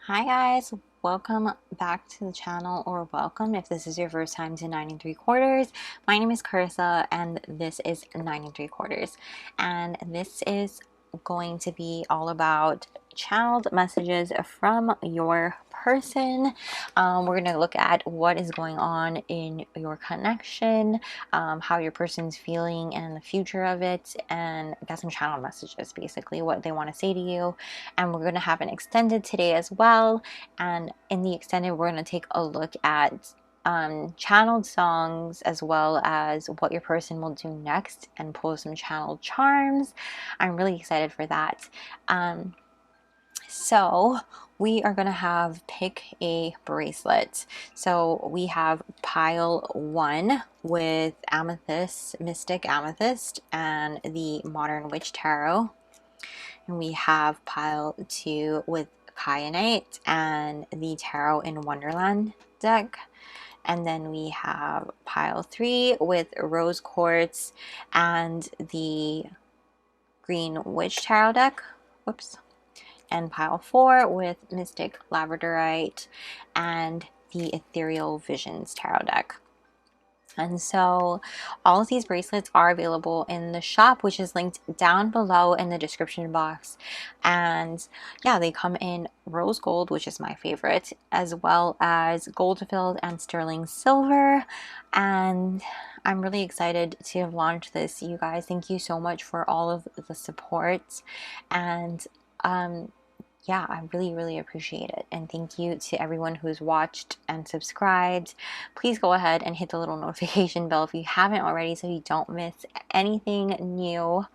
Hi guys, welcome back to the channel, or welcome if this is your first time to 9 3/4. My name is Carissa and this is 9 3/4, and this is going to be all about channeled messages from your person. We're going to look at what is going on in your connection, how your person's feeling and the future of it, and get some channeled messages, basically what they want to say to you. And we're going to have an extended today as well, and in the extended we're going to take a look at channeled songs, as well as what your person will do next, and pull some channeled charms. I'm really excited for that. So we are going to have pick a bracelet. So we have pile 1 with Amethyst, Mystic Amethyst, and the Modern Witch Tarot. And we have pile 2 with Kyanite and the Tarot in Wonderland deck. And then we have pile 3 with Rose Quartz and the Green Witch Tarot deck. Whoops. And pile 4 with Mystic Labradorite and the Ethereal Visions Tarot deck. And so all of these bracelets are available in the shop, which is linked down below in the description box. And yeah, they come in rose gold, which is my favorite, as well as gold filled and sterling silver. And I'm really excited to have launched this, you guys. Thank you so much for all of the support. And yeah, I really appreciate it, and thank you to everyone who's watched and subscribed. Please go ahead and hit the little notification bell if you haven't already, so you don't miss anything new.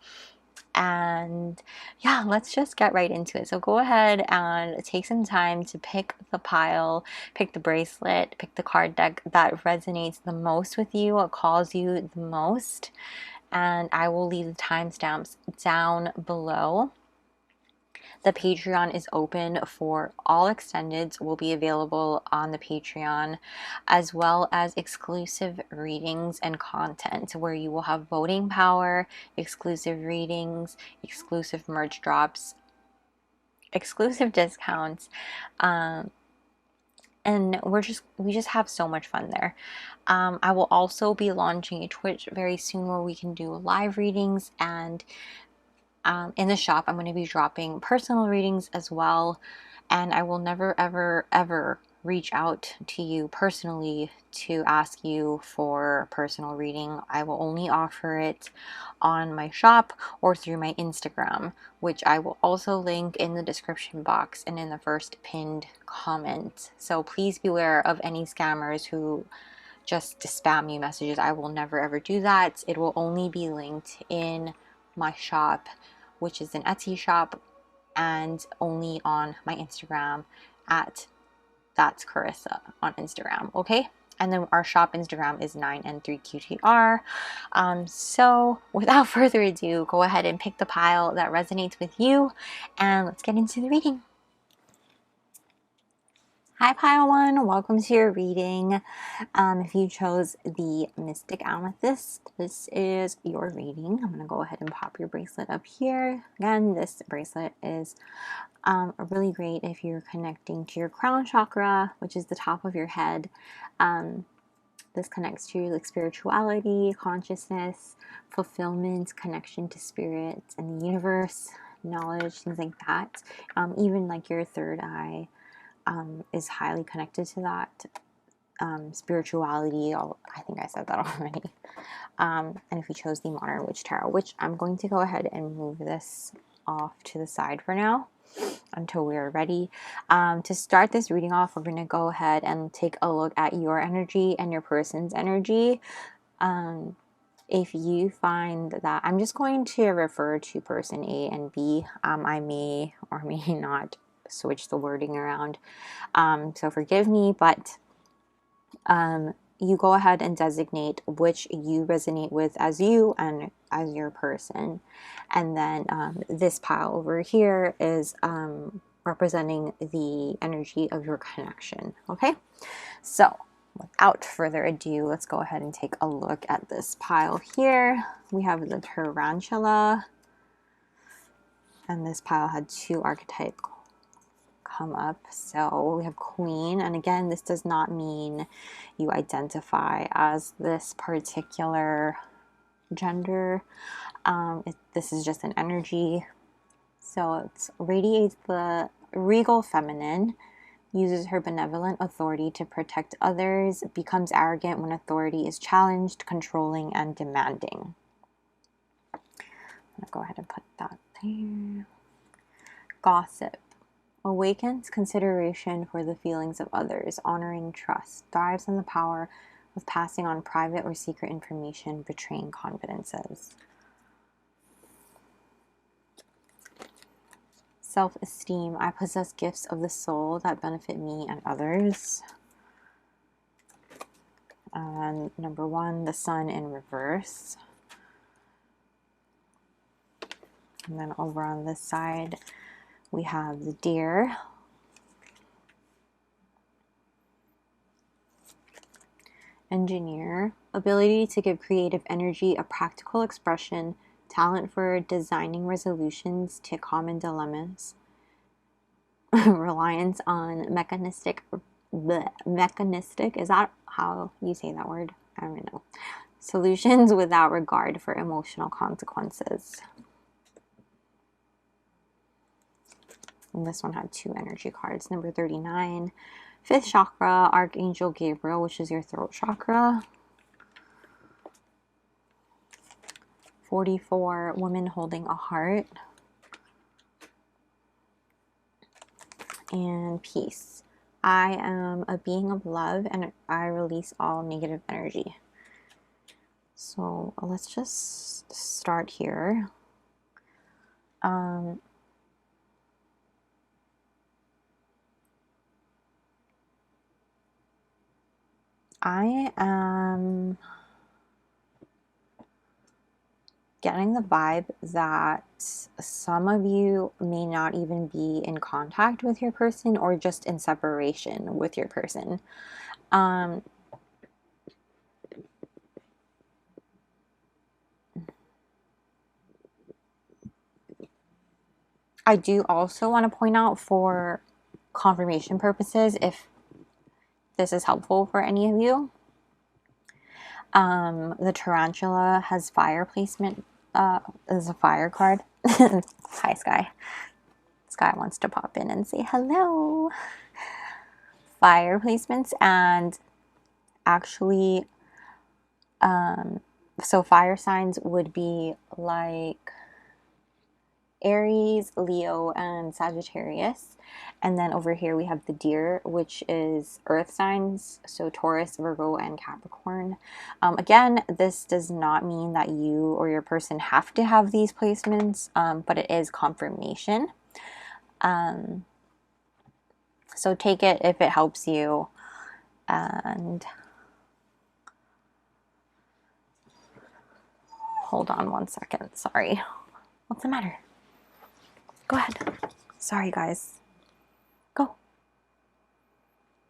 And yeah, let's just get right into it. So go ahead and take some time to pick the pile, pick the bracelet, pick the card deck that resonates the most with you, or calls you the most, and I will leave the timestamps down below. The Patreon is open for all extendeds, will be available on the Patreon, as well as exclusive readings and content where you will have voting power, exclusive readings, exclusive merch drops, exclusive discounts, and we just have so much fun there. I will also be launching a Twitch very soon where we can do live readings, and in the shop I'm going to be dropping personal readings as well. And I will never ever reach out to you personally to ask you for personal reading. I will only offer it on my shop or through my Instagram, which I will also link in the description box and in the first pinned comment. So please beware of any scammers who just spam you messages. I will never ever do that. It will only be linked in my shop, which is an Etsy shop, and only on my Instagram at That's Carissa on Instagram. Okay, and then our shop Instagram is 9n3qtr. So without further ado, go ahead and pick the pile that resonates with you, and let's get into the reading. Hi pile 1, welcome to your reading. If you chose the Mystic Amethyst, this is your reading. I'm going to go ahead and pop your bracelet up here. Again, this bracelet is really great if you're connecting to your crown chakra, which is the top of your head. This connects to like spirituality, consciousness, fulfillment, connection to spirit and the universe, knowledge, things like that. Even like your third eye is highly connected to that. Spirituality, I think I said that already. And if you chose the Modern Witch Tarot, which I'm going to go ahead and move this off to the side for now until we're ready. To start this reading off, we're going to go ahead and take a look at your energy and your person's energy. If you find that, I'm just going to refer to person A and B. I may or may not switch the wording around, so forgive me, but you go ahead and designate which you resonate with as you and as your person. And then this pile over here is representing the energy of your connection. Okay, so without further ado, let's go ahead and take a look at this pile here. We have the tarantula, and this pile had 2 archetypes come up. So we have Queen, and again, this does not mean you identify as this particular gender. This is just an energy. So it radiates the regal feminine, uses her benevolent authority to protect others, becomes arrogant when authority is challenged, controlling, and demanding. I'm gonna go ahead and put that there. Gossip. Awakens consideration for the feelings of others, honoring trust, thrives on the power of passing on private or secret information, betraying confidences. Self-esteem. I possess gifts of the soul that benefit me and others. And number 1, the sun in reverse. And then over on this side, we have the deer. Engineer. Ability to give creative energy a practical expression, talent for designing resolutions to common dilemmas, reliance on mechanistic, is that how you say that word? I don't know. Solutions without regard for emotional consequences. And this one had 2 energy cards. Number 39, 5th chakra, Archangel Gabriel, which is your throat chakra. 44, woman holding a heart. And peace. I am a being of love and I release all negative energy. So let's just start here. I am getting the vibe that some of you may not even be in contact with your person or just in separation with your person. I do also want to point out, for confirmation purposes, if this is helpful for any of you, the tarantula has fire placement. Is a fire card. Hi, Sky. Sky wants to pop in and say hello. Fire placements, and actually, so fire signs would be like Aries, Leo, and Sagittarius. And then over here we have the deer, which is earth signs, so Taurus, Virgo, and Capricorn. Again, this does not mean that you or your person have to have these placements, but it is confirmation. So take it if it helps you. And hold on one second, sorry. What's the matter? Go ahead. Sorry, guys. Go.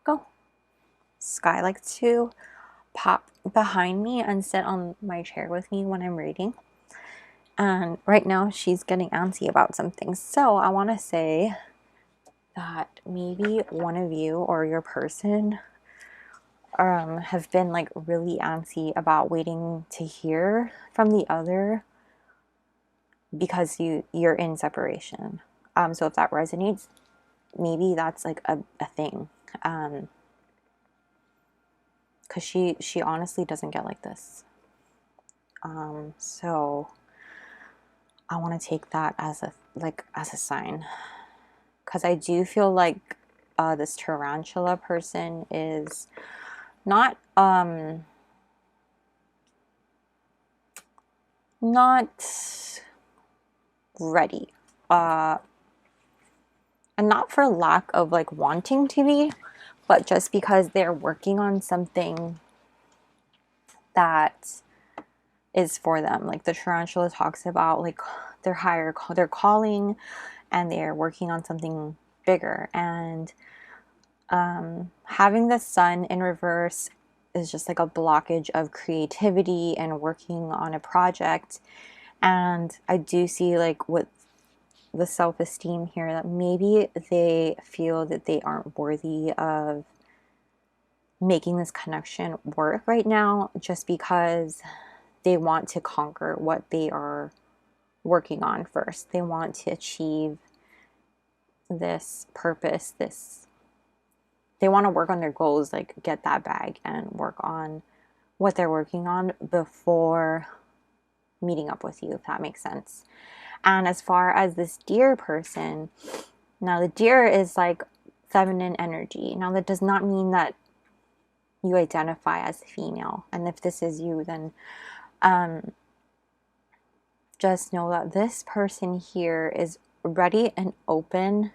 Go. Sky likes to pop behind me and sit on my chair with me when I'm reading. And right now she's getting antsy about something. So I want to say that maybe one of you or your person have been like really antsy about waiting to hear from the other because you're in separation. So if that resonates, maybe that's like a thing. Because she honestly doesn't get like this. So I want to take that as a sign, because I do feel like this tarantula person is not ready, and not for lack of like wanting to be, but just because they're working on something that is for them. Like the tarantula talks about like their calling, and they're working on something bigger. And having the sun in reverse is just like a blockage of creativity and working on a project. And I do see like with the self-esteem here that maybe they feel that they aren't worthy of making this connection work right now, just because they want to conquer what they are working on first. They want to achieve this purpose, they want to work on their goals, like get that bag and work on what they're working on before meeting up with you, if that makes sense. And as far as this deer person, now the deer is like feminine energy. Now that does not mean that you identify as female. And if this is you, then just know that this person here is ready and open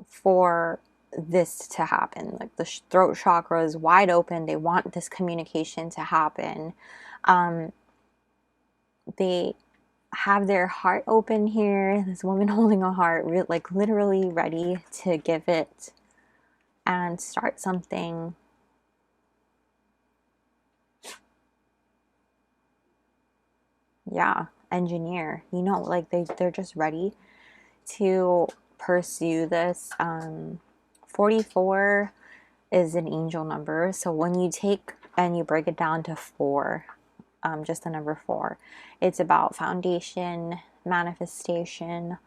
for this to happen. Like the throat chakra is wide open. They want this communication to happen. They have their heart open here. This woman holding a heart, like literally ready to give it and start something. Yeah, engineer, you know, like they're just ready to pursue this. 44 is an angel number. So when you take and you break it down to 4, just the number 4, it's about foundation, manifestation,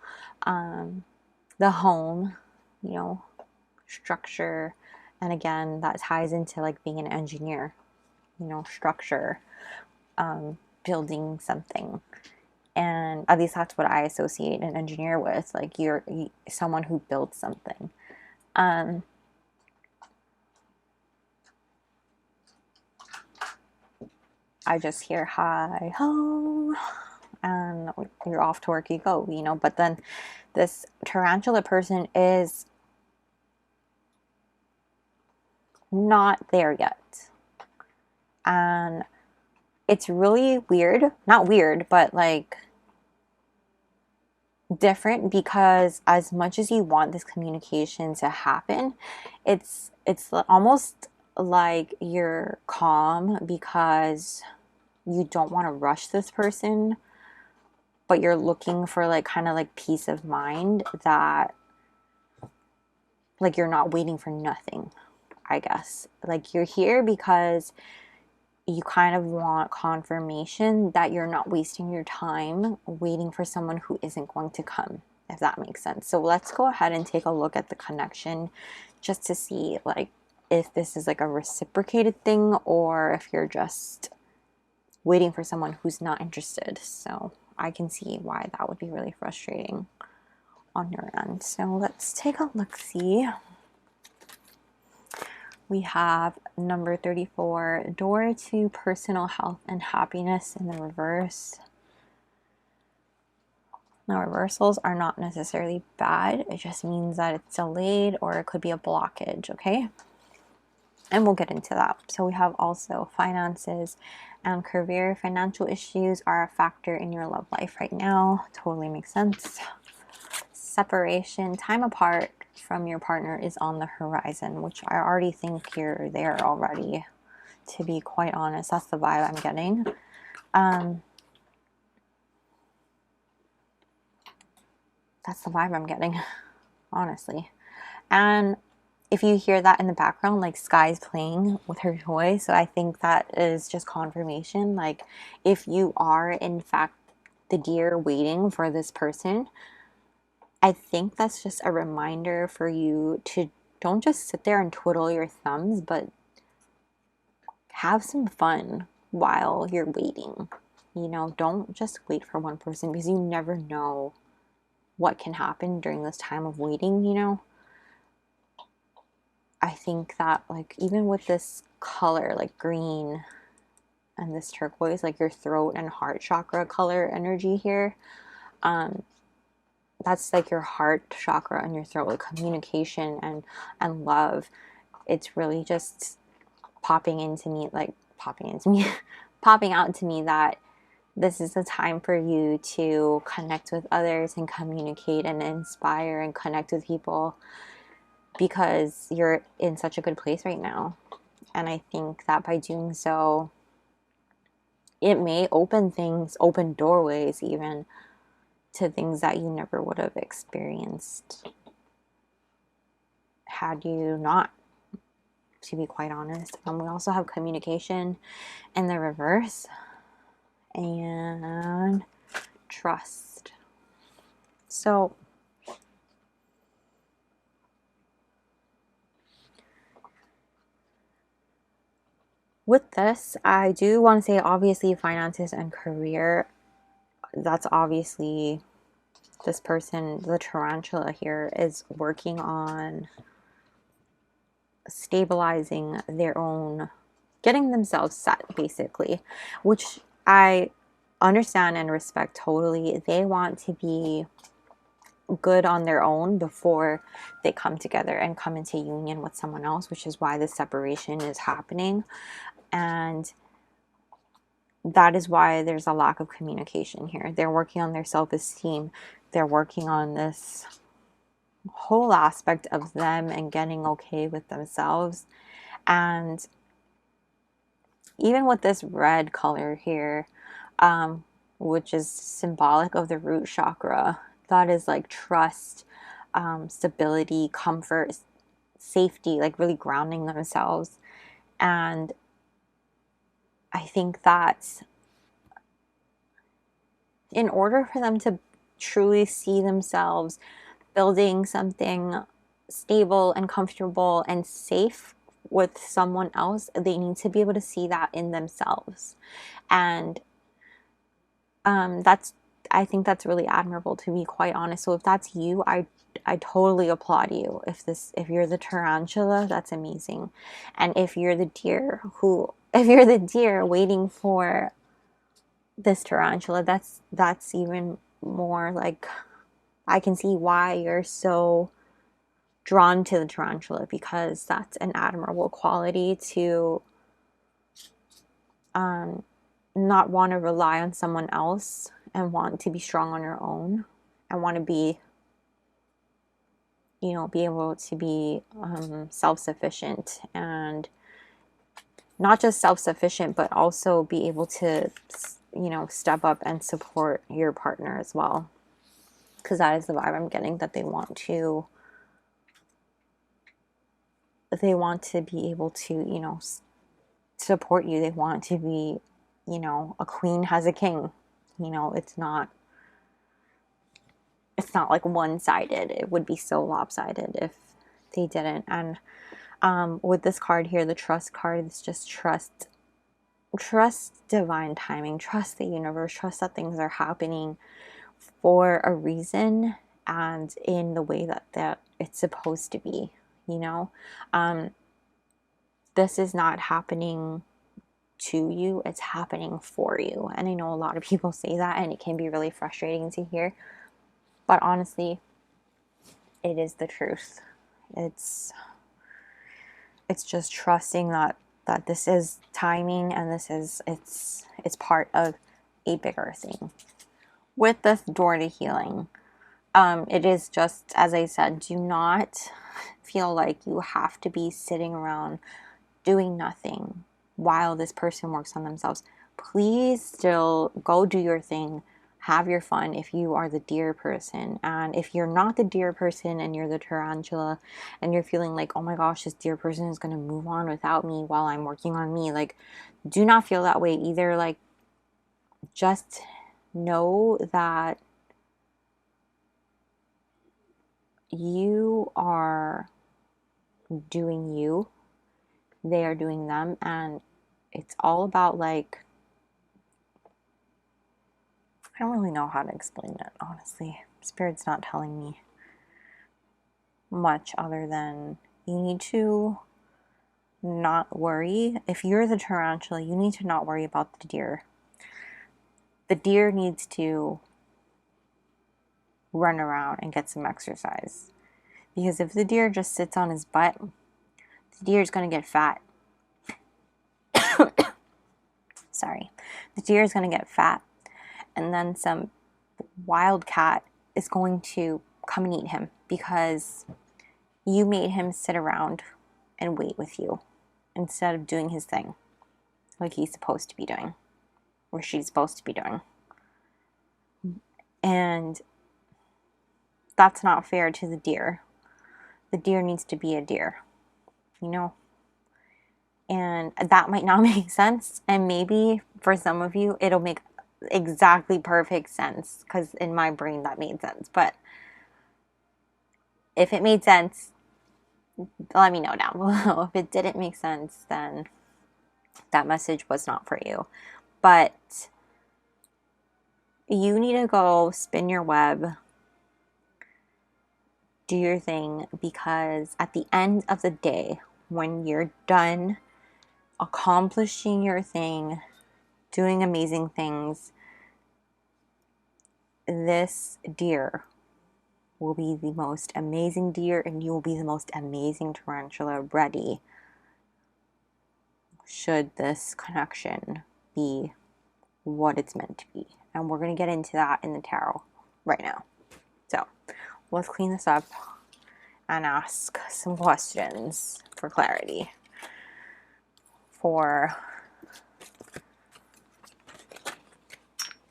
the home, you know, structure. And again, that ties into like being an engineer, you know, structure, building something. And at least that's what I associate an engineer with. Like you're someone who builds something. I just hear hi ho, and you're off to work you go, you know. But then this tarantula person is not there yet. And it's really weird. Not weird, but like different, because as much as you want this communication to happen, it's almost like you're calm because you don't want to rush this person, but you're looking for like kind of like peace of mind, that like you're not waiting for nothing, I guess. Like you're here because you kind of want confirmation that you're not wasting your time waiting for someone who isn't going to come, if that makes sense. So let's go ahead and take a look at the connection just to see like if this is like a reciprocated thing or if you're just waiting for someone who's not interested. So I can see why that would be really frustrating on your end. So let's take a look-see. We have number 34, door to personal health and happiness in the reverse. Now, reversals are not necessarily bad. It just means that it's delayed or it could be a blockage, okay? And we'll get into that. So we have also finances and career. Financial issues are a factor in your love life right now. Totally makes sense. Separation, time apart from your partner is on the horizon, which I already think you're there already, to be quite honest. That's the vibe I'm getting. That's the vibe I'm getting, honestly. And if you hear that in the background, like Sky's playing with her toy, so I think that is just confirmation. Like if you are in fact the deer waiting for this person, I think that's just a reminder for you to don't just sit there and twiddle your thumbs, but have some fun while you're waiting. You know, don't just wait for one person, because you never know what can happen during this time of waiting, you know. I think that like even with this color, like green and this turquoise, like your throat and heart chakra color energy here, that's like your heart chakra and your throat, like communication and love. It's really just popping out to me that This is a time for you to connect with others and communicate and inspire and connect with people, because you're in such a good place right now. And I think that by doing so, it may open things, open doorways even, to things that you never would have experienced had you not, to be quite honest. We also have communication in the reverse, and trust. So with this, I do want to say, obviously, finances and career, that's obviously this person, the tarantula here, is working on stabilizing their own, getting themselves set, basically, which I understand and respect totally. They want to be good on their own before they come together and come into union with someone else, which is why the separation is happening. And that is why there's a lack of communication here. They're working on their self-esteem. They're working on this whole aspect of them and getting okay with themselves. And even with this red color here, which is symbolic of the root chakra, that is like trust, stability, comfort, safety, like really grounding themselves. And I think that in order for them to truly see themselves building something stable and comfortable and safe with someone else, they need to be able to see that in themselves. And I think that's really admirable, to be quite honest. So if that's you, I totally applaud you. If you're the tarantula, that's amazing. And if you're the deer waiting for this tarantula, that's even more like, I can see why you're so drawn to the tarantula, because that's an admirable quality to not want to rely on someone else and want to be strong on your own and want to be, be able to be self-sufficient, and not just self-sufficient, but also be able to, step up and support your partner as well. Because that is the vibe I'm getting, that they want to be able to, support you. They want to be, a queen has a king. It's not like one-sided. It would be so lopsided if they didn't. And with this card here, the trust card, it's just trust divine timing, trust the universe, trust that things are happening for a reason and in the way that it's supposed to be. This is not happening to you, it's happening for you. And I know a lot of people say that, and it can be really frustrating to hear, but honestly, it is the truth. It's just trusting that this is timing, and it's part of a bigger thing. With this door to healing, it is just, as I said, do not feel like you have to be sitting around doing nothing while this person works on themselves. Please still go do your thing, have your fun if you are the deer person. And if you're not the deer person and you're the tarantula and you're feeling like, oh my gosh, this deer person is going to move on without me while I'm working on me, like, do not feel that way either. Like, just know that you are doing you, they are doing them, and it's all about, like, I don't really know how to explain it, honestly. Spirit's not telling me much other than you need to not worry. If you're the tarantula, you need to not worry about the deer. The deer needs to run around and get some exercise. Because if the deer just sits on his butt, the deer is going to get fat. Sorry. The deer is going to get fat. and then some wildcat is going to come and eat him because you made him sit around and wait with you instead of doing his thing like he's supposed to be doing, or she's supposed to be doing. And that's not fair to the deer. The deer needs to be a deer, you know? And that might not make sense. And maybe for some of you, it'll make exactly perfect sense, because in my brain that made sense. But if it made sense, let me know down below. If it didn't make sense, then that message was not for you. But you need to go spin your web, do your thing, because at the end of the day, when you're done accomplishing your thing, doing amazing things, this deer will be the most amazing deer, and you will be the most amazing tarantula ready should this connection be what it's meant to be. And we're going to get into that in the tarot right now. So let's clean this up and ask some questions for clarity.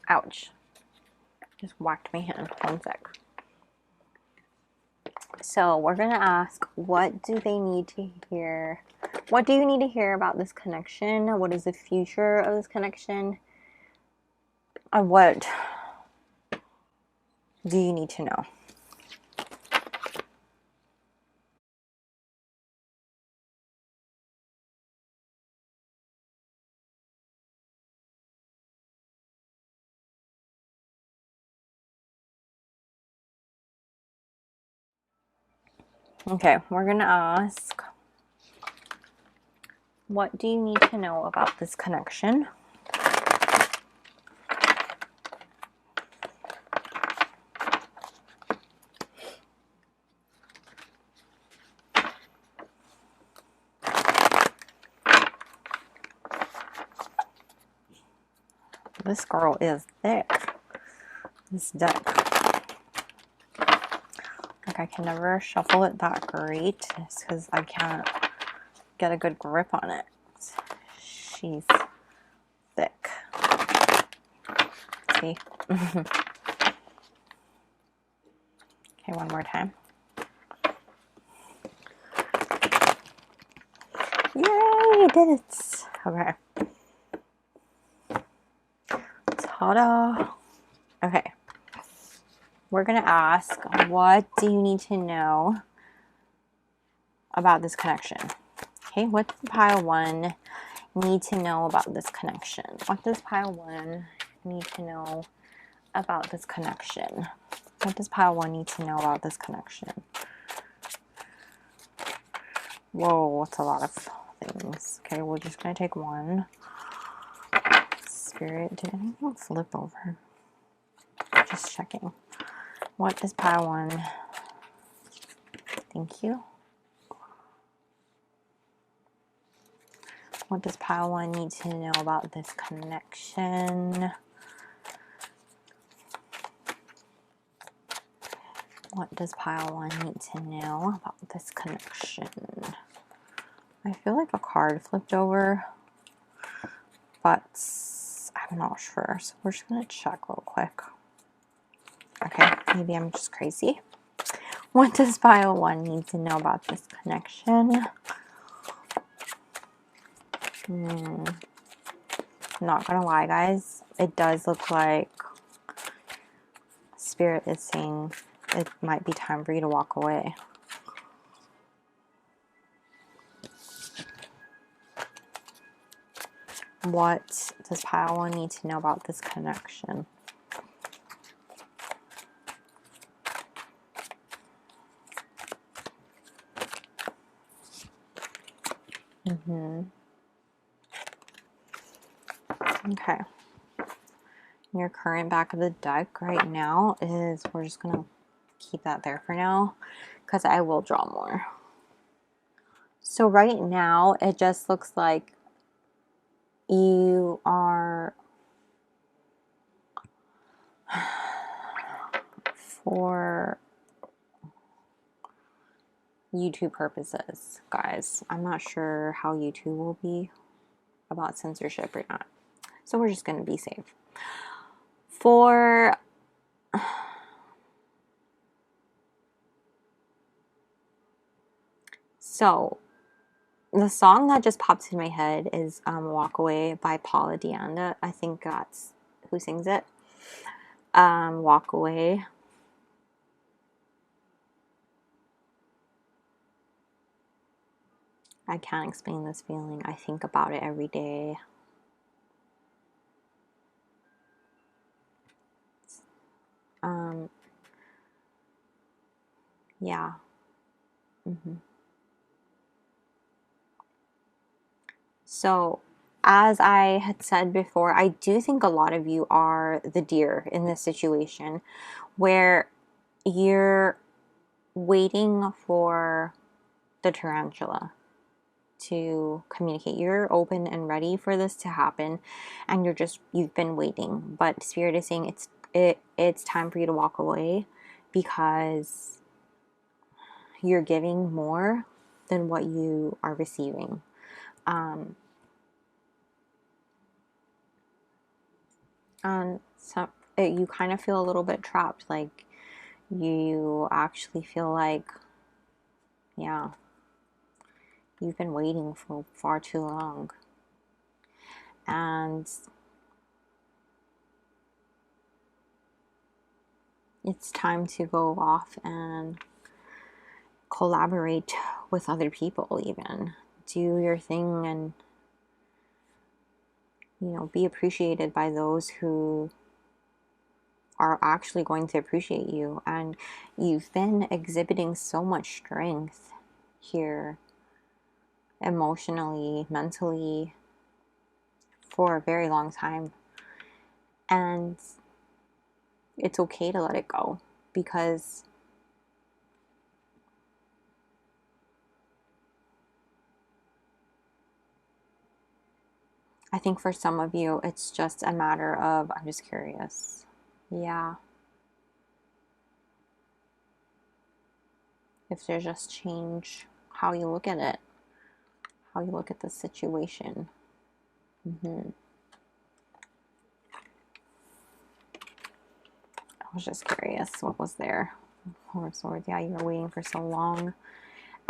Ouch. Just whacked my hand. 1 sec. So we're going to ask, what do they need to hear? What do you need to hear about this connection? What is the future of this connection? And what do you need to know? Okay, we're going to ask, what do you need to know about this connection? This girl is thick. This deck. Like, I can never shuffle it that great just because I can't get a good grip on it. She's thick. See? Okay, one more time. Yay, did it. Okay. Ta-da. Okay. We're going to ask, what do you need to know about this connection? Okay, what does pile 1 need to know about this connection? What does pile 1 need to know about this connection? What does pile 1 need to know about this connection? Whoa, that's a lot of things. Okay, we're just going to take one. Spirit, did anything flip over? Just checking. What does pile 1? Thank you. What does pile 1 need to know about this connection? What does pile 1 need to know about this connection? I feel like a card flipped over, but I'm not sure. So we're just going to check real quick. Okay, maybe I'm just crazy. What does pile 1 need to know about this connection? Not gonna lie, guys, it does look like Spirit is saying it might be time for you to walk away. What does pile 1 need to know about this connection? Okay. Your current back of the deck right now is, we're just going to keep that there for now because I will draw more. So right now, it just looks like you are For YouTube purposes, guys, I'm not sure how YouTube will be about censorship or not. So we're just going to be safe. For so the song that just pops in my head is Walk Away by Paula Deanda. I think that's who sings it. Walk Away. I can't explain this feeling. I think about it every day. Yeah. So, as I had said before, I do think a lot of you are the deer in this situation where you're waiting for the tarantula to communicate. You're open and ready for this to happen, and you've been waiting. But Spirit is saying it's time for you to walk away because you're giving more than what you are receiving. And so you kind of feel a little bit trapped, like you actually feel like, yeah, you've been waiting for far too long. And it's time to go off and collaborate with other people, even. Do your thing and, you know, be appreciated by those who are actually going to appreciate you. And you've been exhibiting so much strength here, emotionally, mentally, for a very long time. And it's okay to let it go, because I think for some of you, it's just a matter of, I'm just curious. Yeah. If there's just change how you look at it, how you look at the situation. I was just curious what was there. Four of Swords. Yeah, you were waiting for so long.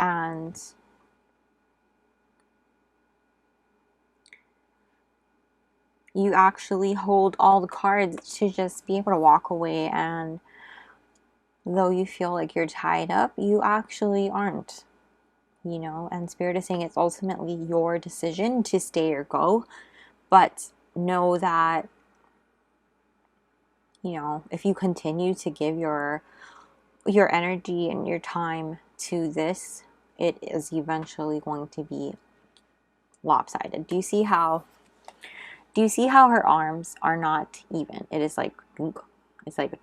And you actually hold all the cards to just be able to walk away, and though you feel like you're tied up, you actually aren't, you know. And Spirit is saying it's ultimately your decision to stay or go, but know that, you know, if you continue to give your energy and your time to this, it is eventually going to be lopsided. Do you see how her arms are not even? It is like, it's like,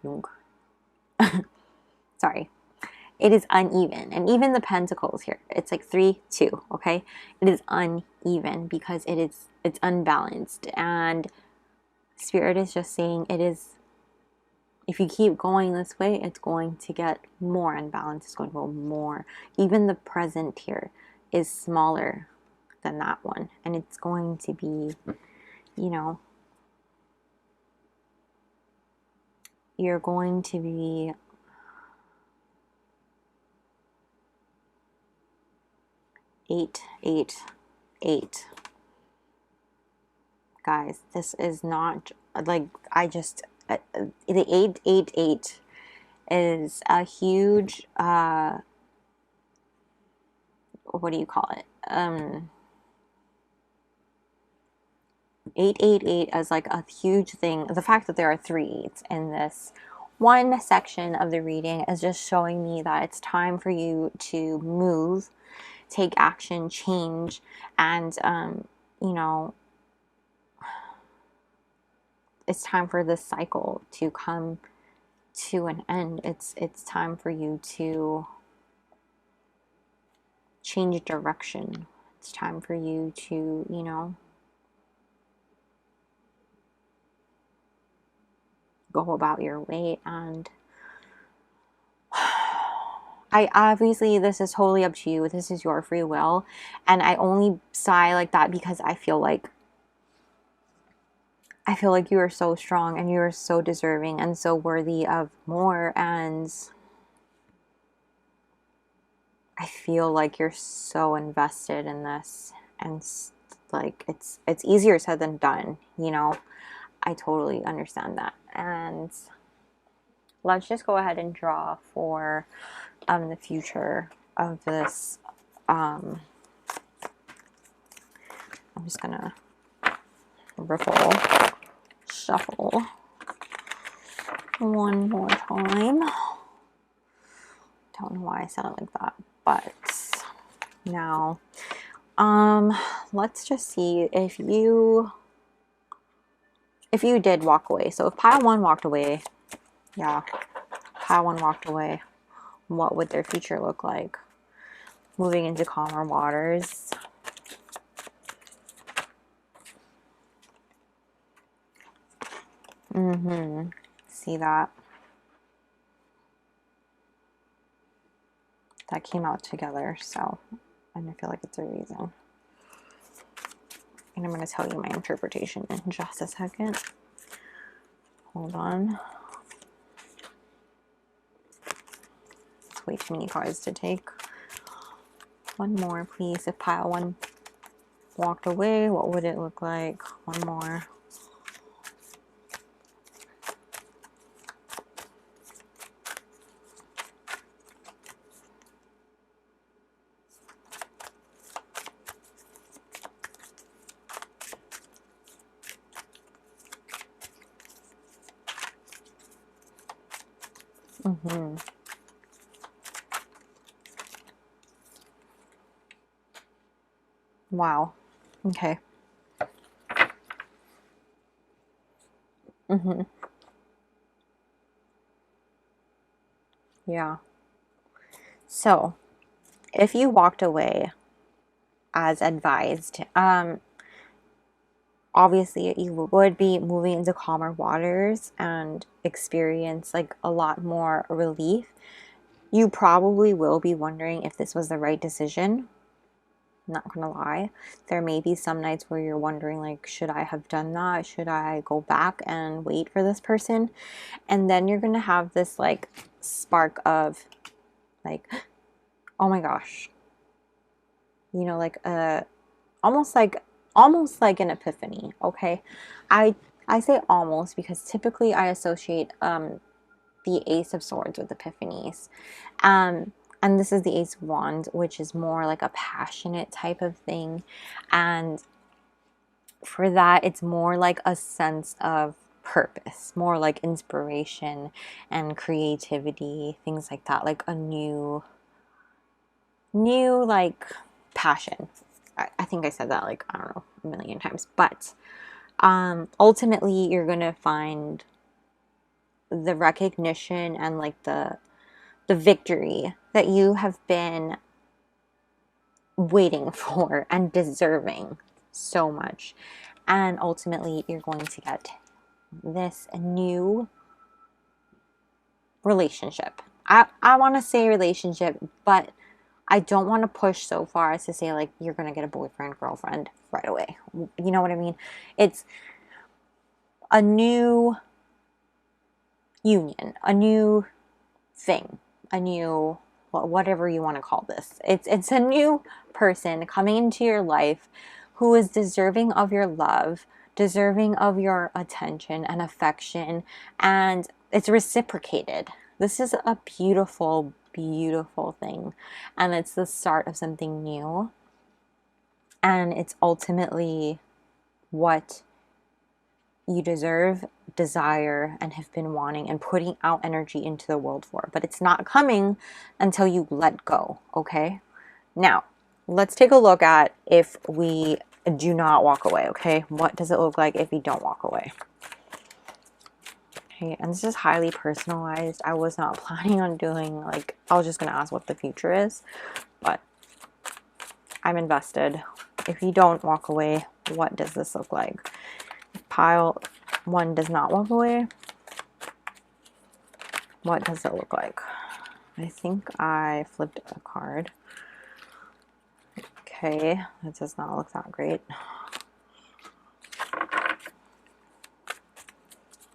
sorry. It is uneven. And even the pentacles here, it's like 3, 2, okay? It is uneven because it's unbalanced. And Spirit is just saying it is, if you keep going this way, it's going to get more unbalanced. It's going to go more. Even the present here is smaller than that one. And it's going to be, you know, you're going to be eight. Guys, this is not like, I just, the 888 is a huge, what do you call it? 888 is like a huge thing. The fact that there are 3 8s in this one section of the reading is just showing me that it's time for you to move, take action, change, and, you know, it's time for this cycle to come to an end. It's time for you to change direction. It's time for you to, you know, go about your way. And I obviously, this is totally up to you. This is your free will. And I only sigh like that because I feel like you are so strong and you are so deserving and so worthy of more. And I feel like you're so invested in this, and like it's easier said than done, you know. I totally understand that. And let's just go ahead and draw for the future of this. I'm just gonna riffle, shuffle one more time. Don't know why I said it like that, but now let's just see if you did walk away. So if pile one walked away, yeah, pile one walked away, what would their future look like? Moving into calmer waters. See that? That came out together, so, and I feel like it's a reason. And I'm going to tell you my interpretation in just a second. Hold on. It's way too many cards to take. One more, please. If pile one walked away, what would it look like? One more. Wow. Okay. Yeah. So, if you walked away as advised, obviously you would be moving into calmer waters and experience like a lot more relief. You probably will be wondering if this was the right decision. Not gonna lie, there may be some nights where you're wondering, like, should I have done that? Should I go back and wait for this person? And then you're gonna have this like spark of like, oh my gosh, you know, like almost like an epiphany. Okay, I say almost because typically I associate the Ace of Swords with epiphanies. And this is the Ace of Wands, which is more like a passionate type of thing. And for that, it's more like a sense of purpose, more like inspiration and creativity, things like that, like a new like passion. I think I said that like, I don't know, a million times. But ultimately, you're going to find the recognition and like the victory that you have been waiting for and deserving so much. And ultimately, you're going to get this new relationship. I want to say relationship, but I don't want to push so far as to say like you're going to get a boyfriend, girlfriend right away. You know what I mean? It's a new union, a new thing, a new, whatever you want to call this. It's a new person coming into your life who is deserving of your love, deserving of your attention and affection, and it's reciprocated. This is a beautiful, beautiful thing, and it's the start of something new, and it's ultimately what you deserve, desire, and have been wanting and putting out energy into the world for. But it's not coming until you let go, okay? Now, let's take a look at if we do not walk away, okay? What does it look like if you don't walk away? Okay, and this is highly personalized. I was not planning on doing, like, I was just going to ask what the future is, but I'm invested. If you don't walk away, what does this look like? Pile one does not walk away. What does it look like? I think I flipped a card. Okay, it does not look that great.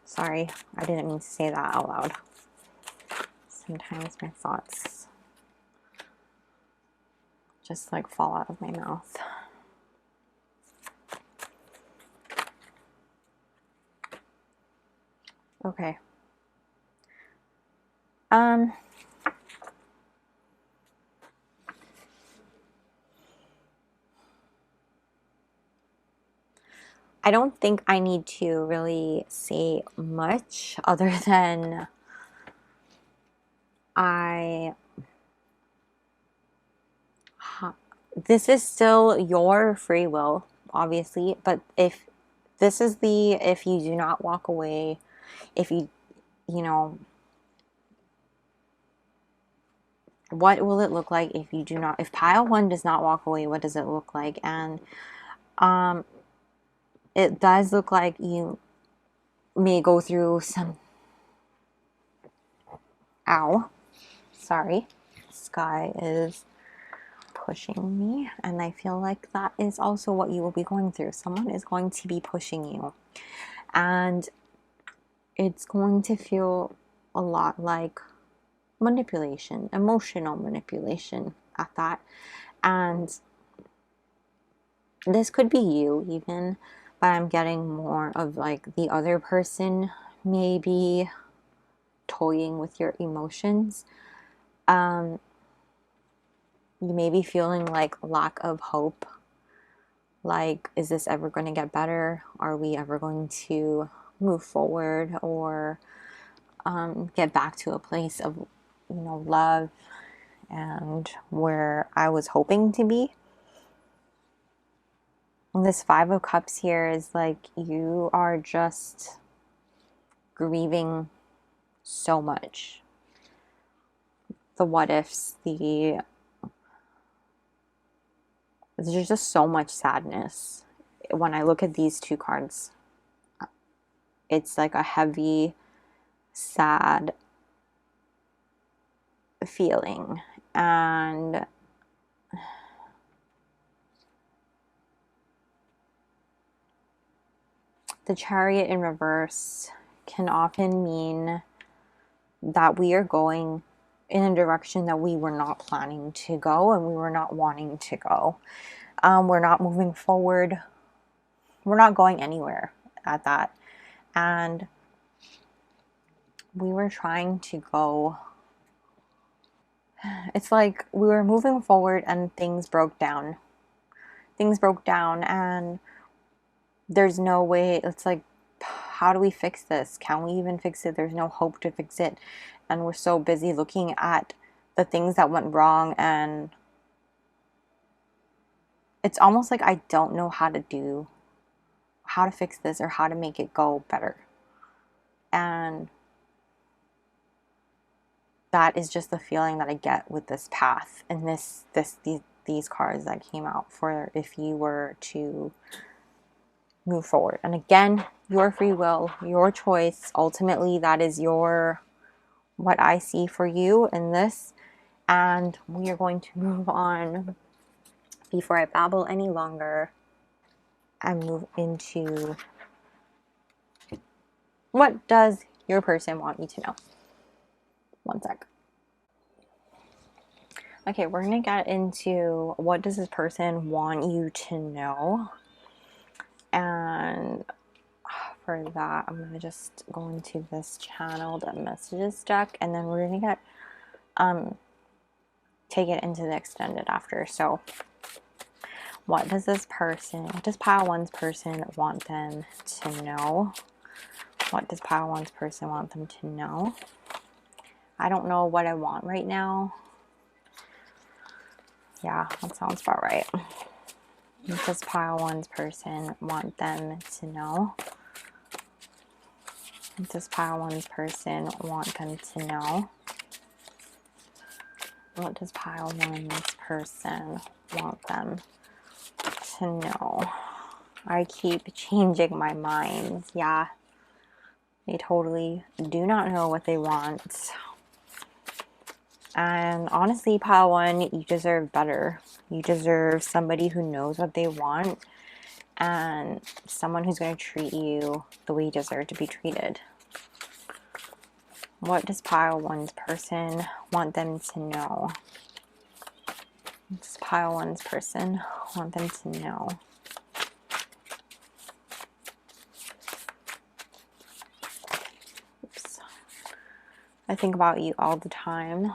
Sorry, I didn't mean to say that out loud. Sometimes my thoughts just like fall out of my mouth. Okay. I don't think I need to really say much other than this is still your free will, obviously, but if you do not walk away, if you know, what will it look like if you do not, if pile one does not walk away, what does it look like? And it does look like you may go through some, ow, sorry, sky is pushing me, and I feel like that is also what you will be going through. Someone is going to be pushing you, and it's going to feel a lot like manipulation, emotional manipulation at that. And this could be you even, but I'm getting more of like the other person maybe toying with your emotions. You may be feeling like lack of hope. Like, is this ever going to get better? Are we ever going to move forward or get back to a place of, love and where I was hoping to be? And this Five of Cups here is like you are just grieving so much. The what ifs, there's just so much sadness. When I look at these two cards, it's like a heavy, sad feeling. And the Chariot in reverse can often mean that we are going in a direction that we were not planning to go and we were not wanting to go. We're not moving forward. We're not going anywhere at that. And we were trying to go. It's like we were moving forward and things broke down. Things broke down and there's no way. It's like, how do we fix this? Can we even fix it? There's no hope to fix it. And we're so busy looking at the things that went wrong, and it's almost like I don't know how to fix this or how to make it go better. And that is just the feeling that I get with this path and these cards that came out for if you were to move forward. And again, your free will, your choice. Ultimately, that is what I see for you in this. And we are going to move on before I babble any longer and move into what does your person want me to know. One sec. Okay, we're going to get into what does this person want you to know. And for that, I'm going to just go into this channeled messages deck, and then we're going to get take it into the extended after. So what does pile one's person want them to know? What does pile one's person want them to know? I don't know what I want right now. Yeah, that sounds about right. What does pile one's person want them to know? What does pile one's person want them to know? What does pile one's person want them to know? I keep changing my mind. Yeah. They totally do not know what they want. And honestly, pile one, you deserve better. You deserve somebody who knows what they want and someone who's going to treat you the way you deserve to be treated. What does pile one's person want them to know? What does pile one's person want them to know? Oops. I think about you all the time.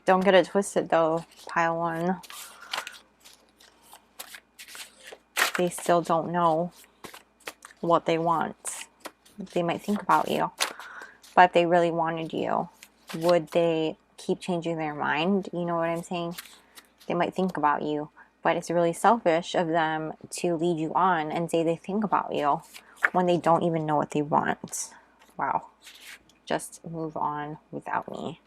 Don't get it twisted though, pile one. They still don't know what they want. They might think about you, but if they really wanted you, would they keep changing their mind? You know what I'm saying? They might think about you, but it's really selfish of them to lead you on and say they think about you when they don't even know what they want. Wow. Just move on without me.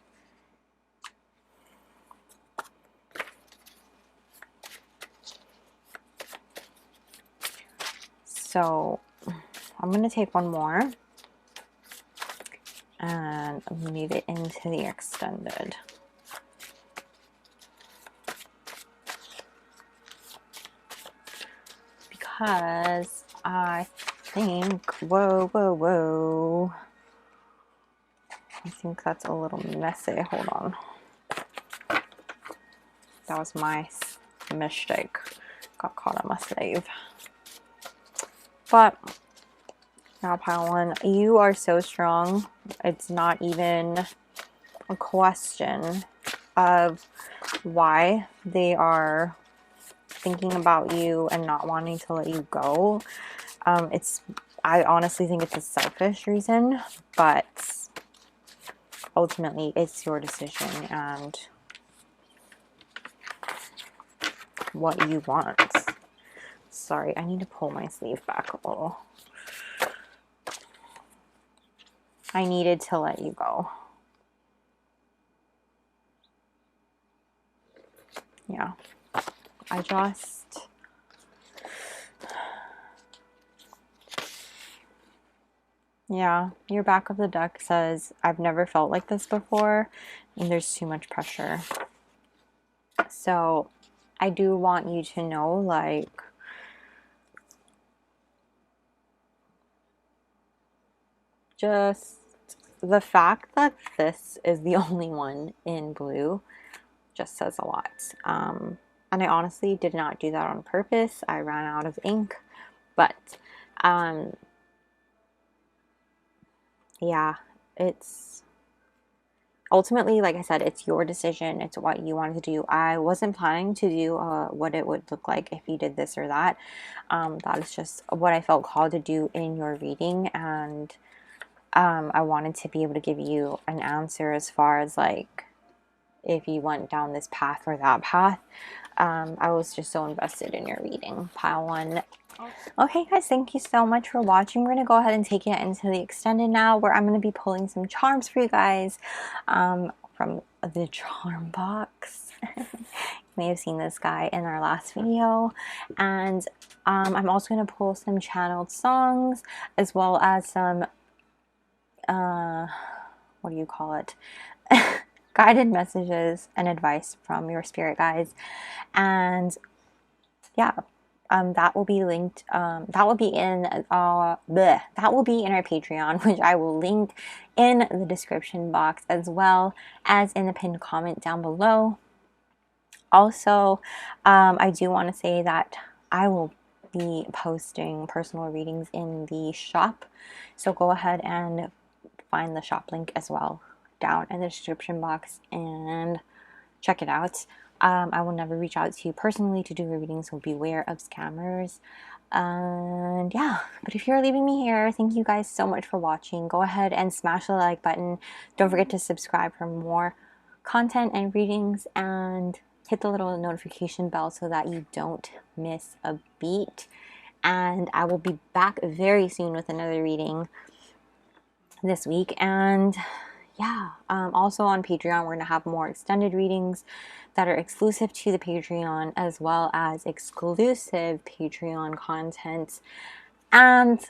So I'm going to take one more and move it into the extended. Because I think, whoa. I think that's a little messy. Hold on. That was my mistake. Got caught on my sleeve. But now, pile one, you are so strong. It's not even a question of why they are thinking about you and not wanting to let you go. I honestly think it's a selfish reason, but ultimately it's your decision and what you want. Sorry, I need to pull my sleeve back a little. I needed to let you go. Yeah. Yeah, your back of the deck says, I've never felt like this before, and there's too much pressure. So I do want you to know, like, just the fact that this is the only one in blue just says a lot. And I honestly did not do that on purpose. I ran out of ink, but yeah, it's ultimately, like I said, it's your decision. It's what you wanted to do. I wasn't planning to do what it would look like if you did this or that. That is just what I felt called to do in your reading, and I wanted to be able to give you an answer as far as like if you went down this path or that path. I was just so invested in your reading. Pile one. Okay guys, thank you so much for watching. We're going to go ahead and take it into the extended now, where I'm going to be pulling some charms for you guys from the charm box. You may have seen this guy in our last video, and I'm also going to pull some channeled songs as well as some what do you call it? Guided messages and advice from your spirit guides. And yeah, that will be linked, that will be in our Patreon, which I will link in the description box as well as in the pinned comment down below. Also, I do want to say that I will be posting personal readings in the shop, so go ahead and find the shop link as well down in the description box and check it out. I will never reach out to you personally to do readings, so beware of scammers. And yeah, but if you're leaving me here, thank you guys so much for watching. Go ahead and smash the like button. Don't forget to subscribe for more content and readings, and hit the little notification bell so that you don't miss a beat. And I will be back very soon with another reading this week. And yeah, also on Patreon, we're gonna have more extended readings that are exclusive to the Patreon, as well as exclusive Patreon content. And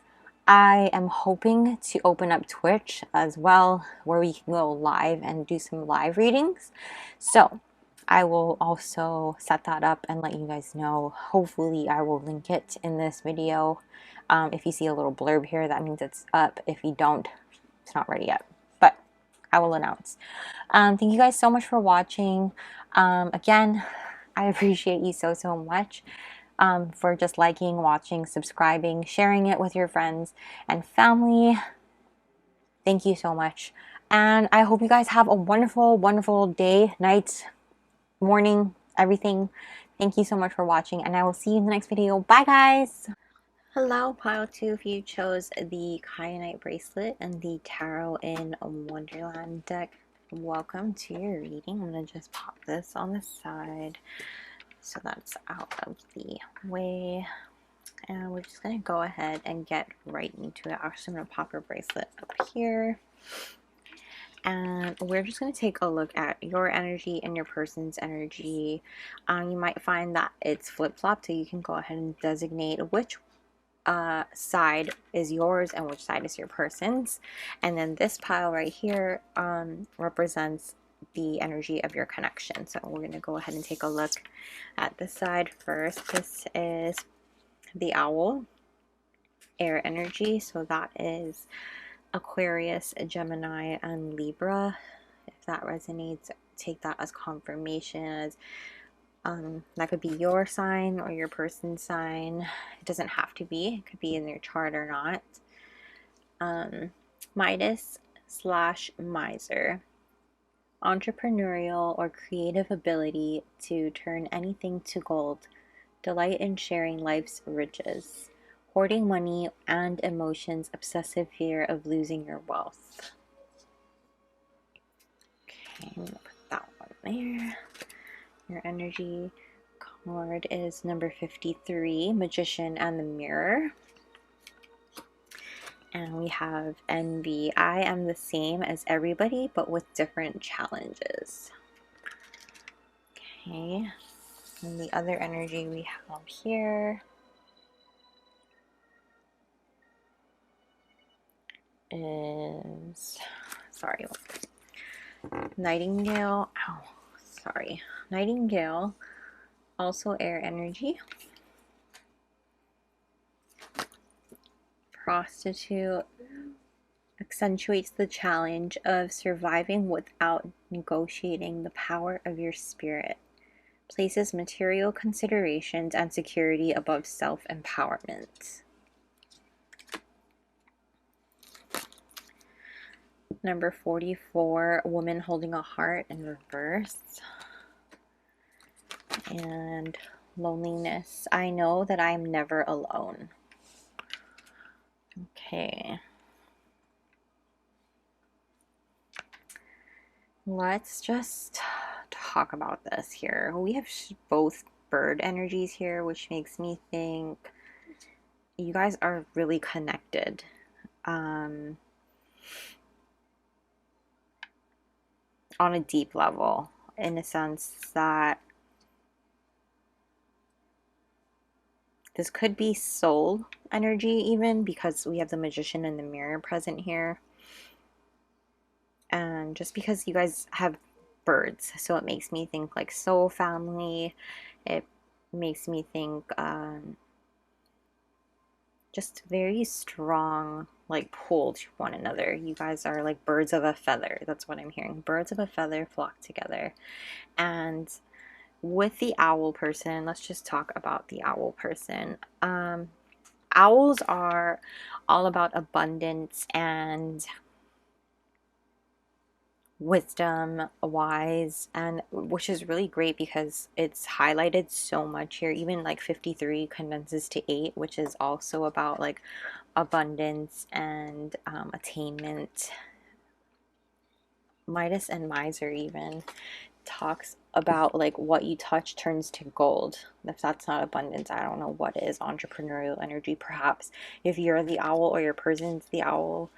I am hoping to open up Twitch as well, where we can go live and do some live readings. So I will also set that up and let you guys know. Hopefully I will link it in this video. If you see a little blurb here, that means it's up. If you don't, it's not ready yet, but I will announce. Thank you guys so much for watching. Again, I appreciate you so much for just liking, watching, subscribing, sharing it with your friends and family. Thank you so much. And I hope you guys have a wonderful day, night, morning, everything. Thank you so much for watching, and I will see you in the next video. Bye, guys! Hello, Pile 2. If you chose the Kyanite bracelet and the Tarot in Wonderland deck, welcome to your reading. I'm going to just pop this on the side so that's out of the way. And we're just going to go ahead and get right into it. Actually, I'm going to pop her bracelet up here. And we're just going to take a look at your energy and your person's energy. You might find that it's flip-flopped, so you can go ahead and designate which side is yours and which side is your person's. And then this pile right here represents the energy of your connection. So we're going to go ahead and take a look at this side first. This is the owl, air energy, so that is Aquarius, Gemini, and Libra. If that resonates, take that as confirmation, as that could be your sign or your person's sign. It doesn't have to be. It could be in their chart or not. Midas / miser. Entrepreneurial or creative ability to turn anything to gold. Delight in sharing life's riches. Hoarding money and emotions. Obsessive fear of losing your wealth. Okay, I'm going to put that one there. Your energy card is number 53, Magician and the Mirror. And we have envy. I am the same as everybody, but with different challenges. Okay. And the other energy we have here is, sorry, Nightingale. Ow, sorry. Nightingale, also air energy. Prostitute accentuates the challenge of surviving without negotiating the power of your spirit. Places material considerations and security above self-empowerment. Number 44, Woman Holding a Heart in reverse. And loneliness. I know that I am never alone. Okay. Let's just talk about this here. We have both bird energies here, which makes me think you guys are really connected. On a deep level, in a sense that this could be soul energy even, because we have the Magician and the Mirror present here. And just because you guys have birds, so it makes me think like soul family. It makes me think just very strong like pull to one another. You guys are like birds of a feather. That's what I'm hearing. Birds of a feather flock together. And with the owl person, let's just talk about the owl person. Owls are all about abundance and wisdom, wise, and which is really great because it's highlighted so much here. Even like 53 condenses to 8, which is also about like abundance and attainment. Midas and Miser even talks about like what you touch turns to gold. If that's not abundance, I don't know what is. Entrepreneurial energy, perhaps. If you're the owl or your person's the owl,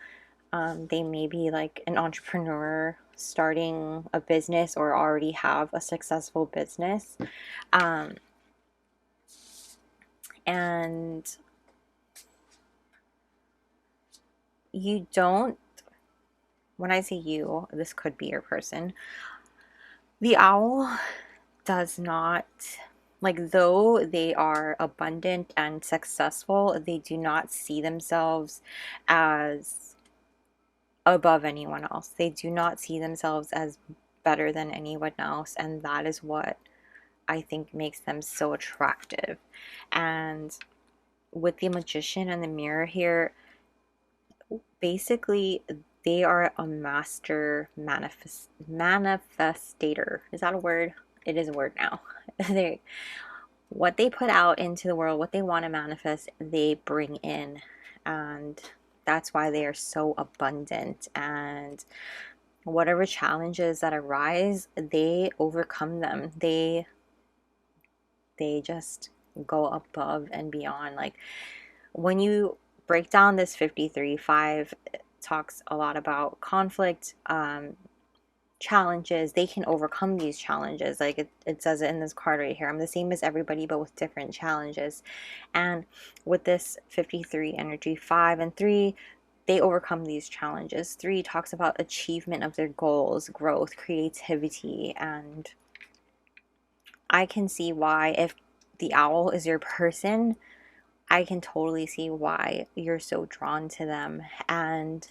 They may be like an entrepreneur starting a business or already have a successful business. And you don't, when I say you, this could be your person. The owl does not, like, though they are abundant and successful, they do not see themselves as above anyone else. They do not see themselves as better than anyone else, and that is what I think makes them so attractive. And with the magician and the mirror here, basically they are a master manifestator. Is that a word? It is a word now. They, what they put out into the world, what they want to manifest, they bring in. And that's why they are so abundant. And whatever challenges that arise, they overcome them. They just go above and beyond. Like, when you break down this 53-5, it talks a lot about conflict, challenges. They can overcome these challenges. Like it says it in this card right here. I'm the same as everybody, but with different challenges. And with this 53 energy, 5 and 3, they overcome these challenges. 3 talks about achievement of their goals, growth, creativity. And I can see why, if the owl is your person, I can totally see why you're so drawn to them. And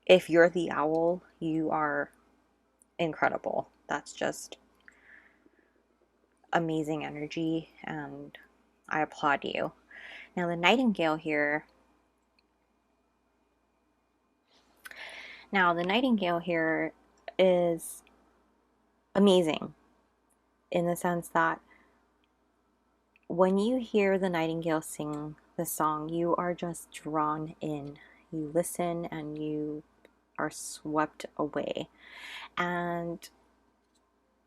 if you're the owl, you are incredible. That's just amazing energy, and I applaud you. Now, the nightingale here. Now, the nightingale here is amazing in the sense that when you hear the nightingale sing the song, you are just drawn in. You listen and you are swept away. And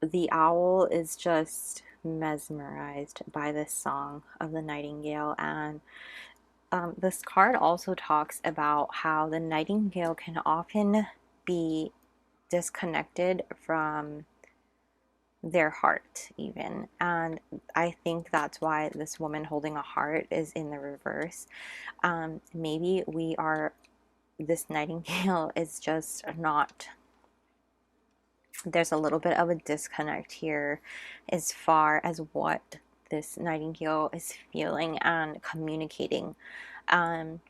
the owl is just mesmerized by this song of the nightingale. And this card also talks about how the nightingale can often be disconnected from their heart even. And I think that's why this woman holding a heart is in the reverse. Maybe this nightingale is just not, there's a little bit of a disconnect here as far as what this nightingale is feeling and communicating. And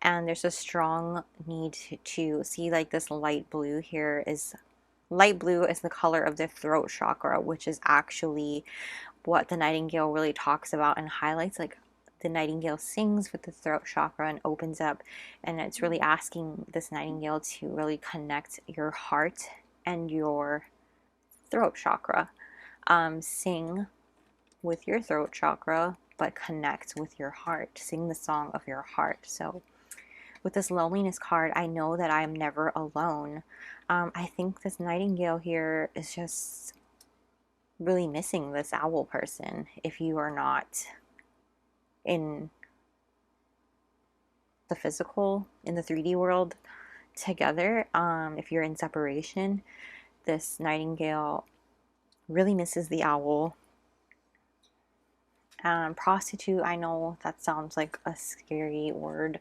there's a strong need to see, like, this light blue here is, light blue is the color of the throat chakra, which is actually what the nightingale really talks about and highlights. Like, the nightingale sings with the throat chakra and opens up, and it's really asking this nightingale to really connect your heart and your throat chakra. Sing with your throat chakra, but connect with your heart. Sing the song of your heart. So with this loneliness card, I know that I'm never alone. I think this nightingale here is just really missing this owl person. If you are not in the physical, in the 3D world together, if you're in separation, this nightingale really misses the owl. Prostitute, I know that sounds like a scary word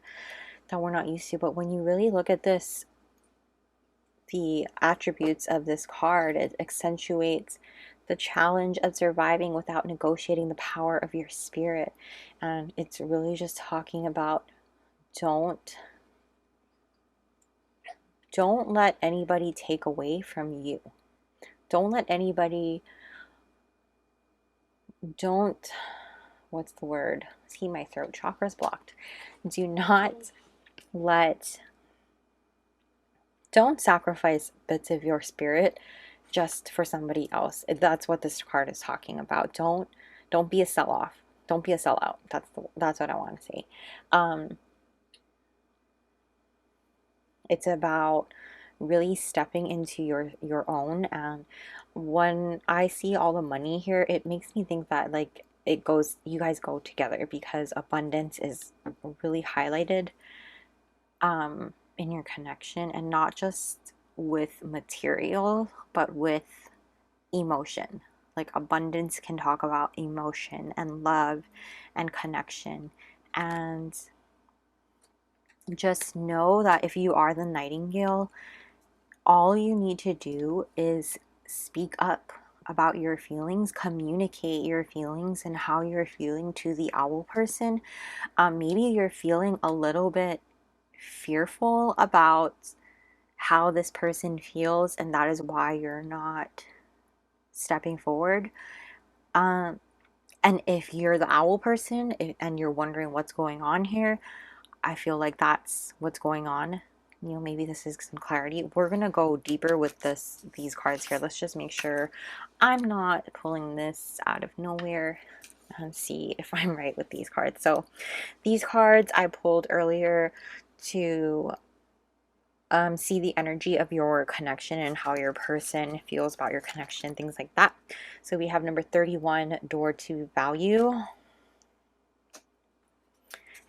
that we're not used to, but when you really look at this, the attributes of this card, it accentuates the challenge of surviving without negotiating the power of your spirit. And it's really just talking about don't let anybody take away from you. Don't let anybody, what's the word? See, my throat chakra's blocked. Don't sacrifice bits of your spirit just for somebody else. That's what this card is talking about. Don't be a sell-off. Don't be a sellout. That's what I want to say. It's about really stepping into your own. And when I see all the money here, it makes me think that, like, you guys go together, because abundance is really highlighted in your connection, and not just with material, but with emotion. Like abundance can talk about emotion and love and connection. And just know that if you are the nightingale, all you need to do is speak up about your feelings, communicate your feelings and how you're feeling to the owl person. Maybe you're feeling a little bit fearful about how this person feels, and that is why you're not stepping forward. And if you're the owl person and you're wondering what's going on here, I feel like that's what's going on. You know, maybe this is some clarity. We're gonna go deeper with these cards here. Let's just make sure I'm not pulling this out of nowhere and see if I'm right with these cards. So these cards I pulled earlier to see the energy of your connection and how your person feels about your connection, things like that. So we have number 31, door to value.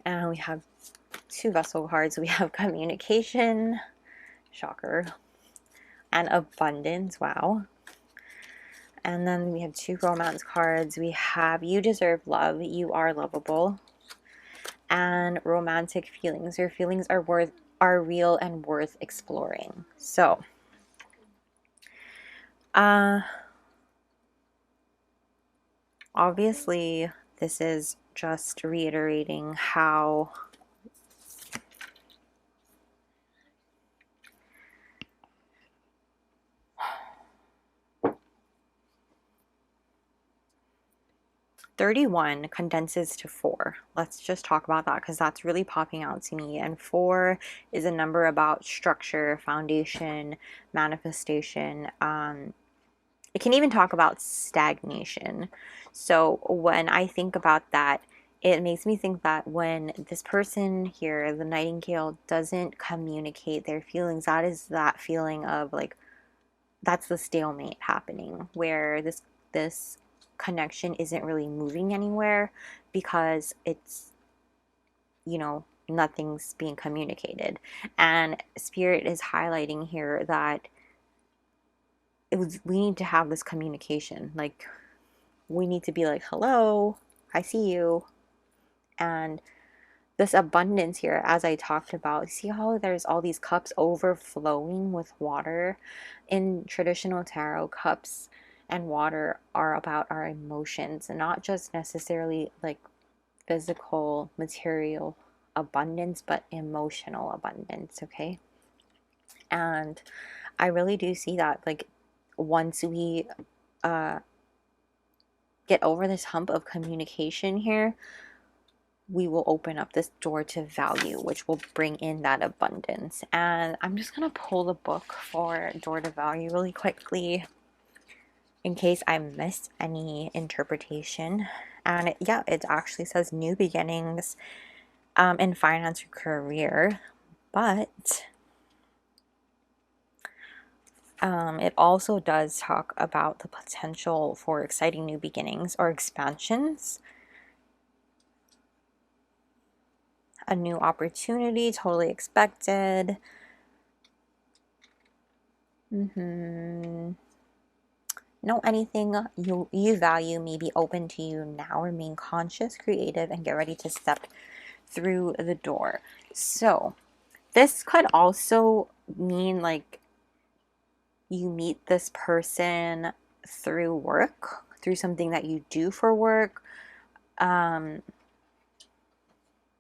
And we have two vessel cards. We have communication, shocker, and abundance, wow. And then we have two romance cards. We have you deserve love, you are lovable, and romantic feelings. Your feelings are real and worth exploring. So obviously this is just reiterating how (31) condenses to 4. Let's just talk about that because that's really popping out to me. And 4 is a number about structure, foundation, manifestation. It can even talk about stagnation. So when I think about that, it makes me think that when this person here, the nightingale, doesn't communicate their feelings, that is that feeling of like, that's the stalemate happening, where this connection isn't really moving anywhere because it's, you know, nothing's being communicated. And Spirit is highlighting here that we need to have this communication. Like, we need to be like, hello, I see you. And this abundance here, as I talked about, see how there's all these cups overflowing with water? In traditional tarot, cups and water are about our emotions, and not just necessarily like physical, material abundance, but emotional abundance, okay? And I really do see that, like, once we get over this hump of communication here, we will open up this door to value, which will bring in that abundance. And I'm just going to pull the book for door to value really quickly in case I missed any interpretation. And yeah, it actually says new beginnings in finance or career, but it also does talk about the potential for exciting new beginnings or expansions. A new opportunity, totally expected. Know anything you value may be open to you now. Remain conscious, creative, and get ready to step through the door. So this could also mean like you meet this person through work, through something that you do for work.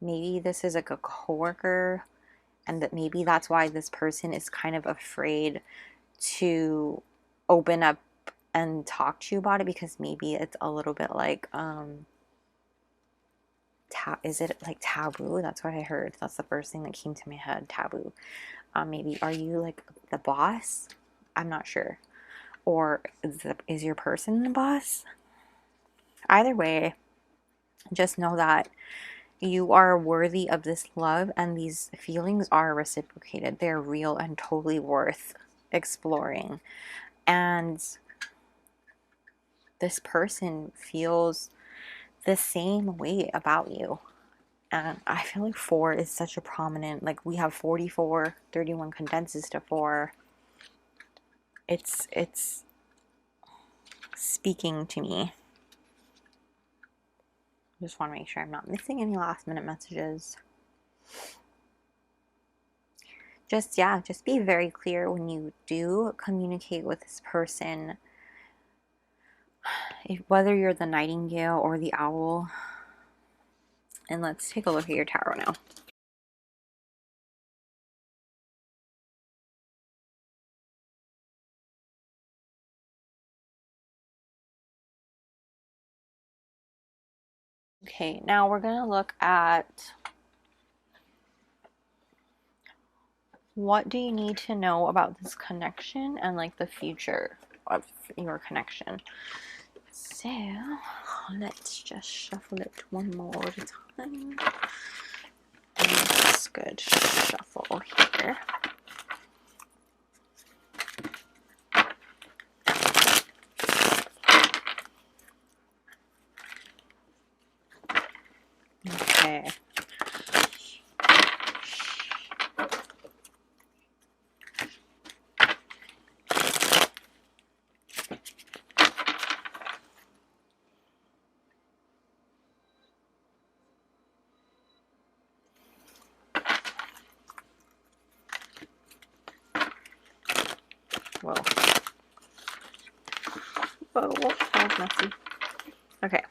Maybe this is like a coworker, and that maybe that's why this person is kind of afraid to open up and talk to you about it, because maybe it's a little bit like is it like taboo? That's what I heard. That's the first thing that came to my head, taboo. Maybe are you like the boss? I'm not sure. Or is your person the boss? Either way, just know that you are worthy of this love, and these feelings are reciprocated. They're real and totally worth exploring. And this person feels the same way about you. And I feel like 4 is such a prominent, like we have 44, 31 condenses to 4. It's speaking to me. Just want to make sure I'm not missing any last minute messages. Just be very clear when you do communicate with this person, whether you're the nightingale or the owl. And let's take a look at your tarot now. Okay, now we're going to look at what do you need to know about this connection and like the future of your connection. So let's just shuffle it one more time. That's good. Shuffle here. Okay. Whoa. Whoa, that was messy. Okay.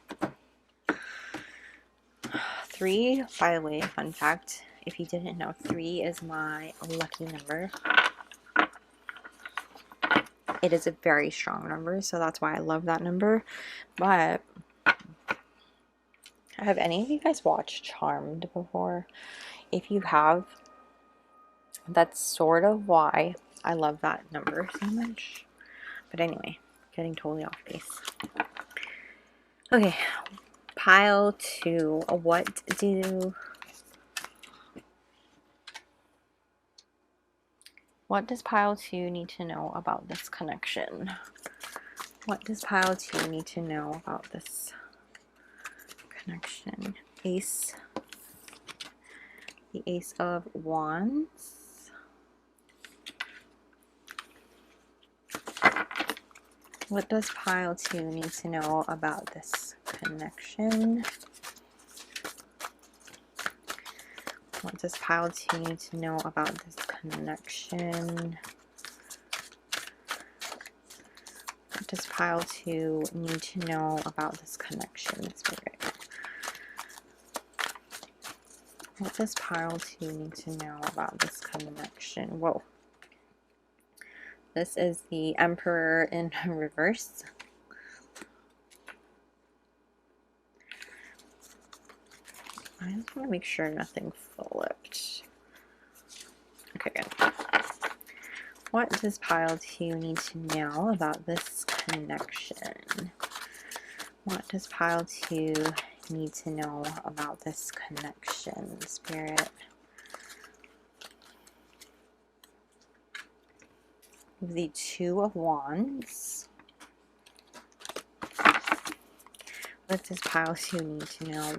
3, by the way, fun fact, if you didn't know, 3 is my lucky number. It is a very strong number, so that's why I love that number. But have any of you guys watched Charmed before? If you have, that's sort of why I love that number so much. But anyway, getting totally off base. Okay, pile 2. What does pile 2 need to know about this connection? What does pile 2 need to know about this connection? Ace. The Ace of Wands. What does pile 2 need to know about this connection? What does pile 2 need to know about this connection? What does pile 2 need to know about this connection, Spirit? What does pile 2 need to know about this connection? Whoa. This is the Emperor in reverse. I just want to make sure nothing flipped. Okay, good. What does pile 2 need to know about this connection? What does pile 2 need to know about this connection, Spirit? The 2 of Wands. What does pile 2 need to know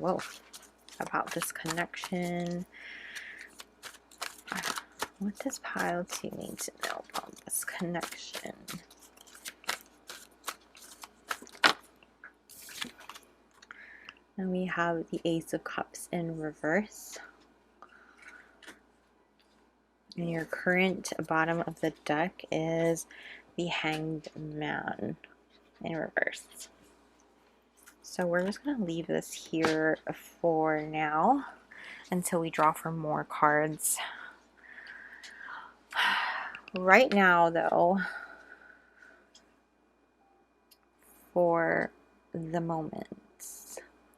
about this connection? What does pile 2 need to know about this connection? And we have the Ace of Cups in reverse. And your current bottom of the deck is the Hanged Man in reverse. So we're just going to leave this here for now until we draw for more cards. Right now, though, for the moment,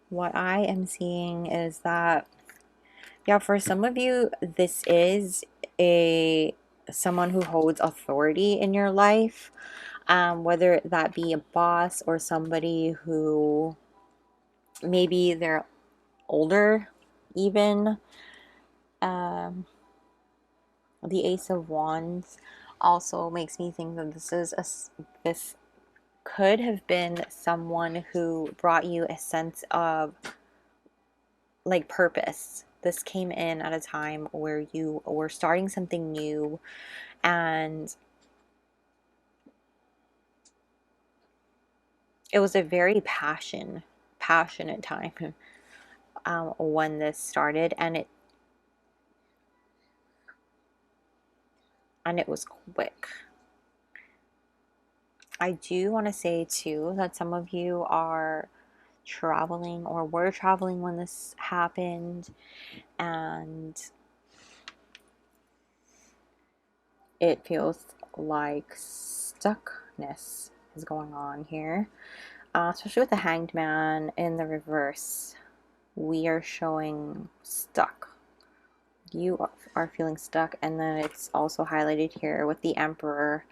what I am seeing is that, yeah, for some of you, this is someone who holds authority in your life, whether that be a boss or somebody who maybe they're older even. The Ace of Wands also makes me think that this could have been someone who brought you a sense of like purpose. This came in at a time where you were starting something new, and it was a very passionate time when this started, and it was quick. I do want to say too that some of you are traveling or were traveling when this happened, and it feels like stuckness is going on here, especially with the Hanged Man in the reverse. We are showing stuck. You are feeling stuck, and then it's also highlighted here with the Emperor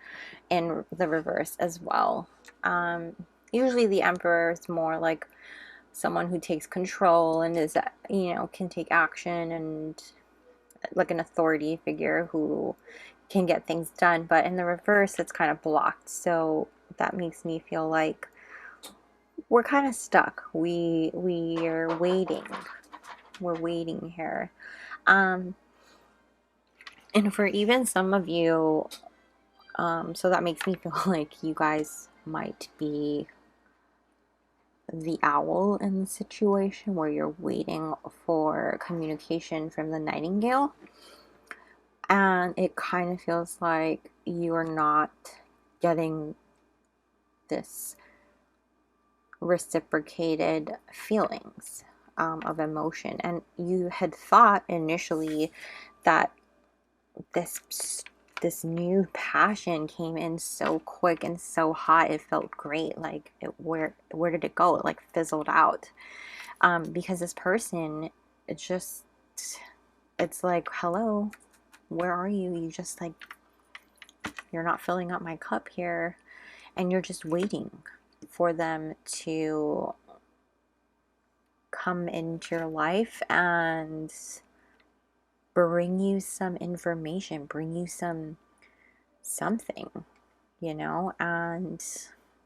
in the reverse as well. Usually the Emperor is more like someone who takes control and is, you know, can take action, and like an authority figure who can get things done. But in the reverse, it's kind of blocked. So that makes me feel like we're kind of stuck. We are waiting. We're waiting here. And for even some of you, so that makes me feel like you guys might be the owl in the situation where you're waiting for communication from the nightingale, and it kind of feels like you are not getting this reciprocated feelings of emotion, and you had thought initially that this new passion came in so quick and so hot. It felt great. Like, where did it go? It like fizzled out, because this person, it's like, hello, where are you? You just like, you're not filling up my cup here, and you're just waiting for them to come into your life and bring you some information, bring you something, you know. And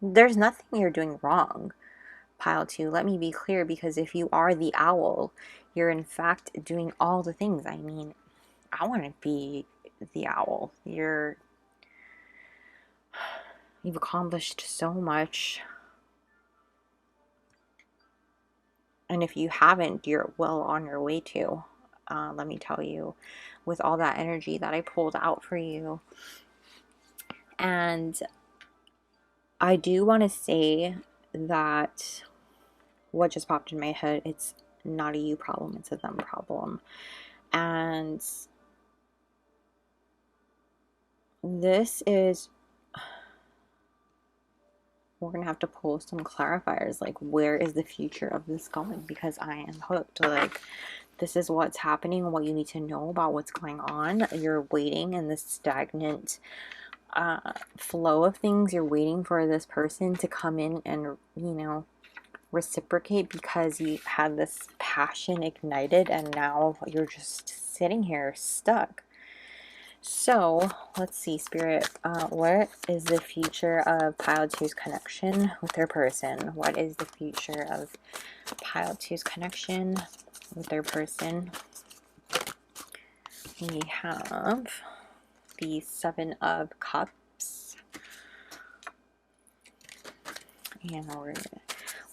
there's nothing you're doing wrong, pile 2. Let me be clear, because if you are the owl, you're in fact doing all the things. I mean, I want to be the owl. You've accomplished so much, and if you haven't, you're well on your way to. Let me tell you, with all that energy that I pulled out for you. And I do want to say that what just popped in my head, it's not a you problem, it's a them problem. And this is, we're gonna have to pull some clarifiers, like, where is the future of this going? Because I am hooked. Like, this is what's happening, what you need to know about what's going on. You're waiting in this stagnant flow of things. You're waiting for this person to come in and, you know, reciprocate, because you had this passion ignited, and now you're just sitting here stuck. So let's see, Spirit, what is the future of pile 2's connection with their person? What is the future of pile 2's connection with their person? We have the 7 of Cups, and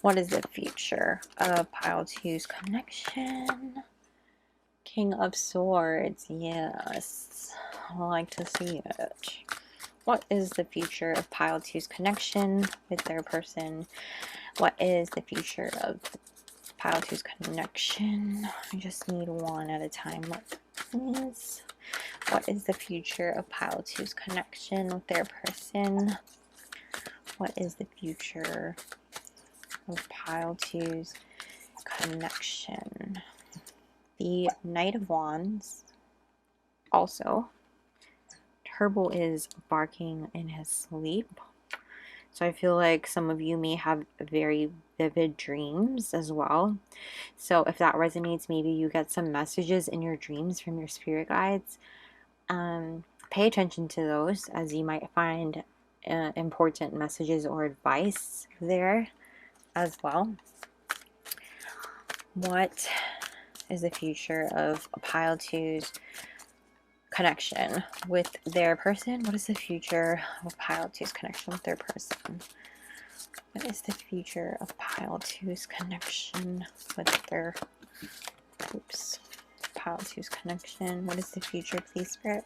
what is the future of pile 2's connection? King of Swords. Yes, I like to see it. What is the future of pile 2's connection with their person? What is the future of pile 2's connection? I just need one at a time, please. What is the future of pile 2's connection with their person? What is the future of pile 2's connection? The Knight of Wands. Also, Turbo is barking in his sleep. So I feel like some of you may have very vivid dreams as well. So if that resonates, maybe you get some messages in your dreams from your spirit guides. Pay attention to those, as you might find important messages or advice there as well. What is the future of pile two's connection with their person? What is the future of pile two's connection with their person? What is the future of pile two's connection with their, oops, pile two's connection? What is the future, please, Spirit?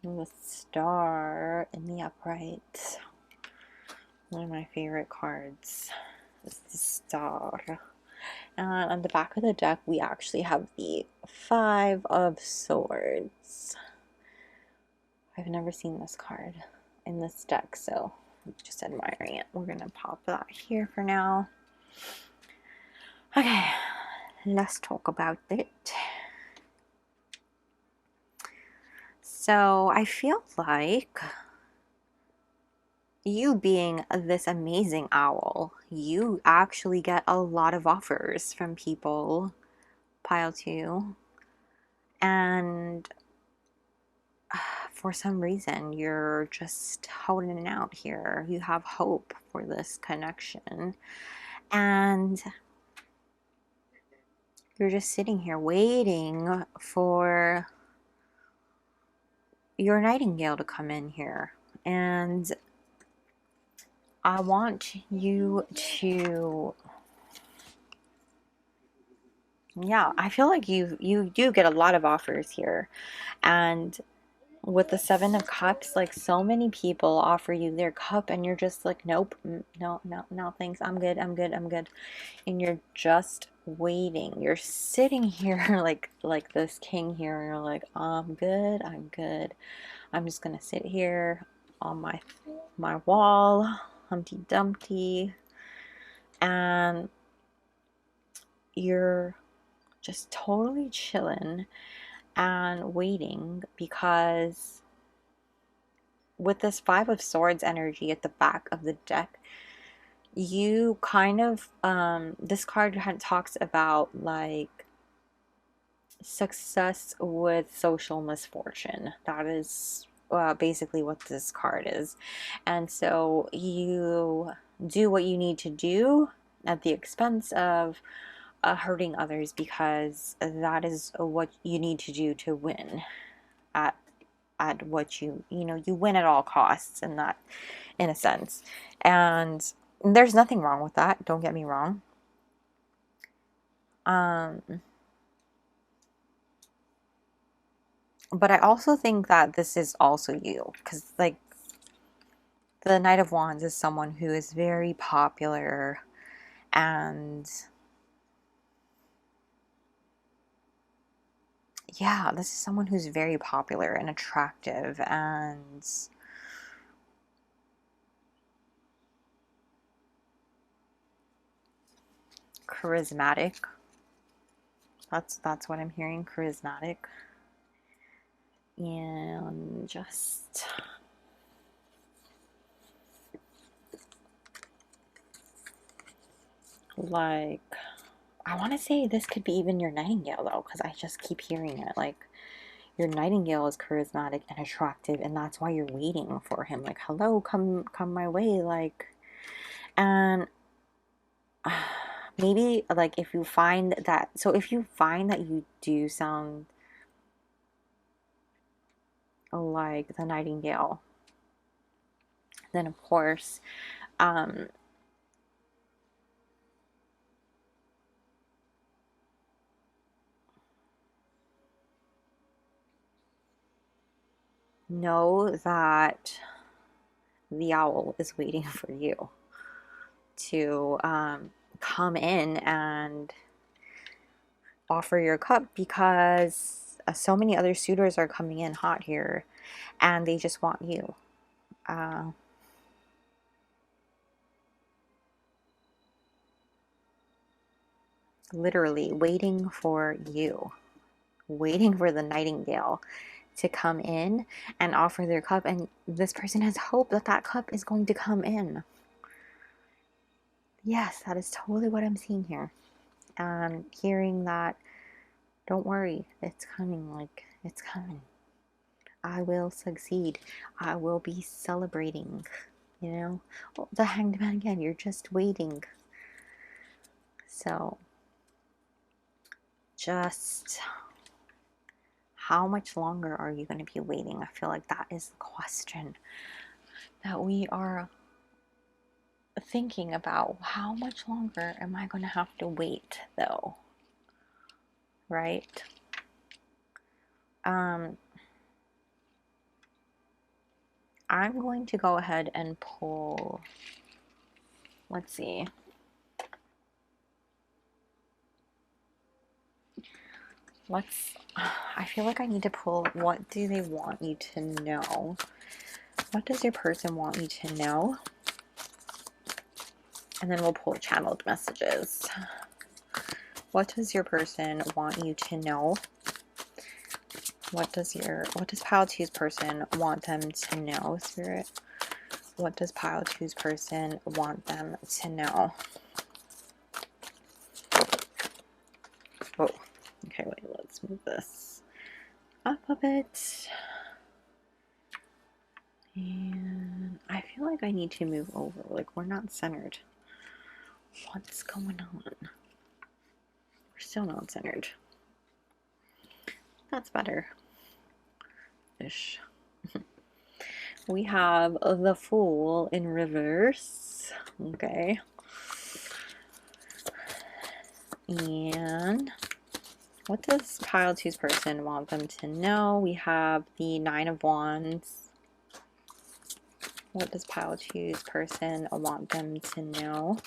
The Star in the upright. One of my favorite cards is the Star. And on the back of the deck, we actually have the Five of Swords. I've never seen this card in this deck, so I'm just admiring it. We're gonna pop that here for now. Okay, let's talk about it. So I feel like you being this amazing owl, you actually get a lot of offers from people, pile two, and for some reason you're just holding it out here. You have hope for this connection, and you're just sitting here waiting for your nightingale to come in here. And I want you to, yeah, I feel like you do get a lot of offers here. And with the Seven of Cups, like, so many people offer you their cup and you're just like, nope, no, thanks, I'm good. And you're just waiting. You're sitting here like this king here, and you're like, I'm good. I'm just gonna sit here on my wall, Humpty Dumpty, and you're just totally chilling and waiting, because with this Five of Swords energy at the back of the deck, you kind of this card talks about like success with social misfortune. That is basically what this card is. And so you do what you need to do at the expense of hurting others, because that is what you need to do to win at what you win at all costs, in that, in a sense. And there's nothing wrong with that, don't get me wrong. But I also think that this is also you, because like the Knight of Wands is someone who is very popular, and yeah, this is someone who's very popular and attractive and charismatic. That's what I'm hearing, charismatic. And just like, I want to say this could be even your nightingale though, because I just keep hearing it. Like, your nightingale is charismatic and attractive, and that's why you're waiting for him. Like, hello, come my way. Like, and maybe like if you find that, so if you find that you do sound like the nightingale, then of course know that the owl is waiting for you to come in and offer your cup, because so many other suitors are coming in hot here and they just want you. Literally waiting for you, waiting for the nightingale to come in and offer their cup, and this person has hope that that cup is going to come in. Yes, that is totally what I'm seeing here. And hearing that, don't worry, it's coming, like, it's coming. I will succeed. I will be celebrating, you know? Oh, the Hanged Man again, you're just waiting. So just how much longer are you going to be waiting? I feel like that is the question that we are thinking about. How much longer am I going to have to wait though? Right? I'm going to go ahead and pull, let's see. I feel like I need to pull, what do they want you to know? What does your person want you to know? And then we'll pull channeled messages. What does your person want you to know? What does Pile 2's person want them to know, Spirit? What does Pile 2's person want them to know? Oh, okay, wait, let's move this up a bit. And I feel like I need to move over. Like, we're not centered. What's going on? We're still not centered. That's better. Ish. We have the Fool in reverse. Okay. And what does Pile 2's person want them to know? We have the Nine of Wands. What does Pile 2's person want them to know?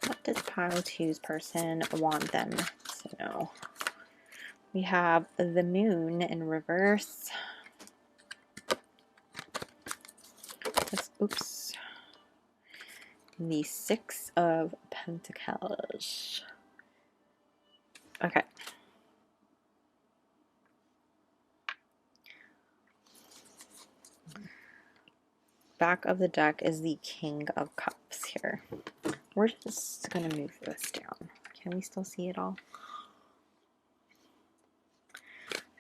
What does Pile 2's person want them to know? We have the Moon in reverse. Oops. The Six of Pentacles. Okay. Back of the deck is the King of Cups here. We're just going to move this down. Can we still see it all?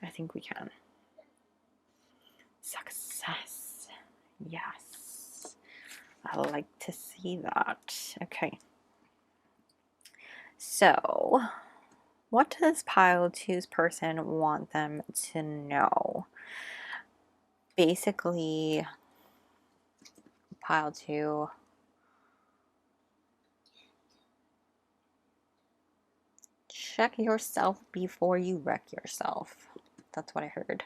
I think we can. Success. Yes. I like to see that. Okay. So, what does Pile 2's person want them to know? Basically, Pile 2, check yourself before you wreck yourself. That's what I heard.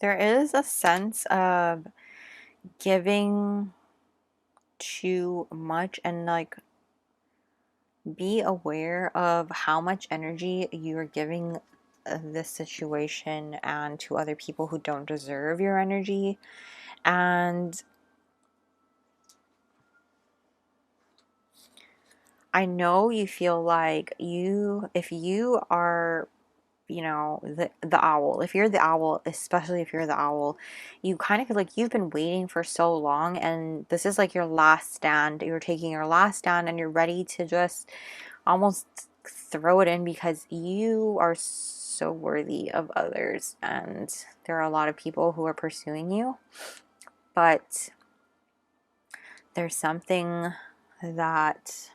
There is a sense of giving too much, and like, be aware of how much energy you're giving this situation and to other people who don't deserve your energy. And I know you feel like if you are, you know, the owl, if you're the owl, especially if you're the owl, you kind of feel like you've been waiting for so long, and this is like your last stand. You're taking your last stand and you're ready to just almost throw it in, because you are so worthy of others, and there are a lot of people who are pursuing you, but there's something that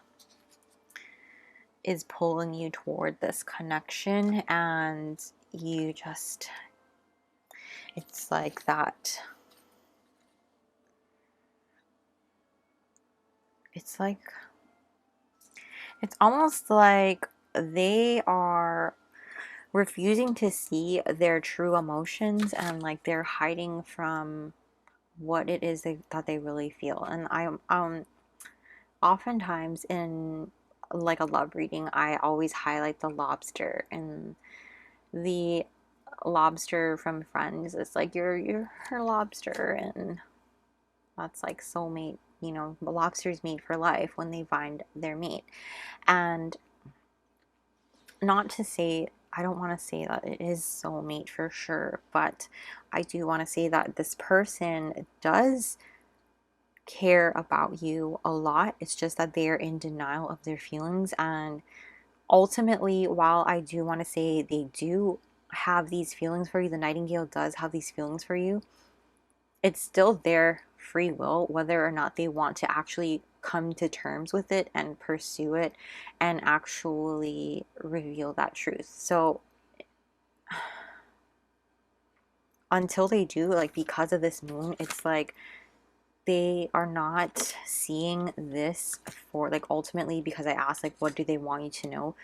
is pulling you toward this connection, and you just, it's like that, it's like, it's almost like they are refusing to see their true emotions, and like they're hiding from what it is that they really feel. And I oftentimes in like a love reading, I always highlight the lobster, and the lobster from Friends. It's like you're her lobster, and that's like soulmate. You know, lobsters meet for life when they find their mate. And not to say, I don't want to say that it is soulmate for sure, but I do want to say that this person does care about you a lot. It's just that they're in denial of their feelings. And ultimately, while I do want to say they do have these feelings for you, the Nightingale does have these feelings for you, it's still their free will whether or not they want to actually come to terms with it and pursue it and actually reveal that truth. So until they do, like, because of this moon, it's like they are not seeing this for, like, ultimately, because I asked, like, what do they want you to know?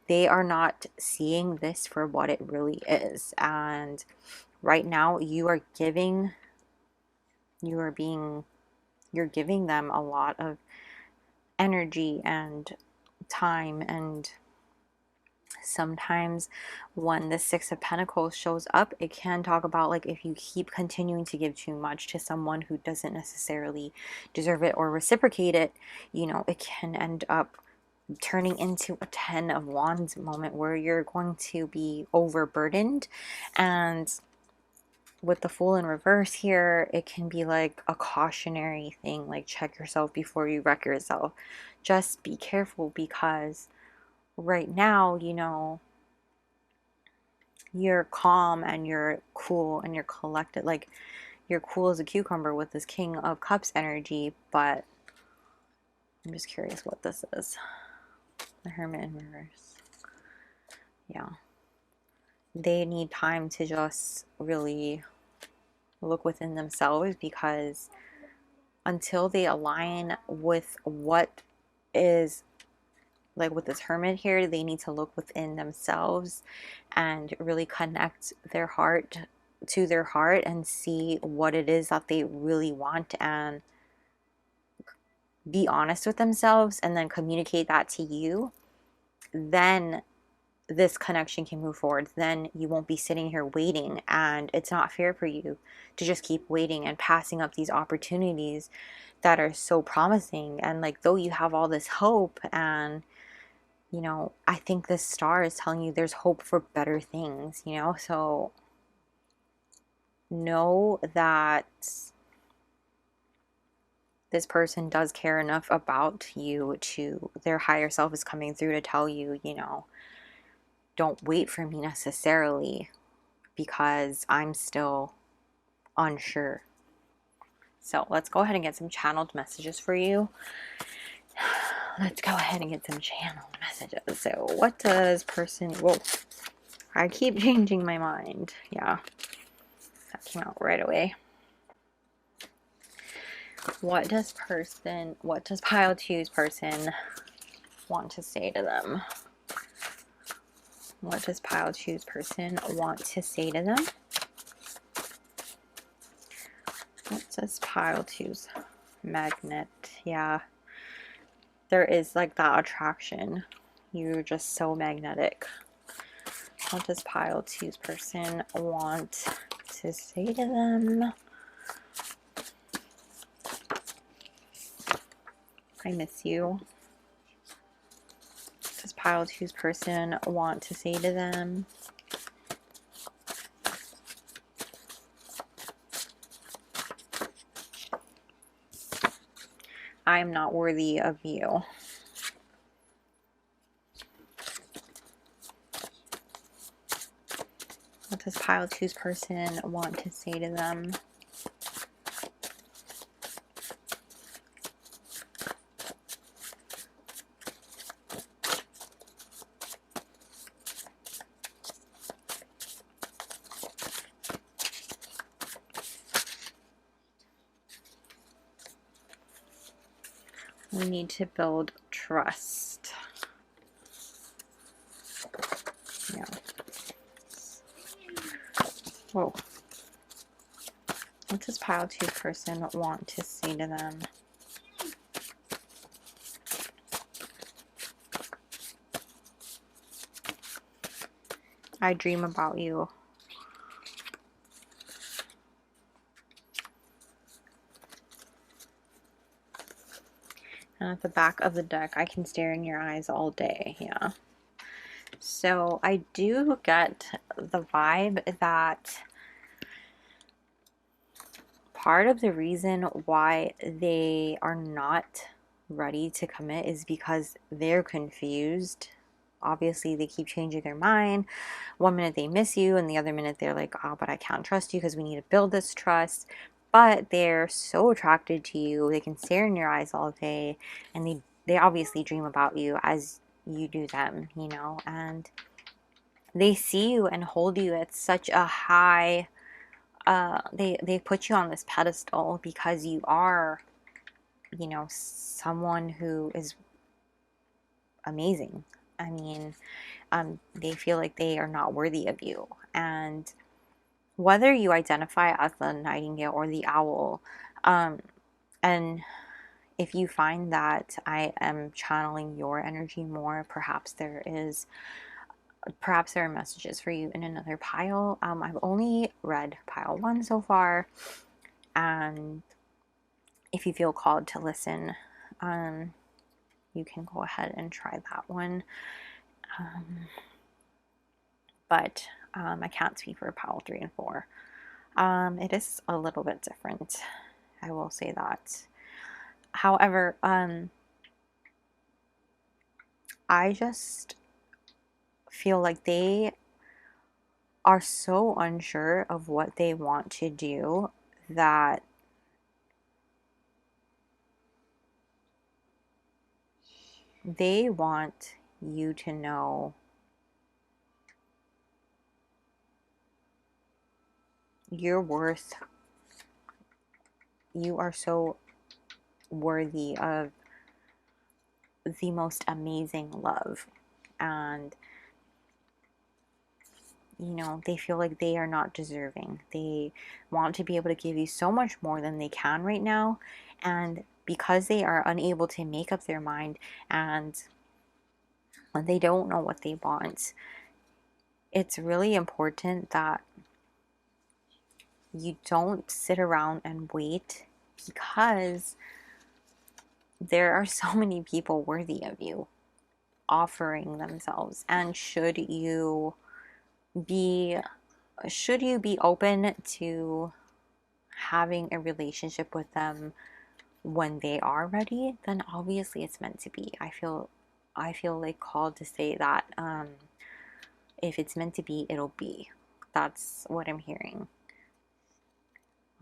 They are not seeing this for what it really is. And right now you are giving, you're giving them a lot of energy and time. And sometimes when the Six of Pentacles shows up, it can talk about, like, if you keep continuing to give too much to someone who doesn't necessarily deserve it or reciprocate it, you know, it can end up turning into a 10 of Wands moment where you're going to be overburdened. And with the Fool in reverse here, it can be like a cautionary thing, like, check yourself before you wreck yourself. Just be careful, because right now, you know, you're calm and you're cool and you're collected. Like, you're cool as a cucumber with this King of Cups energy, but I'm just curious what this is. The Hermit in reverse. Yeah. They need time to just really look within themselves, because until they align with what is, like with this Hermit here, they need to look within themselves and really connect their heart to their heart and see what it is that they really want, and be honest with themselves, and then communicate that to you. Then this connection can move forward. Then you won't be sitting here waiting, and it's not fair for you to just keep waiting and passing up these opportunities that are so promising. And, like, though you have all this hope, and you know, I think this star is telling you there's hope for better things, you know. So know that this person does care enough about you to, their higher self is coming through to tell you, you know, don't wait for me necessarily, because I'm still unsure. So let's go ahead and get some channeled messages for you. Let's go ahead and get some channeled messages. So what does person, whoa, I keep changing my mind. Yeah, that came out right away. What does pile two's person want to say to them? What does pile two's person want to say to them? What does pile two's magnet? Yeah, there is like that attraction. You're just so magnetic. What does pile two's person want to say to them? I miss you. What does pile two's person want to say to them? I am not worthy of you. What does pile two's person want to say to them? We need to build trust. Yeah. Whoa. What does pile two person want to say to them? I dream about you. And at the back of the deck, I can stare in your eyes all day. Yeah. So I do get the vibe that part of the reason why they are not ready to commit is because they're confused. Obviously, they keep changing their mind. One minute they miss you, and the other minute they're like, oh, but I can't trust you because we need to build this trust. but they're so attracted to you. They can stare in your eyes all day, and they obviously dream about you as you do them, you know, and they see you and hold you at such a high, they put you on this pedestal because you are, you know, someone who is amazing. I mean, they feel like they are not worthy of you. And whether you identify as the nightingale or the owl, and if you find that I am channeling your energy more, perhaps there are messages for you in another pile. I've only read pile 1 so far, and if you feel called to listen, you can go ahead and try that one. But I can't speak for pile 3 and 4. It is a little bit different, I will say that. However, I just feel like they are so unsure of what they want to do that they want you to know your worth. You are so worthy of the most amazing love, and you know, they feel like they are not deserving. They want to be able to give you so much more than they can right now, and because they are unable to make up their mind and they don't know what they want, it's really important that you don't sit around and wait, because there are so many people worthy of you offering themselves. And be should you be open to having a relationship with them when they are ready, then obviously it's meant to be. I feel like called to say that if it's meant to be, it'll be. That's what I'm hearing.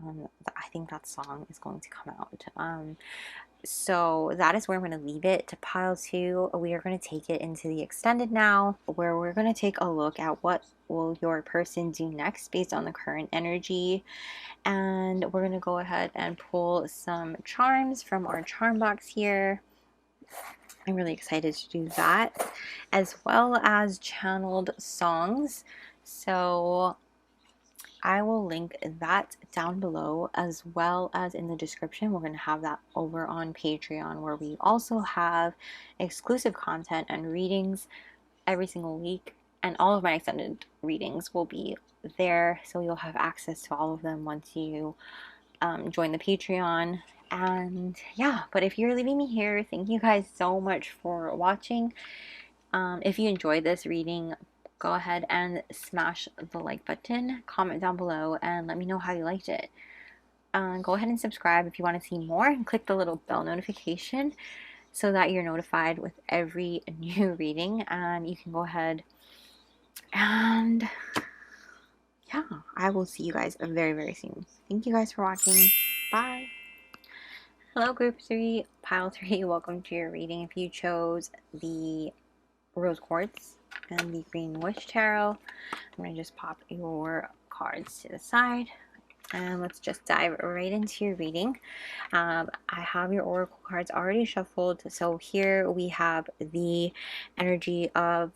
I think that song is going to come out. So that is where I'm going to leave it. To pile 2, we are going to take it into the extended now, where we're going to take a look at what will your person do next based on the current energy. And we're going to go ahead and pull some charms from our charm box here. I'm really excited to do that, as well as channeled songs. So I will link that down below, as well as in the description. We're going to have that over on Patreon, where we also have exclusive content and readings every single week, and all of my extended readings will be there, so you'll have access to all of them once you join the Patreon. And yeah, but if you're leaving me here, thank you guys so much for watching. If you enjoyed this reading, go ahead and smash the like button, comment down below, and let me know how you liked it. Go ahead and subscribe if you want to see more, and click the little bell notification so that you're notified with every new reading. And you can go ahead and yeah, I will see you guys very, very soon. Thank you guys for watching. Bye. Hello, group 3, pile 3. Welcome to your reading. If you chose the Rose Quartz and the Green Wish Tarot, I'm going to just pop your cards to the side, and let's just dive right into your reading. I have your oracle cards already shuffled. So here we have the energy of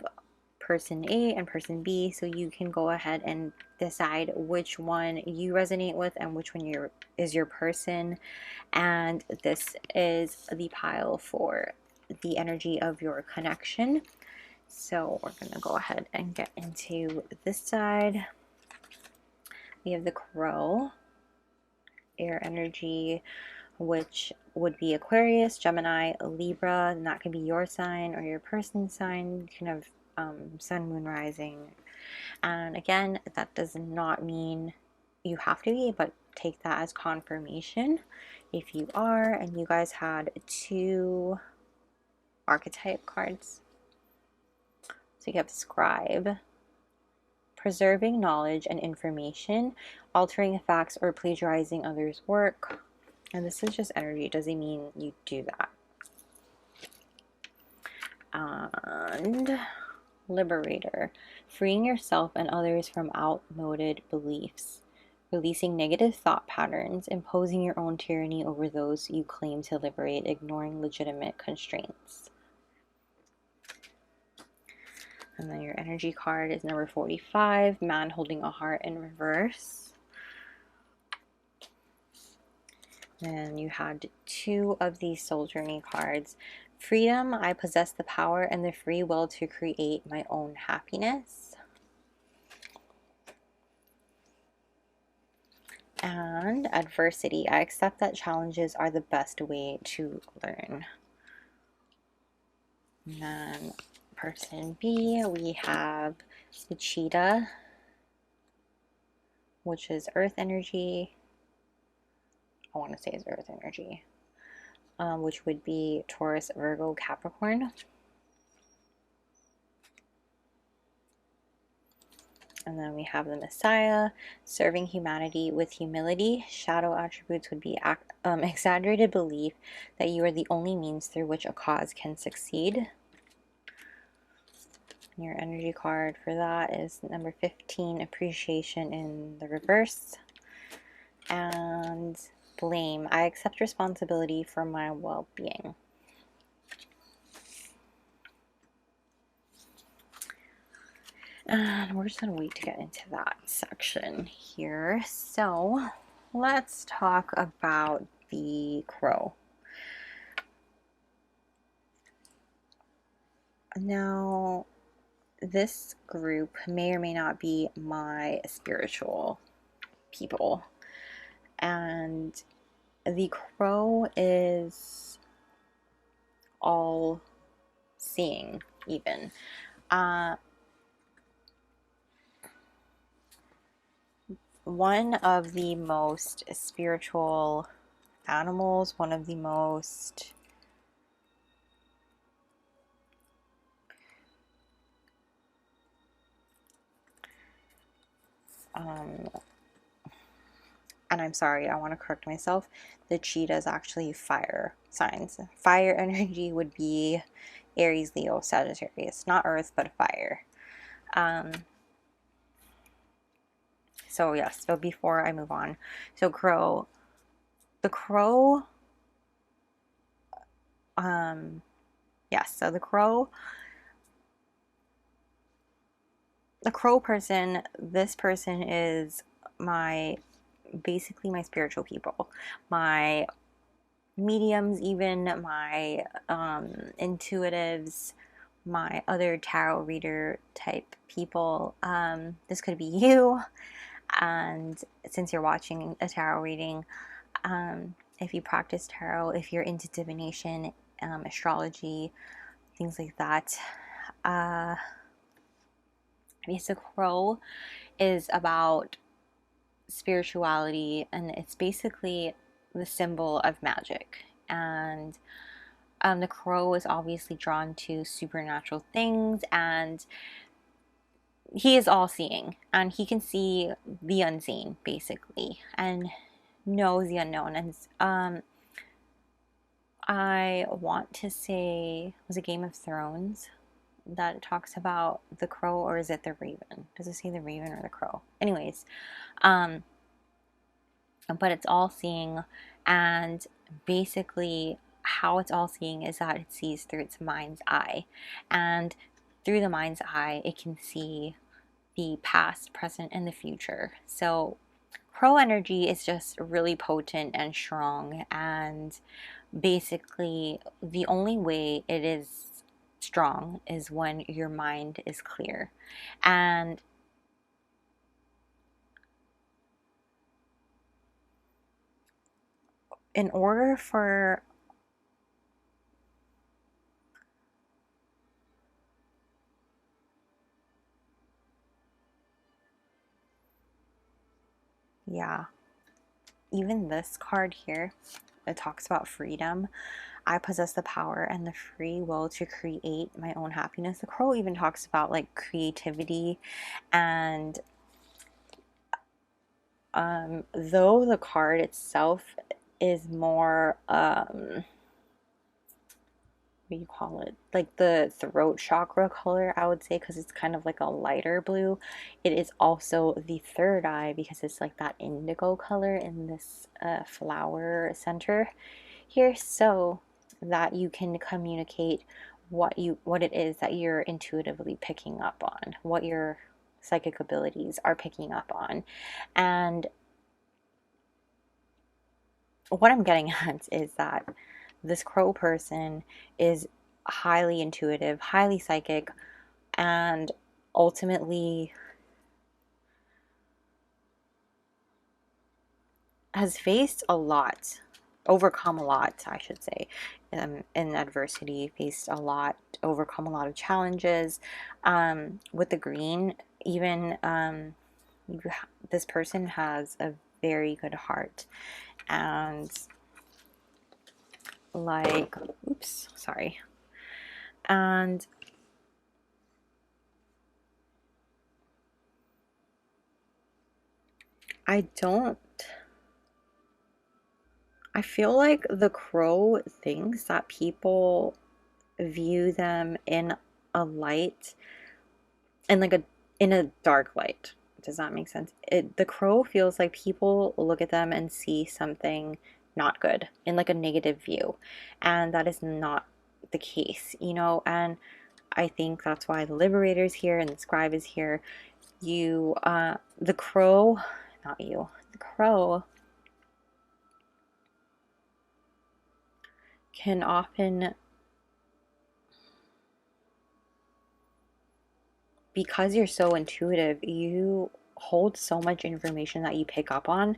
person A and person B, so you can go ahead and decide which one you resonate with and which one is your person. And this is the pile for the energy of your connection. So we're going to go ahead and get into this side. We have the Crow, air energy, which would be Aquarius, Gemini, Libra, and that can be your sign or your person's sign. You can have sun, moon, rising. And again, that does not mean you have to be, but take that as confirmation if you are. And you guys had 2 archetype cards. So you have Scribe preserving knowledge and information, altering facts, or plagiarizing others' work. And this is just energy. It doesn't mean you do that. And liberator, freeing yourself and others from outmoded beliefs, releasing negative thought patterns, imposing your own tyranny over those you claim to liberate, ignoring legitimate constraints. And then your energy card is number 45, man holding a heart in reverse. And you had 2 of these soul journey cards. Freedom, I possess the power and the free will to create my own happiness. And adversity, I accept that challenges are the best way to learn. And then person B, we have the cheetah, which is earth energy. I want to say it's earth energy, which would be Taurus, Virgo, Capricorn. And then we have the Messiah, serving humanity with humility. Shadow attributes would be exaggerated belief that you are the only means through which a cause can succeed. Your energy card for that is number 15, appreciation in the reverse. And blame, I accept responsibility for my well-being. And we're just going to wait to get into that section here. So let's talk about the crow. Now, this group may or may not be my spiritual people. And the crow is all seeing, even. One of the most spiritual animals, one of the most and I'm sorry, I want to correct myself. The cheetah is actually fire signs. Fire energy would be Aries, Leo, Sagittarius. Not earth, but fire. So yes, so before I move on. So crow. The crow, yes, so the crow person, this person is basically my spiritual people, my mediums, even my intuitives, my other tarot reader type people. This could be you, and since you're watching a tarot reading, if you practice tarot, if you're into divination, astrology, things like that. The crow is about spirituality, and it's basically the symbol of magic. And the crow is obviously drawn to supernatural things, and he is all-seeing, and he can see the unseen, basically, and knows the unknown. And I want to say, was it Game of Thrones that talks about the crow, or is it the raven? Does it say the raven or the crow? Anyways, but it's all seeing, and basically how it's all seeing is that it sees through its mind's eye, and through the mind's eye it can see the past, present, and the future. So crow energy is just really potent and strong, and basically the only way it is strong is when your mind is clear. And in order for even this card here, it talks about freedom. I possess the power and the free will to create my own happiness. The crow even talks about like creativity, and though the card itself is more what do you call it, like the throat chakra color, I would say, because it's kind of like a lighter blue. It is also the third eye because it's like that indigo color in this flower center here, so that you can communicate what it is that you're intuitively picking up on, what your psychic abilities are picking up on. And what I'm getting at is that this crow person is highly intuitive, highly psychic, and ultimately has faced a lot, overcome a lot, I should say, in adversity, faced a lot, overcome a lot of challenges. With the green, even this person has a very good heart, and like, oops, sorry. And I don't, I feel like the crow thinks that people view them in a light, in like in a dark light. Does that make sense? The crow feels like people look at them and see something not good, in like a negative view, and that is not the case, you know. And I think that's why the liberator's here and the scribe is here. You the crow, not you, the crow can often, because you're so intuitive, you hold so much information that you pick up on,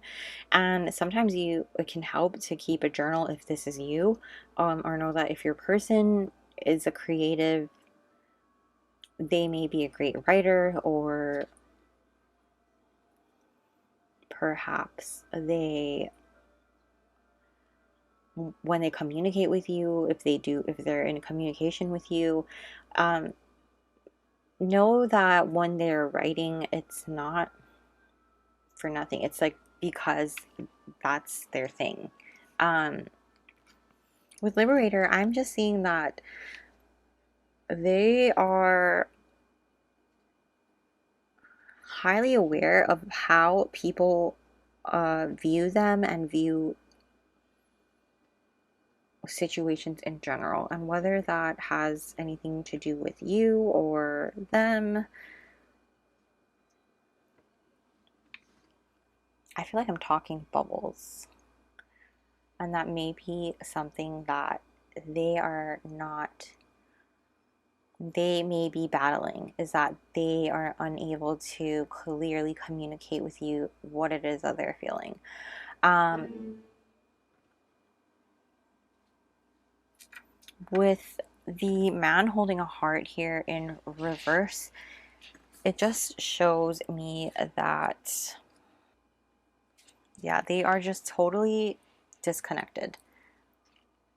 and sometimes it can help to keep a journal if this is you, or know that if your person is a creative, they may be a great writer, or perhaps they, when they communicate with you, if they're in communication with you, um, know that when they're writing, it's not for nothing. It's like because that's their thing. Um, with Liberator, I'm just seeing that they are highly aware of how people view them and view situations in general, and whether that has anything to do with you or them. I feel like I'm talking bubbles, and that may be something that they are not, they may be battling, is that they are unable to clearly communicate with you what it is that they're feeling. With the man holding a heart here in reverse, it just shows me that, yeah, they are just totally disconnected.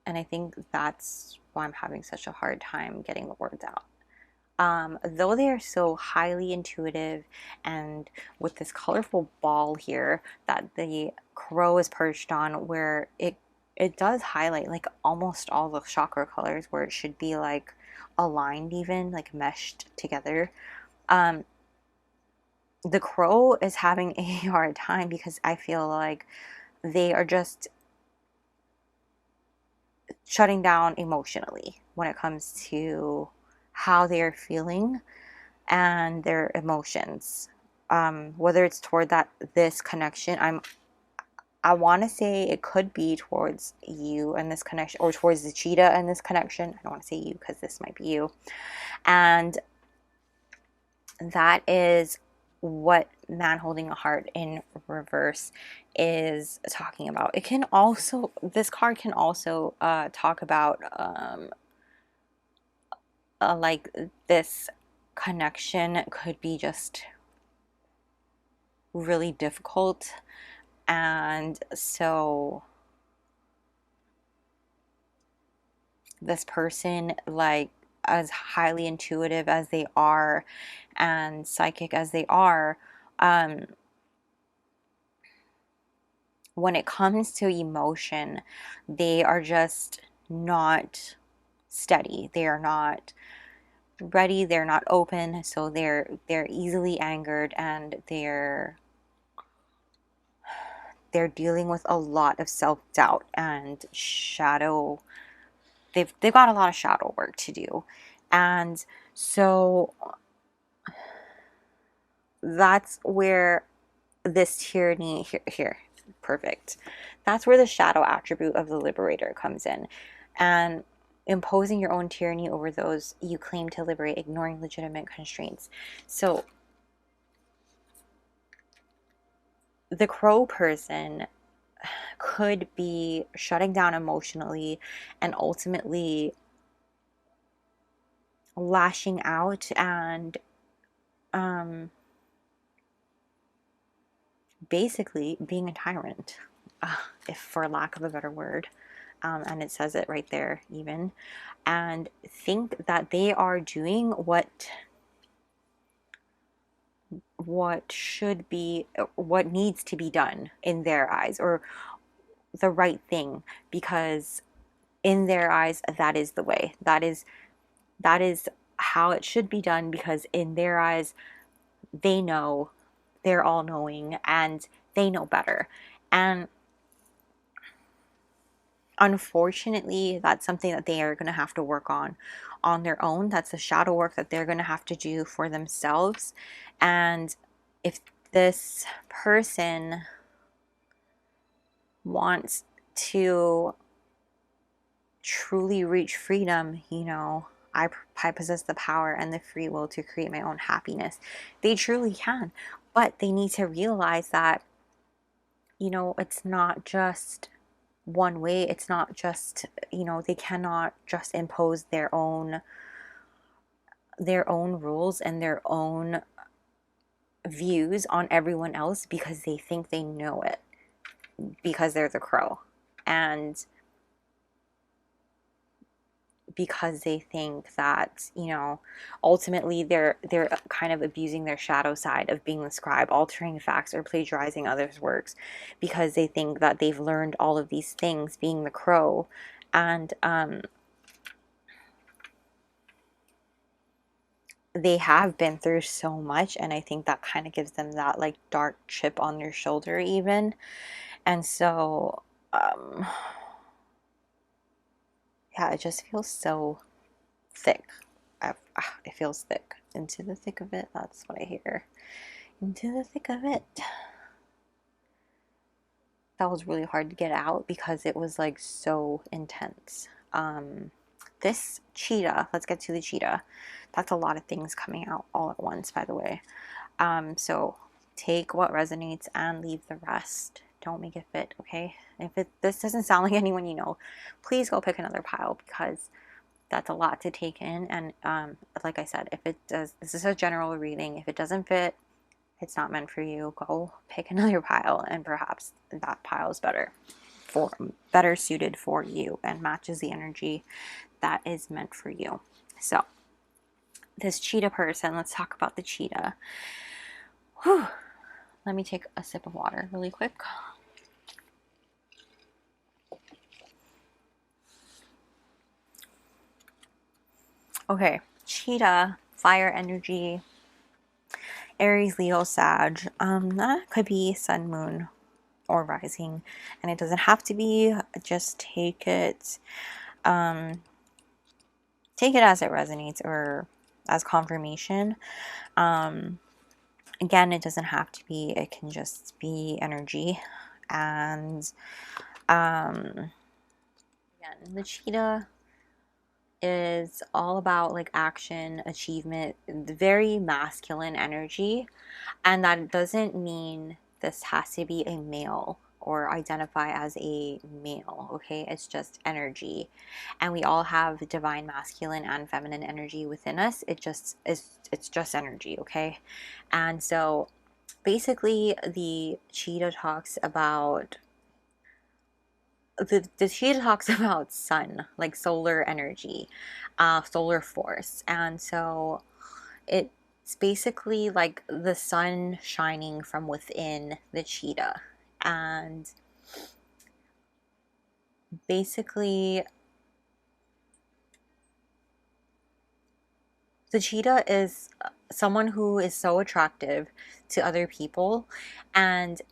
And I think that's why I'm having such a hard time getting the words out. Though they are so highly intuitive, and with this colorful ball here that the crow is perched on, where it does highlight like almost all the chakra colors, where it should be like aligned, even like meshed together. Um, the crow is having a hard time because I feel like they are just shutting down emotionally when it comes to how they are feeling and their emotions, whether it's toward this connection. I want to say it could be towards you and this connection, or towards the cheetah and this connection. I don't want to say you because this might be you, and that is what man holding a heart in reverse is talking about. It can also, this card can also talk about like this connection could be just really difficult, And so this person, like, as highly intuitive as they are and psychic as they are, when it comes to emotion, they are just not steady. They are not ready. They're not open. So they're easily angered, and they're dealing with a lot of self-doubt and shadow. They've got a lot of shadow work to do. And so that's where this tyranny here, perfect. That's where the shadow attribute of the liberator comes in. And imposing your own tyranny over those you claim to liberate, ignoring legitimate constraints. So the crow person could be shutting down emotionally and ultimately lashing out and basically being a tyrant, if for lack of a better word. And it says it right there even, and think that they are doing what should be, what needs to be done in their eyes, or the right thing, because in their eyes that is the way, that is how it should be done, because in their eyes they know, they're all knowing, and they know better. And unfortunately, that's something that they are going to have to work on their own. That's the shadow work that they're going to have to do for themselves. And if this person wants to truly reach freedom, you know, I possess the power and the free will to create my own happiness. They truly can, but they need to realize that, you know, it's not just one way. It's not just, you know, they cannot just impose their own rules and their own views on everyone else because they think they know it, because they're the crow, and because they think that, you know, ultimately they're kind of abusing their shadow side of being the scribe, altering facts or plagiarizing others' works, because they think that they've learned all of these things being the crow. And they have been through so much, and I think that kind of gives them that like dark chip on their shoulder even. And so yeah, it just feels so thick. It feels thick. Into the thick of it, that's what I hear. Into the thick of it. That was really hard to get out because it was like so intense. This cheetah, let's get to the cheetah. That's a lot of things coming out all at once, by the way. So take what resonates and leave the rest. Don't make it fit, okay? If this doesn't sound like anyone you know, please go pick another pile, because that's a lot to take in. And like I said, if it does, this is a general reading. If it doesn't fit, it's not meant for you. Go pick another pile, and perhaps that pile is better suited for you and matches the energy that is meant for you. So this cheetah person, let's talk about the cheetah. Whew. Let me take a sip of water really quick. Okay, cheetah, fire energy, Aries, Leo, Sag. That could be sun, moon, or rising, and it doesn't have to be. Just take it as it resonates, or as confirmation. Again, it doesn't have to be. It can just be energy. And again, the cheetah is all about like action, achievement, very masculine energy. And that doesn't mean this has to be a male or identify as a male, okay? It's just energy. And we all have divine masculine and feminine energy within us. It's just energy, okay? And so basically the cheetah talks about the cheetah talks about sun, like solar energy, solar force. And so it's basically like the sun shining from within the cheetah. And basically, the cheetah is someone who is so attractive to other people, and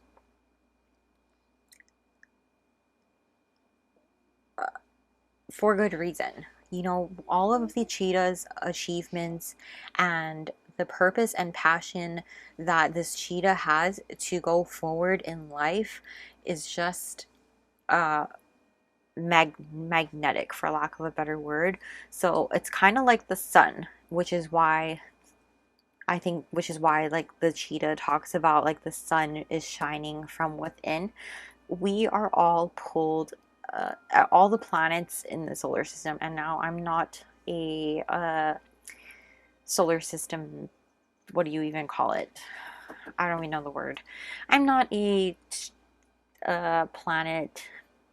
for good reason. You know, all of the cheetah's achievements and the purpose and passion that this cheetah has to go forward in life is just uh, magnetic, for lack of a better word. So it's kind of like the sun, which is why like the cheetah talks about like the sun is shining from within. We are all pulled, all the planets in the solar system, and now I'm not a solar system, what do you even call it? I don't even know the word. I'm not a planet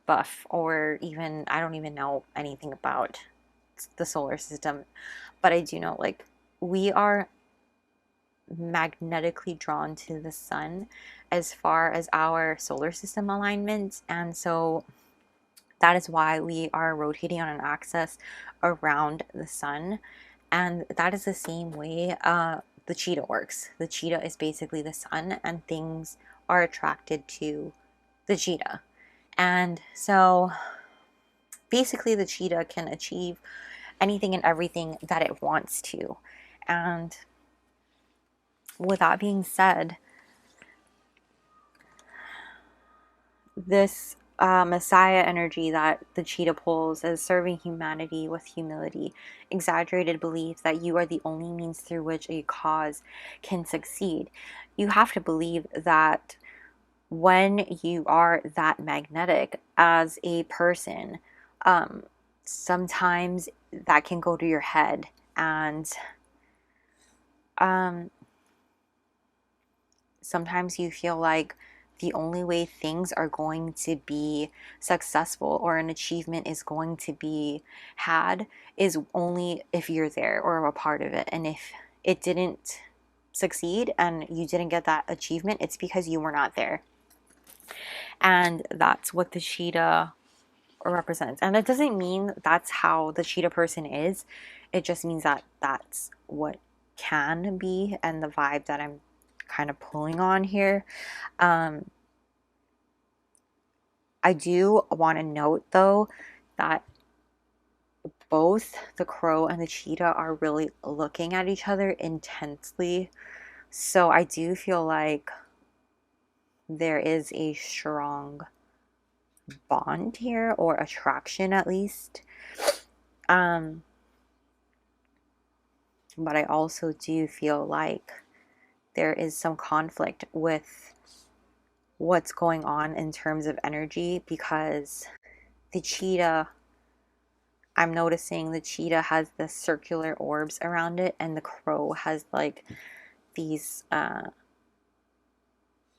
buff, or even, I don't even know anything about the solar system, but I do know like we are magnetically drawn to the sun as far as our solar system alignment. And so that is why we are rotating on an axis around the sun. And that is the same way the cheetah works. The cheetah is basically the sun, and things are attracted to the cheetah. And so basically, the cheetah can achieve anything and everything that it wants to. And with that being said, this Messiah energy that the cheetah pulls is serving humanity with humility, exaggerated belief that you are the only means through which a cause can succeed. You have to believe that when you are that magnetic as a person, sometimes that can go to your head, and sometimes you feel like the only way things are going to be successful or an achievement is going to be had is only if you're there or a part of it. And if it didn't succeed and you didn't get that achievement, it's because you were not there. And that's what the cheetah represents. And it doesn't mean that's how the cheetah person is. It just means that that's what can be, and the vibe that I'm kind of pulling on here. I do want to note though that both the crow and the cheetah are really looking at each other intensely. So I do feel like there is a strong bond here, or attraction at least. But I also do feel like there is some conflict with what's going on in terms of energy, because the cheetah, I'm noticing the cheetah has the circular orbs around it, and the crow has like these,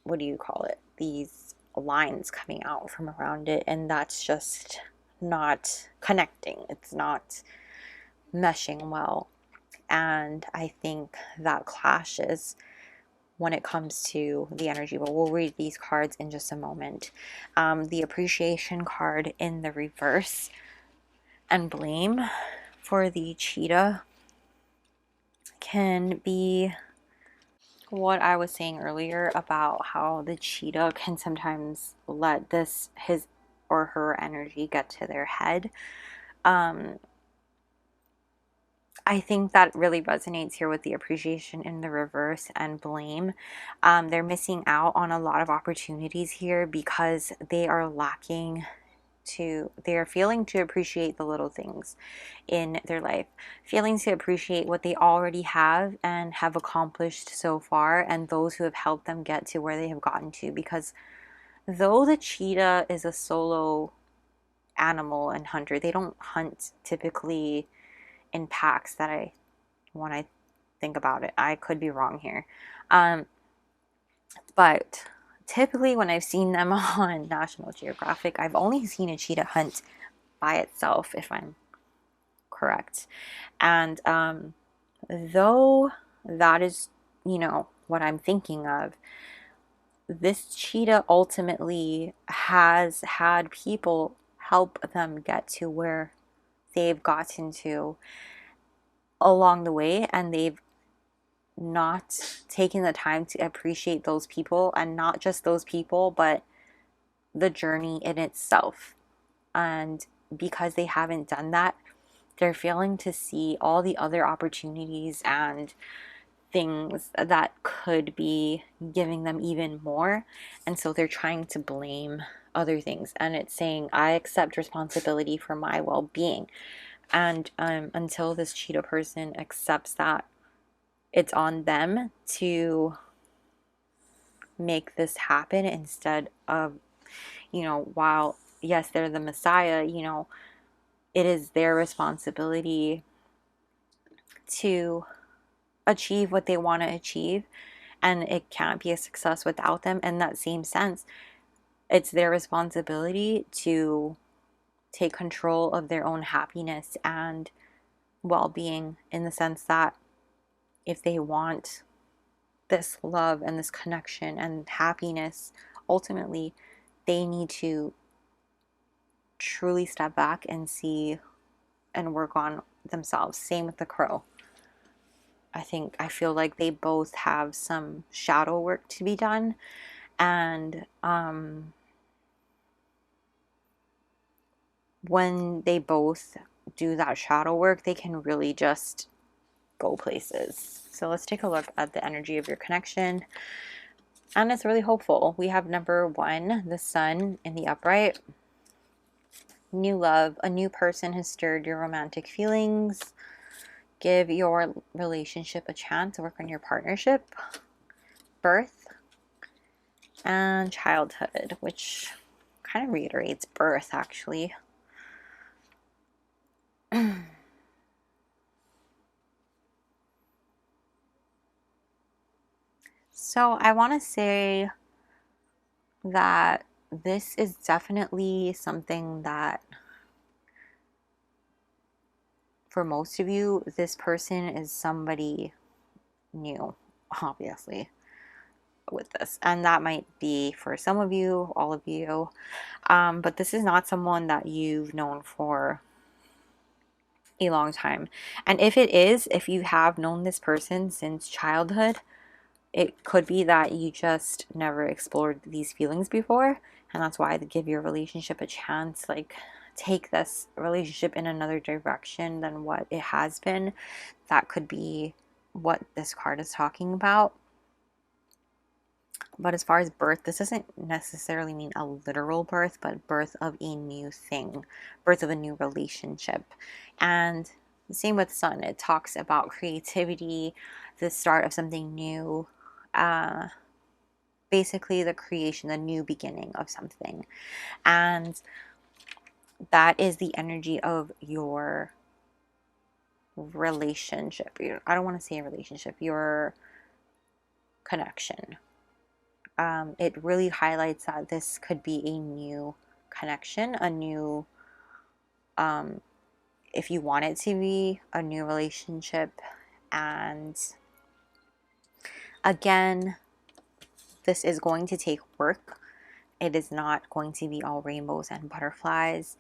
what do you call it? These lines coming out from around it, and that's just not connecting. It's not meshing well. And I think that clashes when it comes to the energy. But we'll read these cards in just a moment. The appreciation card in the reverse, and blame for the cheetah, can be what I was saying earlier about how the cheetah can sometimes let his or her energy get to their head. I think that really resonates here with the appreciation in the reverse and blame. They're missing out on a lot of opportunities here because they are failing to appreciate the little things in their life, failing to appreciate what they already have and have accomplished so far, and those who have helped them get to where they have gotten to. Because though the cheetah is a solo animal and hunter, they don't hunt typically in packs, when I think about it. I could be wrong here. But typically when I've seen them on National Geographic, I've only seen a cheetah hunt by itself, if I'm correct. And though that is, you know, what I'm thinking of, this cheetah ultimately has had people help them get to where they've gotten to along the way, and they've not taken the time to appreciate those people, and not just those people, but the journey in itself. And because they haven't done that, they're failing to see all the other opportunities and things that could be giving them even more. And so they're trying to blame other things. And it's saying, I accept responsibility for my well being. And until this cheetah person accepts that it's on them to make this happen, instead of, you know, while yes, they're the Messiah, you know, it is their responsibility to achieve what they want to achieve, and it can't be a success without them. In that same sense, it's their responsibility to take control of their own happiness and well-being, in the sense that if they want this love and this connection and happiness, ultimately they need to truly step back and see and work on themselves. Same with the crow. I feel like they both have some shadow work to be done, and when they both do that shadow work, they can really just go places. So let's take a look at the energy of your connection, and it's really hopeful. We have number 1, the sun in the upright. New love, a new person has stirred your romantic feelings. Give your relationship a chance. Work on your partnership. Birth and childhood, which kind of reiterates birth, actually. So I want to say that this is definitely something that, for most of you, this person is somebody new, obviously, with this. And that might be for some of you, all of you. But this is not someone that you've known for a long time. And if it is, if you have known this person since childhood, it could be that you just never explored these feelings before, and that's why they give your relationship a chance. Like, take this relationship in another direction than what it has been. That could be what this card is talking about. But as far as birth, this doesn't necessarily mean a literal birth, but birth of a new thing, birth of a new relationship. And the same with sun. It talks about creativity, the start of something new, basically the creation, the new beginning of something. And that is the energy of your relationship. I don't want to say a relationship, your connection. It really highlights that this could be a new connection, a new, if you want it to be, a new relationship. And again, this is going to take work. It is not going to be all rainbows and butterflies.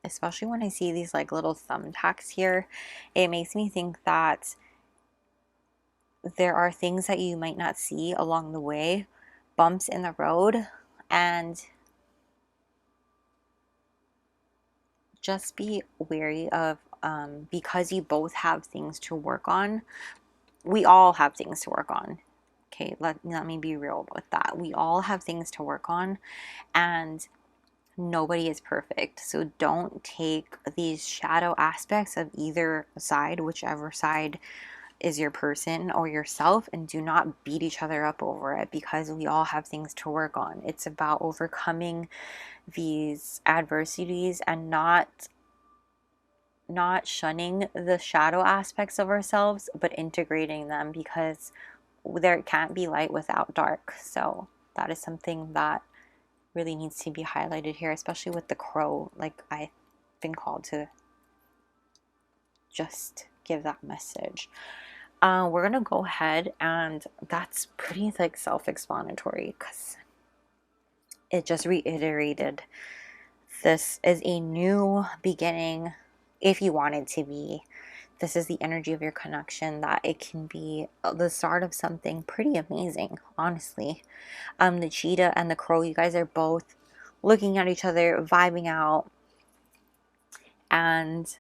Especially when I see these like little thumbtacks here, it makes me think that there are things that you might not see along the way, bumps in the road, and just be wary of, because you both have things to work on. We all have things to work on. Okay, let me be real with that. We all have things to work on, and nobody is perfect. So don't take these shadow aspects of either side, whichever side is your person or yourself, and do not beat each other up over it, because we all have things to work on. It's about overcoming these adversities and not shunning the shadow aspects of ourselves, but integrating them, because there can't be light without dark. So that is something that really needs to be highlighted here, especially with the crow. Like, I've been called to just give that message. We're gonna go ahead, and that's pretty like self-explanatory because it just reiterated this is a new beginning if you want it to be. This is the energy of your connection, that it can be the start of something pretty amazing, honestly. The cheetah and the crow, you guys are both looking at each other, vibing out. And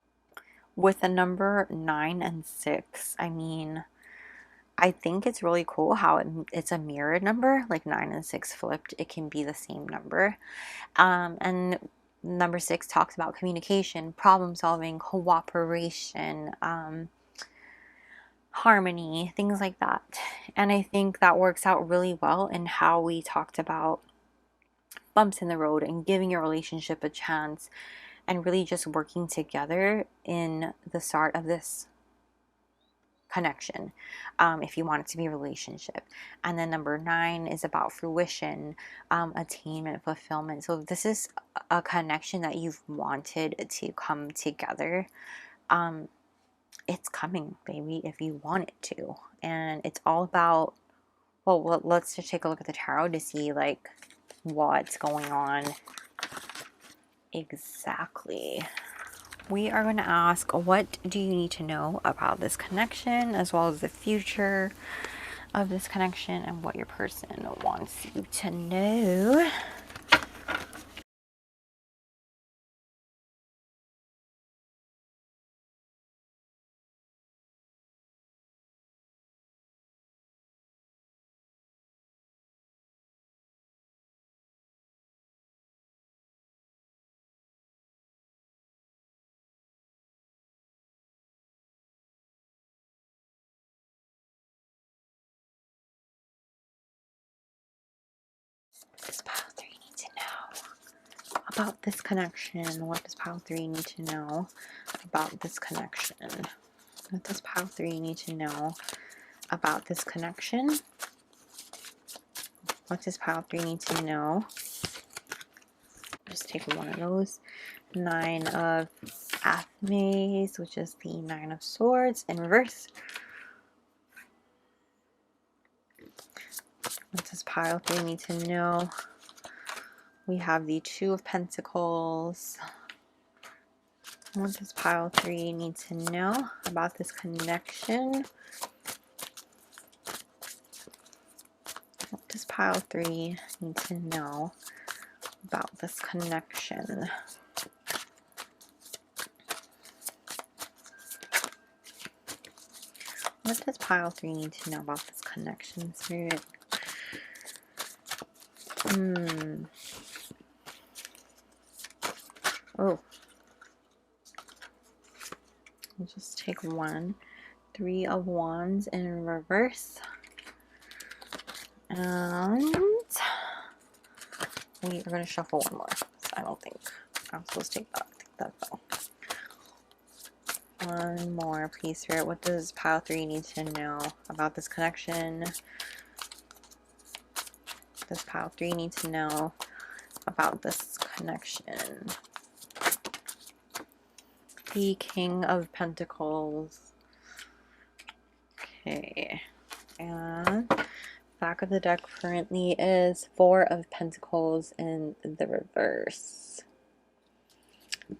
with the number 9 and 6, I mean, I think it's really cool how it's a mirrored number, like 9 and 6 flipped. It can be the same number. And number 6 talks about communication, problem solving, cooperation, harmony, things like that. And I think that works out really well in how we talked about bumps in the road and giving your relationship a chance and really just working together in the start of this connection, if you want it to be a relationship. And then number 9 is about fruition, attainment, fulfillment. So this is a connection that you've wanted to come together. It's coming, baby, if you want it to. And it's all about, well, let's just take a look at the tarot to see like what's going on exactly. We are going to ask, what do you need to know about this connection, as well as the future of this connection and what your person wants you to know. Does pile 3 need to know about this connection? What does pile 3 need to know about this connection? What does pile 3 need to know about this connection? What does pile 3 need to know? Just take one of those. 9 of Amethyst, which is the 9 of Swords in reverse. What does pile 3 need to know? We have the 2 of Pentacles. What does pile 3 need to know about this connection? What does pile 3 need to know about this connection? What does pile 3 need to know about this connection, Spirit? Oh. We'll just take one. 3 of Wands in reverse. And we are going to shuffle one more. I don't think I'm supposed to take that. Take that though. One more, please, Spirit. What does pile 3 need to know about this connection? Does pile 3 need to know about this connection? The King of Pentacles. Okay. And back of the deck currently is 4 of Pentacles in the reverse.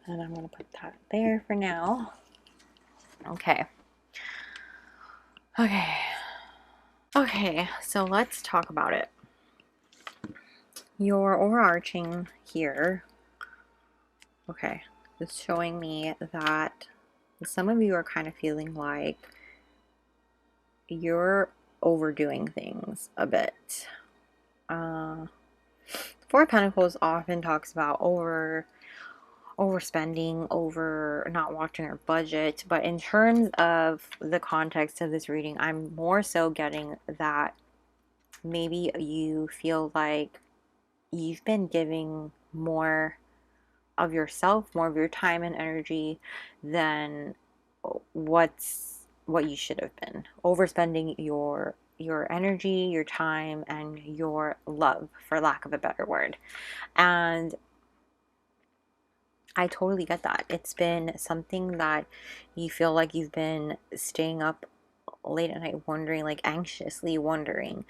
And I'm going to put that there for now. Okay. Okay, so let's talk about it. Your overarching here, okay, it's showing me that some of you are kind of feeling like you're overdoing things a bit. 4 of Pentacles often talks about overspending, over not watching our budget, but in terms of the context of this reading, I'm more so getting that maybe you feel like you've been giving more of yourself, more of your time and energy than what you should have been, overspending your your energy, your time, and your love, for lack of a better word. And I totally get that. It's been something that you feel like you've been staying up late at night wondering, like anxiously wondering,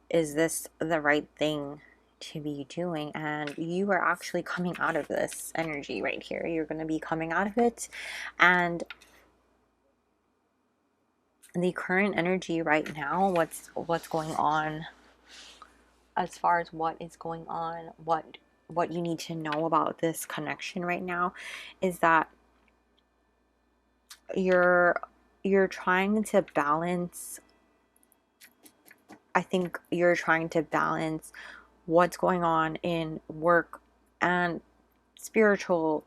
is this the right thing to be doing? And you are actually coming out of this energy right here. You're going to be coming out of it. And the current energy right now, what's going on, as far as what is going on, what you need to know about this connection right now, is that you're trying to balance. I think you're trying to balance what's going on in work and spiritual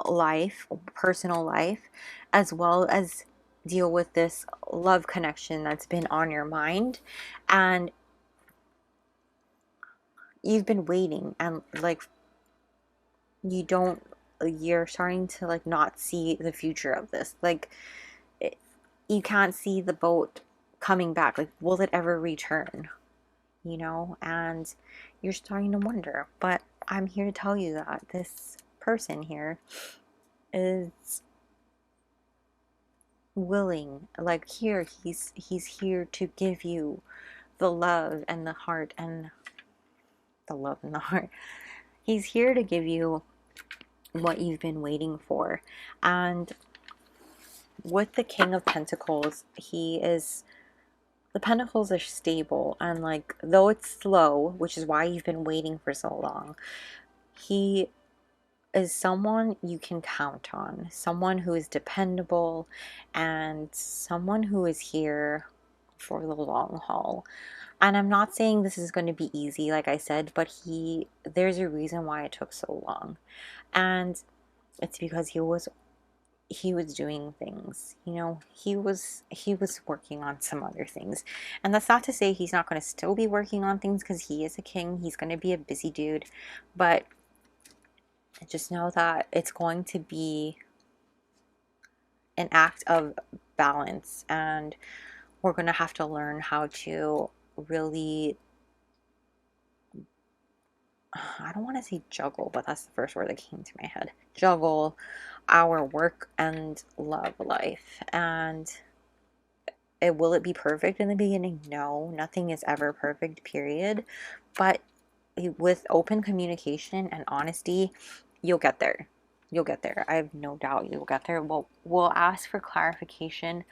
life, personal life, as well as deal with this love connection that's been on your mind. And you've been waiting, and like you're starting to like not see the future of this. Like you can't see the boat coming back. Like, will it ever return? You know, and you're starting to wonder. But I'm here to tell you that this person here is willing, like here, he's here to give you the love and the heart, and the love and the heart. He's here to give you what you've been waiting for. And with the King of Pentacles, the Pentacles are stable, and like, though it's slow, which is why you've been waiting for so long, he is someone you can count on, someone who is dependable, and someone who is here for the long haul. And I'm not saying this is going to be easy, like I said, but there's a reason why it took so long. And it's because he was doing things, you know, he was working on some other things. And that's not to say he's not going to still be working on things, because he is a king. He's going to be a busy dude, but just know that it's going to be an act of balance, and we're going to have to learn how to really, I don't want to say juggle, but that's the first word that came to my head, juggle our work and love life. And will it be perfect in the beginning? No, nothing is ever perfect, period. But with open communication and honesty, you'll get there. You'll get there. I have no doubt you'll get there. We'll ask for clarification,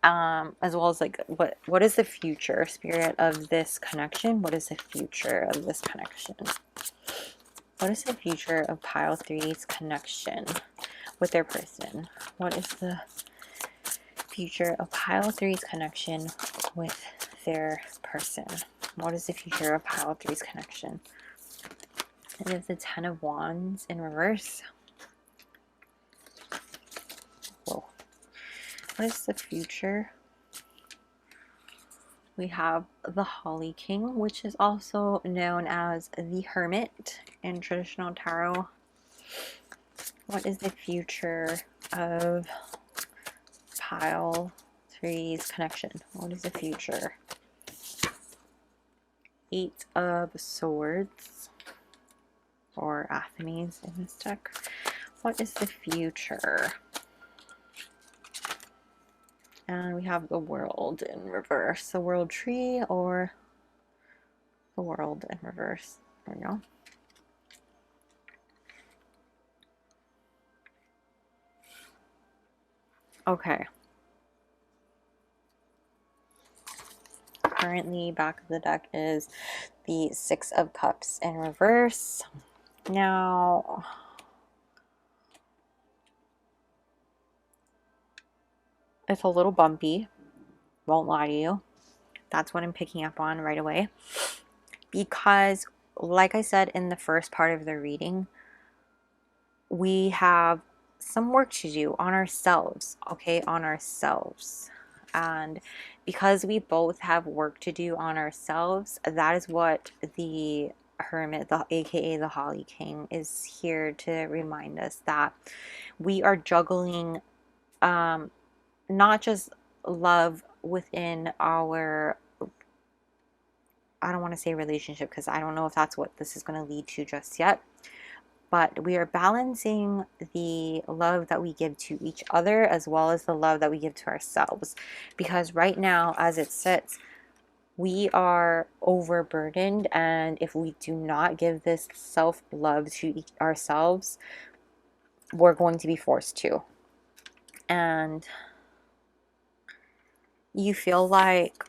as well as like what is the future, Spirit, of this connection? What is the future of this connection? What is the future of pile three's connection with their person? What is the future of pile three's connection with their person? What is the future of pile three's connection? It is the Ten of Wands in reverse. Whoa. What is the future? We have the Holly King, which is also known as the Hermit in traditional tarot. What is the future of pile three's connection? What is the future? Eight of Swords, or Athenes in this deck. What is the future? And we have the World in reverse. The World Tree, or the World in reverse. There we go. Okay. Currently, back of the deck is the Six of Cups in reverse. Now, it's a little bumpy. Won't lie to you. That's what I'm picking up on right away. Because, like I said in the first part of the reading, we have some work to do on ourselves, okay? On ourselves. And because we both have work to do on ourselves, that is what the Hermit, aka the Holly King, is here to remind us, that we are juggling not just love within our I don't want to say relationship because I don't know if that's what this is going to lead to just yet. But we are balancing the love that we give to each other as well as the love that we give to ourselves. Because right now, as it sits, we are overburdened, and if we do not give this self-love to ourselves, we're going to be forced to. And you feel like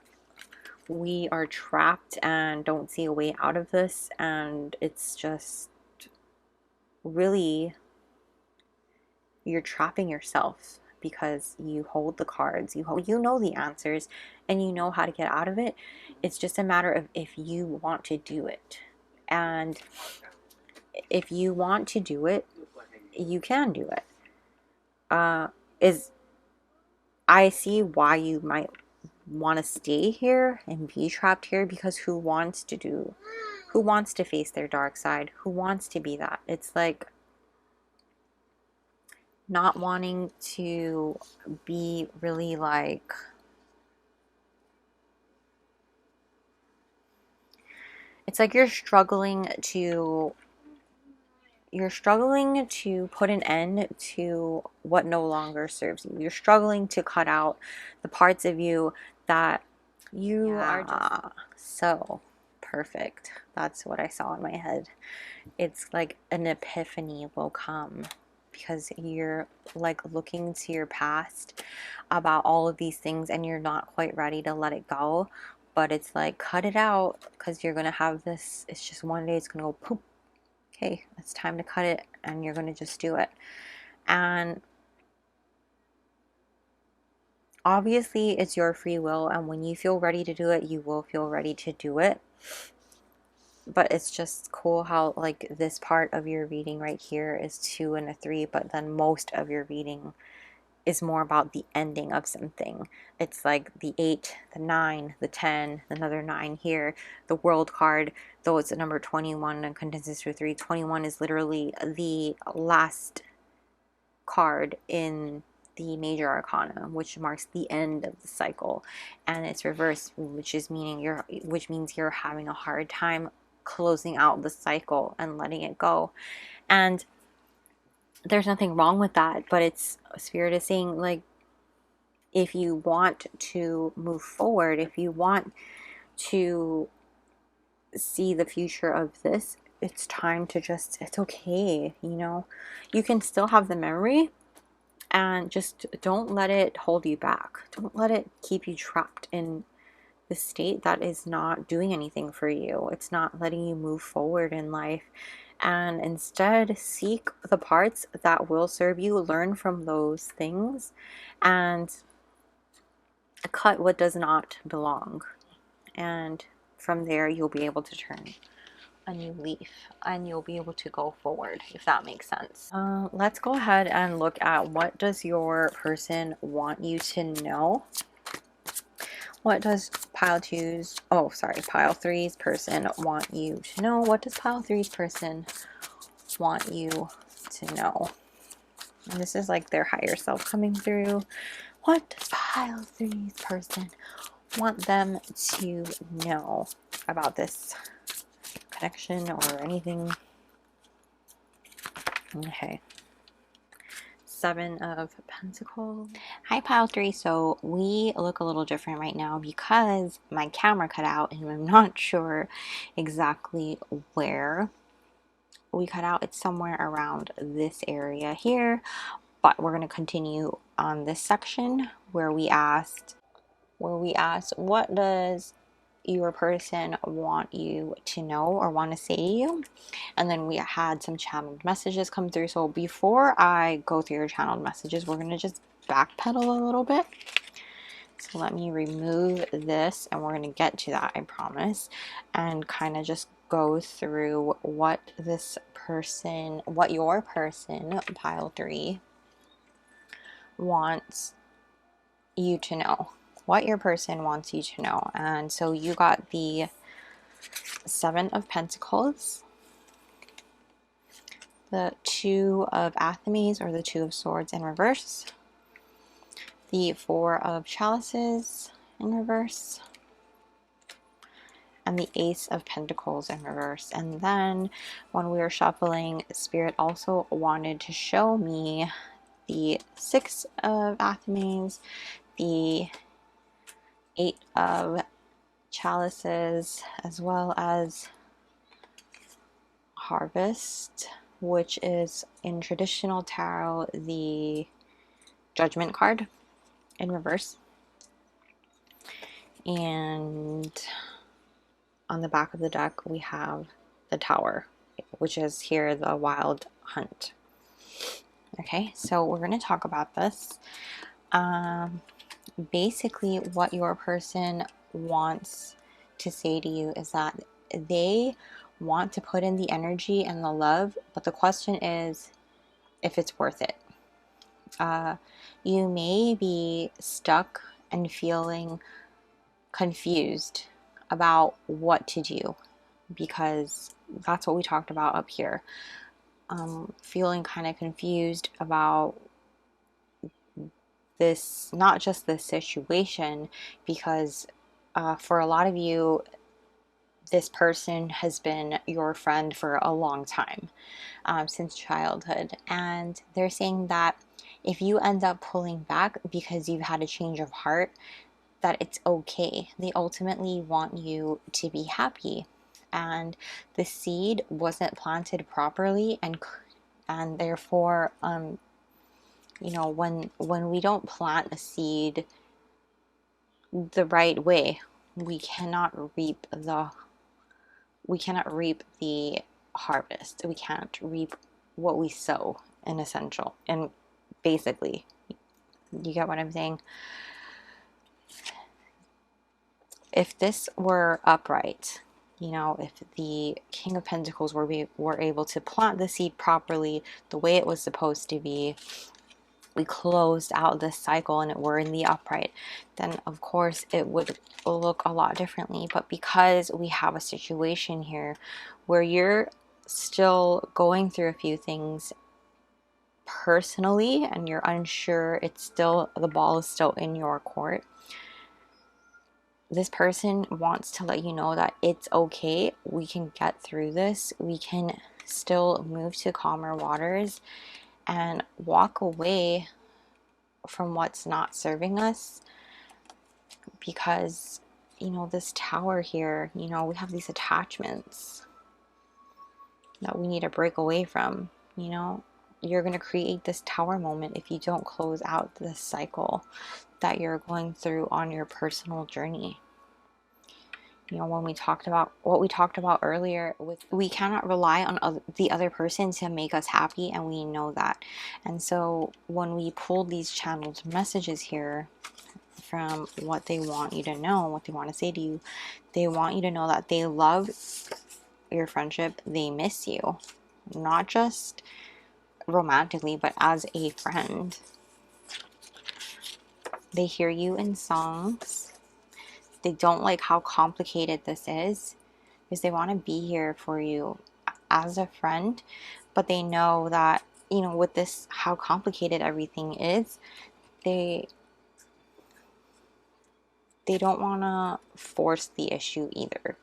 we are trapped and don't see a way out of this, and it's just really, you're trapping yourself because you hold the cards, you know the answers, and you know how to get out of it. It's just a matter of if you want to do it. And if you want to do it, you can do it. I see why you might want to stay here and be trapped here, because who wants to face their dark side? Who wants to be that? It's like not wanting to be really like, it's like you're struggling to put an end to what no longer serves you. You're struggling to cut out the parts of you that you are just so perfect. That's what I saw in my head. It's like an epiphany will come because you're like looking to your past about all of these things and you're not quite ready to let it go. But it's like, cut it out, because you're gonna have this, it's just one day it's gonna go poop. Okay, it's time to cut it, and you're gonna just do it. And obviously it's your free will, and when you feel ready to do it, you will feel ready to do it. But it's just cool how like this part of your reading right here is 2 and a 3, but then most of your reading is more about the ending of something. It's like the 8, the 9, the 10, another 9 here. The World card, though it's a number 21 and condenses to 3, 21 is literally the last card in the major arcana, which marks the end of the cycle, and it's reversed, which means you're having a hard time closing out the cycle and letting it go. And there's nothing wrong with that, but it's Spirit is saying, like, if you want to move forward, if you want to see the future of this, it's time to just, it's okay, you know, you can still have the memory, and just don't let it hold you back. Don't let it keep you trapped in the state that is not doing anything for you. It's not letting you move forward in life. And instead, seek the parts that will serve you, learn from those things, and cut what does not belong. And from there, you'll be able to turn a new leaf and you'll be able to go forward, if that makes sense. Let's go ahead and look at, what does your person want you to know? What does pile 3's person want you to know? What does pile 3's person want you to know? And this is like their higher self coming through. What does pile 3's person want them to know about this connection or anything? Okay. 7 of Pentacles. Hi, pile 3. So we look a little different right now because my camera cut out and I'm not sure exactly where we cut out. It's somewhere around this area here, but we're going to continue on this section where we asked, what does your person want you to know or want to say to you? And then we had some channeled messages come through. So before I go through your channeled messages, we're going to just backpedal a little bit. So let me remove this and we're going to get to that, I promise, and kind of just go through what your person, pile 3, wants you to know. What your person wants you to know. And so you got the 7 of Pentacles, the 2 of Athames or the 2 of Swords in reverse, the 4 of Chalices in reverse, and the Ace of Pentacles in reverse. And then when we were shuffling, Spirit also wanted to show me the Six of Athenes, the Eight of Chalices, as well as Harvest, which is in traditional tarot the Judgment card in reverse. And on the back of the deck we have the Tower, which is here the Wild Hunt. Okay, so we're going to talk about this. Basically what your person wants to say to you is that they want to put in the energy and the love, but the question is if it's worth it. You may be stuck and feeling confused about what to do, because that's what we talked about up here. Feeling kind of confused about this, not just this situation, because for a lot of you, this person has been your friend for a long time, since childhood. And they're saying that if you end up pulling back because you've had a change of heart, that it's okay. They ultimately want you to be happy. And the seed wasn't planted properly, and therefore, you know, when we don't plant a seed the right way, we cannot reap the harvest. We can't reap what we sow, in essential. And basically, you get what I'm saying? If this were upright, you know, if the King of Pentacles were able to plant the seed properly, the way it was supposed to be, we closed out this cycle and it were in the upright, then of course it would look a lot differently. But because we have a situation here where you're still going through a few things personally and you're unsure, it's still, the ball is still in your court, this person wants to let you know that it's okay, we can get through this, we can still move to calmer waters and walk away from what's not serving us. Because, you know, this Tower here, you know, we have these attachments that we need to break away from. You know, you're going to create this Tower moment if you don't close out this cycle that you're going through on your personal journey. You know, when we talked about what we talked about earlier, we cannot rely on the other person to make us happy, and we know that. And so when we pull these channeled messages here from what they want you to know, what they want to say to you, they want you to know that they love your friendship, they miss you, not just romantically, but as a friend. They hear you in songs. They don't like how complicated this is, because they want to be here for you as a friend, but they know that, you know, with this, how complicated everything is, they don't want to force the issue either.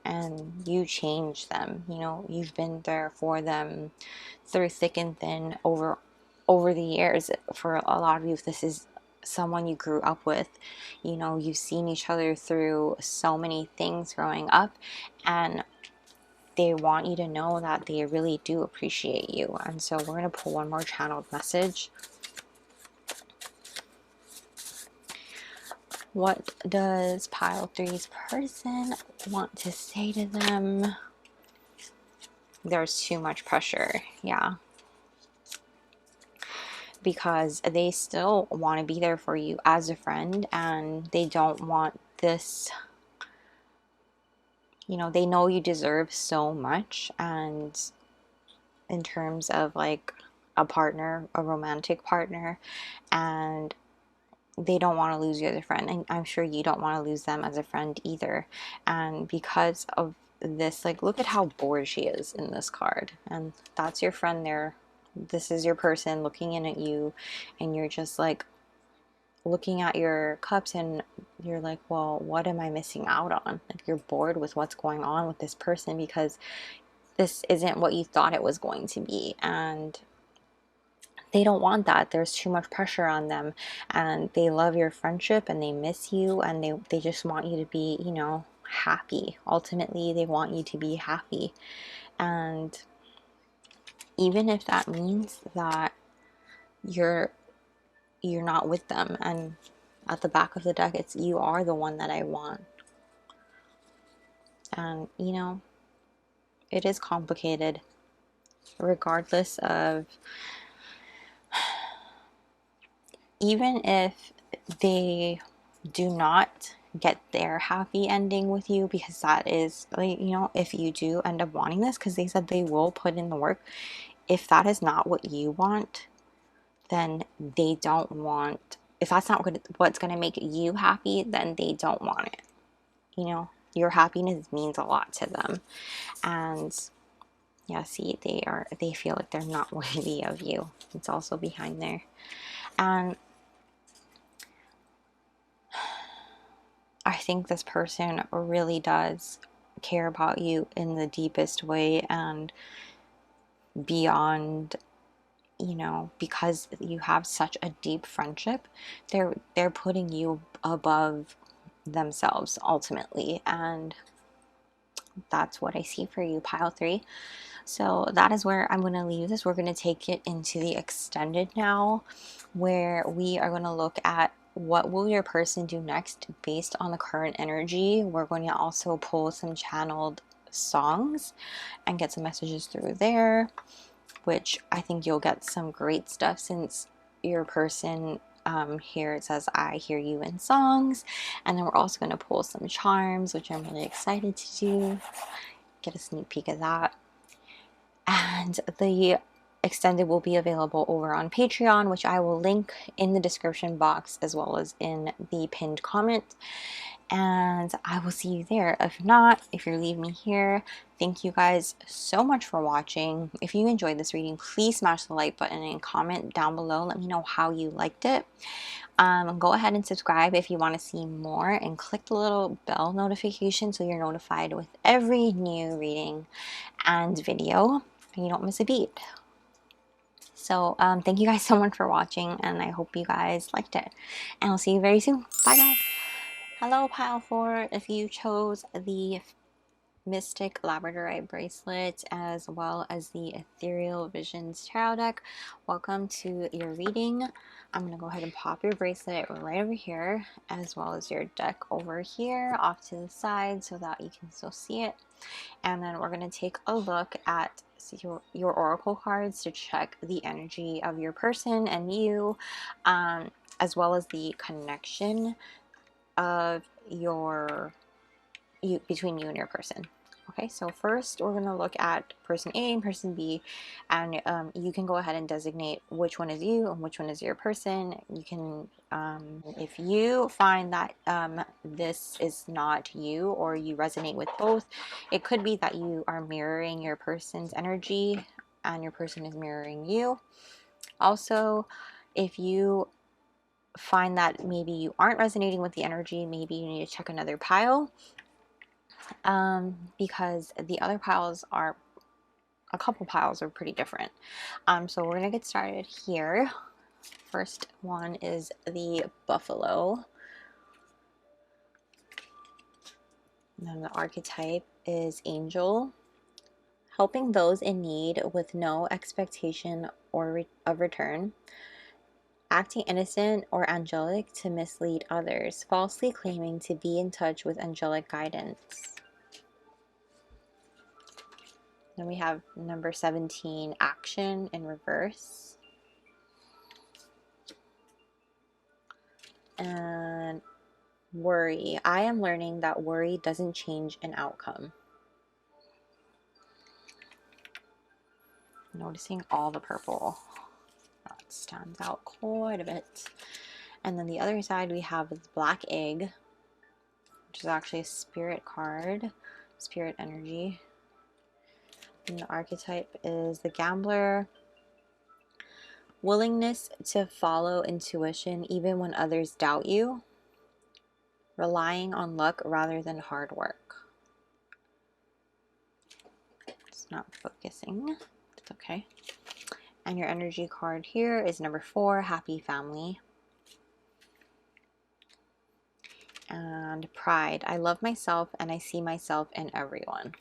And you change them, you know, you've been there for them through thick and thin over the years. For a lot of you, this is someone you grew up with, you know, you've seen each other through so many things growing up, and they want you to know that they really do appreciate you. And so we're going to pull one more channeled message. What does pile three's person want to say to them? There's too much pressure, yeah. Because they still want to be there for you as a friend, and they don't want this, you know, they know you deserve so much, and in terms of like a partner, a romantic partner, and they don't want to lose you as a friend, and I'm sure you don't want to lose them as a friend either. And because of this, like, look at how bored she is in this card, and that's your friend there. This is your person looking in at you, and you're just like, looking at your cups and you're like, well, what am I missing out on? Like, you're bored with what's going on with this person because this isn't what you thought it was going to be. And they don't want that. There's too much pressure on them, and they love your friendship and they miss you, and they just want you to be, you know, happy. Ultimately, they want you to be happy. And even if that means that you're not with them, and at the back of the deck it's, you are the one that I want. And you know, it is complicated regardless of, even if they do not get their happy ending with you, because that is, like, you know, if you do end up wanting this, because they said they will put in the work, if that is not what you want, then they don't want, if that's not what's going to make you happy, then they don't want it. You know, your happiness means a lot to them. And yeah, see, they feel like they're not worthy of you. It's also behind there. And I think this person really does care about you in the deepest way and beyond, you know, because you have such a deep friendship, they're putting you above themselves ultimately. And that's what I see for you, pile 3. So that is where I'm going to leave this. We're going to take it into the extended now, where we are going to look at what will your person do next based on the current energy. We're going to also pull some channeled songs and get some messages through there, which I think you'll get some great stuff, since your person, here it says, I hear you in songs. And then we're also going to pull some charms, which I'm really excited to do. Get a sneak peek of that. And the extended will be available over on Patreon, which I will link in the description box as well as in the pinned comment. And I will see you there. If not, if you're leaving me here, thank you guys so much for watching. If you enjoyed this reading, please smash the like button and comment down below. Let me know how you liked it. Go ahead and subscribe if you want to see more, and click the little bell notification so you're notified with every new reading and video and you don't miss a beat. So thank you guys so much for watching, and I hope you guys liked it, and I'll see you very soon. Bye guys. Hello pile 4. If you chose the Mystic Labradorite bracelet as well as the Ethereal Visions tarot deck, welcome to your reading. I'm going to go ahead and pop your bracelet right over here, as well as your deck over here off to the side so that you can still see it. And then we're going to take a look at your oracle cards to check the energy of your person and you, as well as the connection of between you and your person. Okay, so first we're going to look at person A and person B, and you can go ahead and designate which one is you and which one is your person. You can, if you find that this is not you, or you resonate with both, it could be that you are mirroring your person's energy and your person is mirroring you. Also, if you find that maybe you aren't resonating with the energy, maybe you need to check another pile. Because the other piles are, a couple piles are pretty different. So we're gonna get started here. First one is the buffalo. And then the archetype is angel, helping those in need with no expectation of return, acting innocent or angelic to mislead others, falsely claiming to be in touch with angelic guidance. Then we have number 17, action in reverse. And worry. I am learning that worry doesn't change an outcome. Noticing all the purple. That stands out quite a bit. And then the other side we have this black egg, which is actually a spirit card, spirit energy. And the archetype is the gambler, willingness to follow intuition even when others doubt you, relying on luck rather than hard work. It's not focusing. It's okay. And your energy card here is number 4, happy family. And pride. I love myself and I see myself in everyone.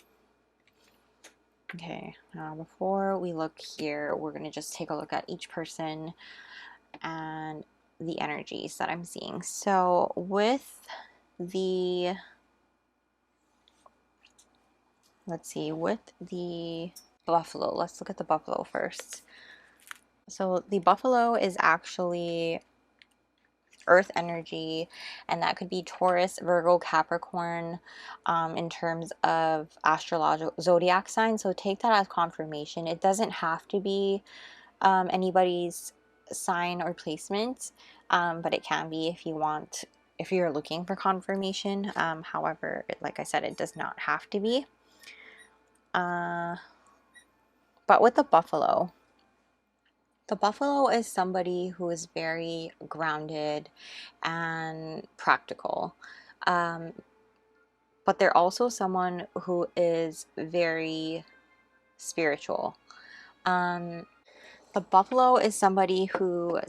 Okay, now before we look here, we're going to just take a look at each person and the energies that I'm seeing. So with the, let's see, with the buffalo, let's look at the buffalo first. So the buffalo is actually earth energy, and that could be Taurus, Virgo, Capricorn, in terms of astrological zodiac signs. So take that as confirmation. It doesn't have to be anybody's sign or placement, but it can be if you want, if you're looking for confirmation. However, like I said, it does not have to be. But with the buffalo is somebody who is very grounded and practical. But they're also someone who is very spiritual. The buffalo is somebody who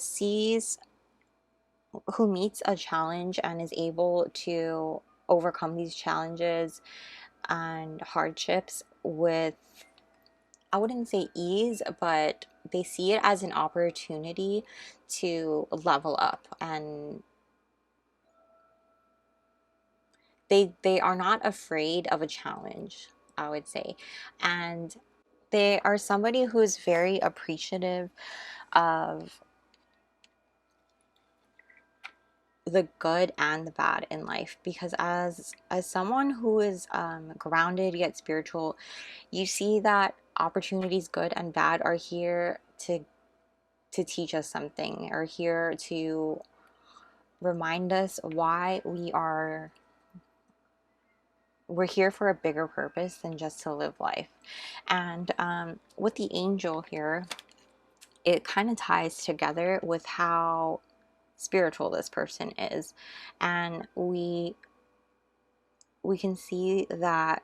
meets a challenge and is able to overcome these challenges and hardships with, I wouldn't say ease, but they see it as an opportunity to level up, and they are not afraid of a challenge, I would say. And they are somebody who is very appreciative of the good and the bad in life, because as someone who is grounded yet spiritual, you see that opportunities, good and bad, are here to teach us something, or here to remind us why we're here for a bigger purpose than just to live life. And with the angel here, it kind of ties together with how spiritual this person is, and we can see that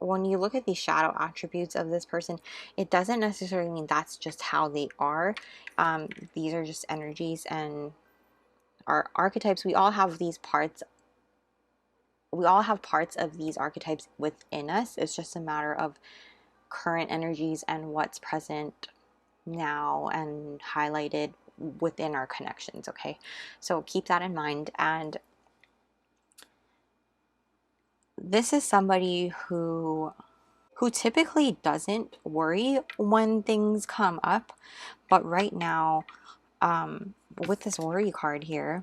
when you look at the shadow attributes of this person, it doesn't necessarily mean that's just how they are. These are just energies and our archetypes. We all have these parts. We all have parts of these archetypes within us. It's just a matter of current energies and what's present now and highlighted within our connections. Okay, so keep that in mind. And this is somebody who typically doesn't worry when things come up, but right now, with this worry card here,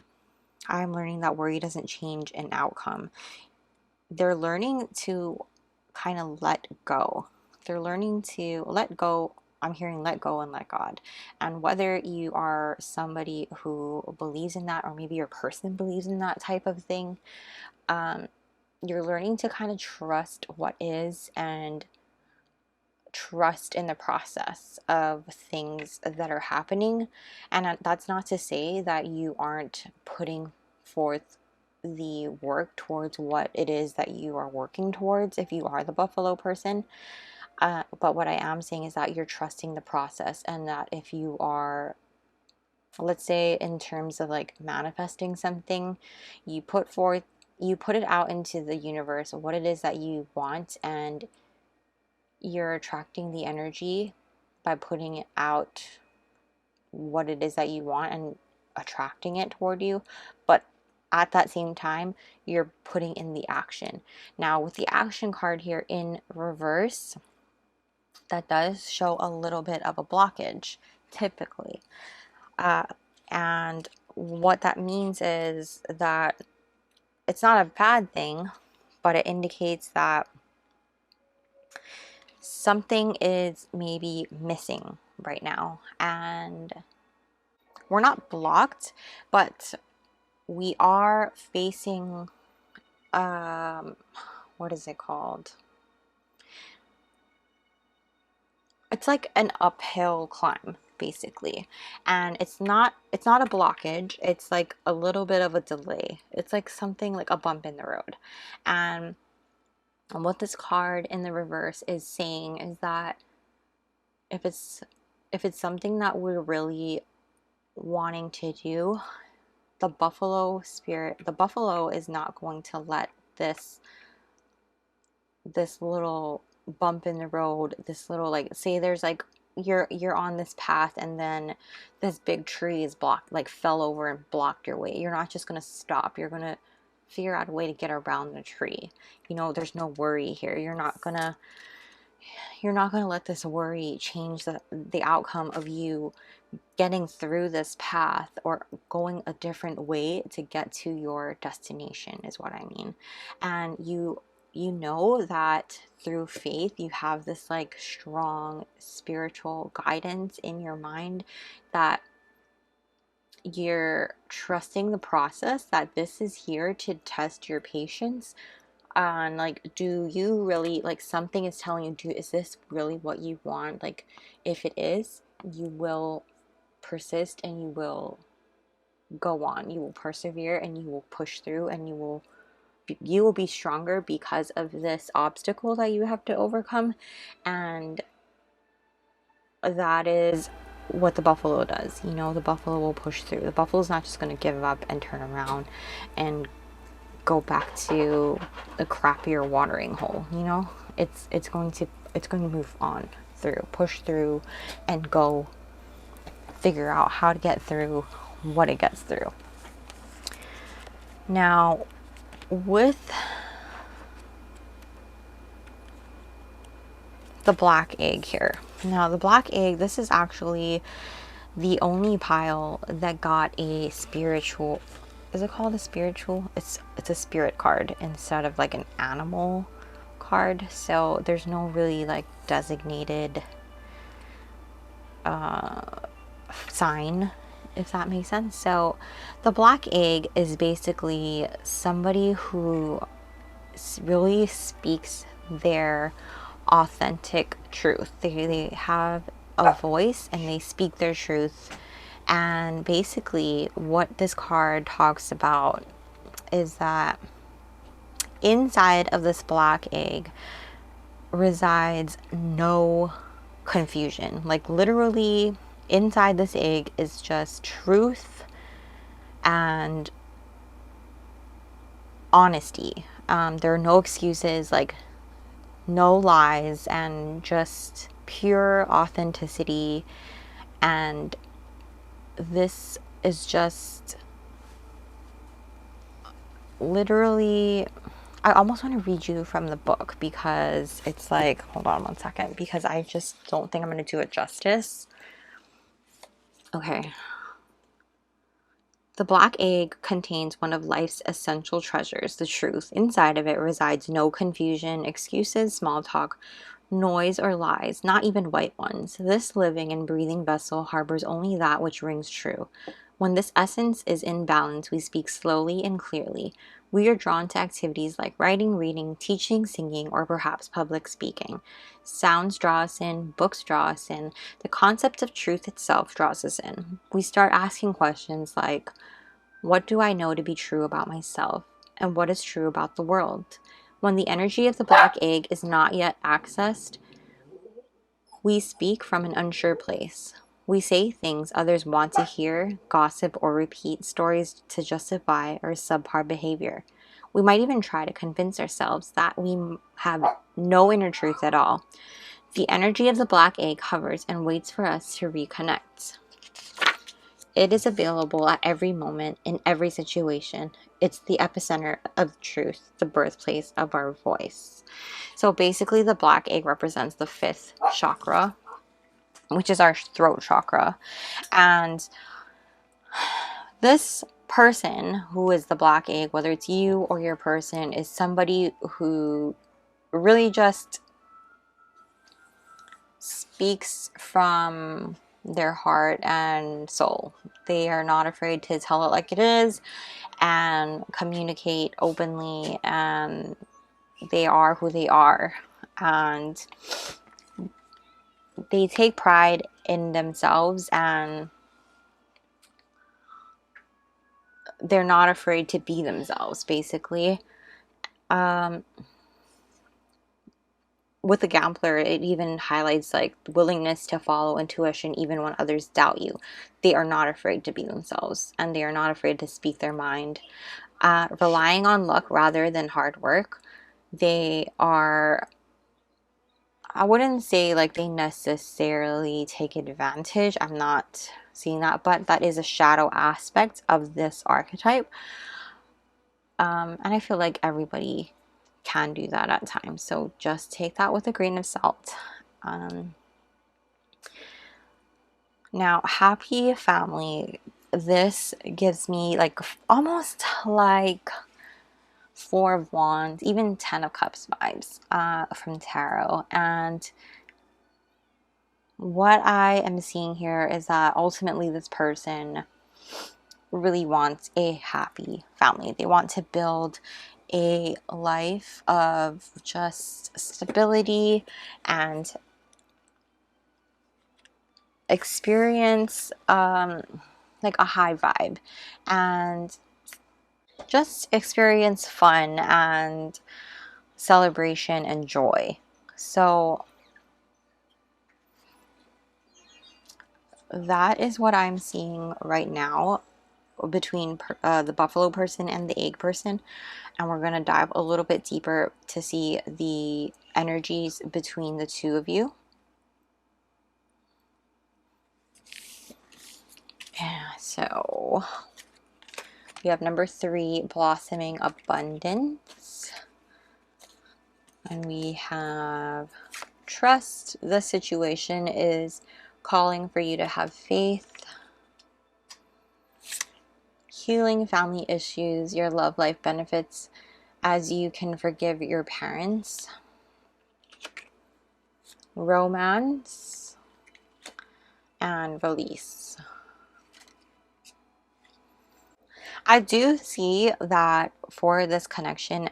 I'm learning that worry doesn't change an outcome. They're learning to kind of let go. They're learning to let go. I'm hearing let go and let God. And whether you are somebody who believes in that, or maybe your person believes in that type of thing, you're learning to kind of trust what is, and trust in the process of things that are happening. And that's not to say that you aren't putting forth the work towards what it is that you are working towards if you are the buffalo person. But what I am saying is that you're trusting the process, and that if you are, let's say in terms of like manifesting something, you put it out into the universe, what it is that you want, and you're attracting the energy by putting it out what it is that you want and attracting it toward you. But at that same time, you're putting in the action. Now with the action card here in reverse, that does show a little bit of a blockage typically, and what that means is that it's not a bad thing, but it indicates that something is maybe missing right now, and we're not blocked, but we are facing what is it called? It's like an uphill climb. basically. And it's not a blockage, it's like a little bit of a delay. It's like something like a bump in the road. And what this card in the reverse is saying is that if it's something that we're really wanting to do, the buffalo spirit, the buffalo is not going to let this little bump in the road, this little, like, say there's like you're on this path and then this big tree is blocked, like fell over and blocked your way. You're not just going to stop. You're going to figure out a way to get around the tree. You know, there's no worry here. You're not going to let this worry change the outcome of you getting through this path or going a different way to get to your destination, is what I mean. And you know that through faith you have this like strong spiritual guidance in your mind, that you're trusting the process, that this is here to test your patience. And like, do you really, like, something is telling you, is this really what you want? Like, if it is, you will persist and you will go on, you will persevere and you will push through, and you will be stronger because of this obstacle that you have to overcome. And that is what the buffalo does. You know, the buffalo will push through. The buffalo's not just going to give up and turn around and go back to the crappier watering hole. You know, it's going to move on through, push through, and go figure out how to get through what it gets through. Now, with the black egg here. Now, the black egg, this is actually the only pile that got a spiritual, is it called a spiritual? It's a spirit card instead of like an animal card. So there's no really like designated sign, if that makes sense. So the black egg is basically somebody who really speaks their authentic truth. They have a voice and they speak their truth. And basically what this card talks about is that inside of this black egg resides no confusion. Like, literally inside this egg is just truth and honesty. There are no excuses, like no lies, and just pure authenticity. And this is just literally, I almost want to read you from the book, because it's like, hold on one second, because I just don't think I'm going to do it justice. Okay. The black egg contains one of life's essential treasures, the truth. Inside of it resides no confusion, excuses, small talk, noise, or lies, not even white ones. This living and breathing vessel harbors only that which rings true. When this essence is in balance, we speak slowly and clearly. We are drawn to activities like writing, reading, teaching, singing, or perhaps public speaking. Sounds draw us in, books draw us in, the concept of truth itself draws us in. We start asking questions like, what do I know to be true about myself? And what is true about the world? When the energy of the black egg is not yet accessed, we speak from an unsure place. We say things others want to hear, gossip, or repeat stories to justify our subpar behavior. We might even try to convince ourselves that we have no inner truth at all. The energy of the black egg hovers and waits for us to reconnect. It is available at every moment, in every situation. It's the epicenter of truth, the birthplace of our voice. So basically, the black egg represents the 5th chakra, which is our throat chakra. And this person who is the black egg, whether it's you or your person, is somebody who really just speaks from their heart and soul. They are not afraid to tell it like it is and communicate openly, and they are who they are. And they take pride in themselves, and they're not afraid to be themselves, basically. With the gambler, it even highlights like willingness to follow intuition even when others doubt you. They are not afraid to be themselves, and they are not afraid to speak their mind. Relying on luck rather than hard work. They are, I wouldn't say like they necessarily take advantage. I'm not seeing that, but that is a shadow aspect of this archetype. And I feel like everybody can do that at times. So just take that with a grain of salt. Now, happy family. This gives me like almost like Four of Wands, even Ten of Cups vibes from tarot. And what I am seeing here is that ultimately this person really wants a happy family. They want to build a life of just stability and experience like a high vibe, and just experience fun and celebration and joy. So that is what I'm seeing right now between the buffalo person and the egg person. And we're going to dive a little bit deeper to see the energies between the two of you. Yeah, so we have number 3, blossoming abundance. And we have trust. The situation is calling for you to have faith. Healing family issues, your love life benefits as you can forgive your parents. Romance and release. I do see that for this connection,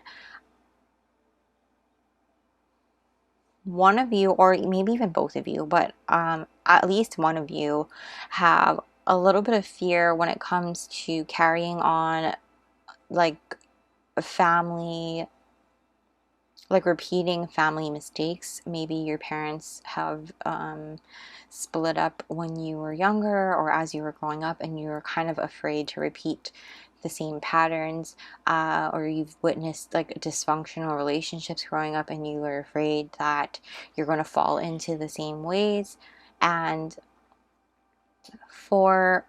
one of you, or maybe even both of you, but at least one of you have a little bit of fear when it comes to carrying on like family, like repeating family mistakes. Maybe your parents have split up when you were younger or as you were growing up, and you're kind of afraid to repeat the same patterns, or you've witnessed like dysfunctional relationships growing up, and you are afraid that you're going to fall into the same ways. And for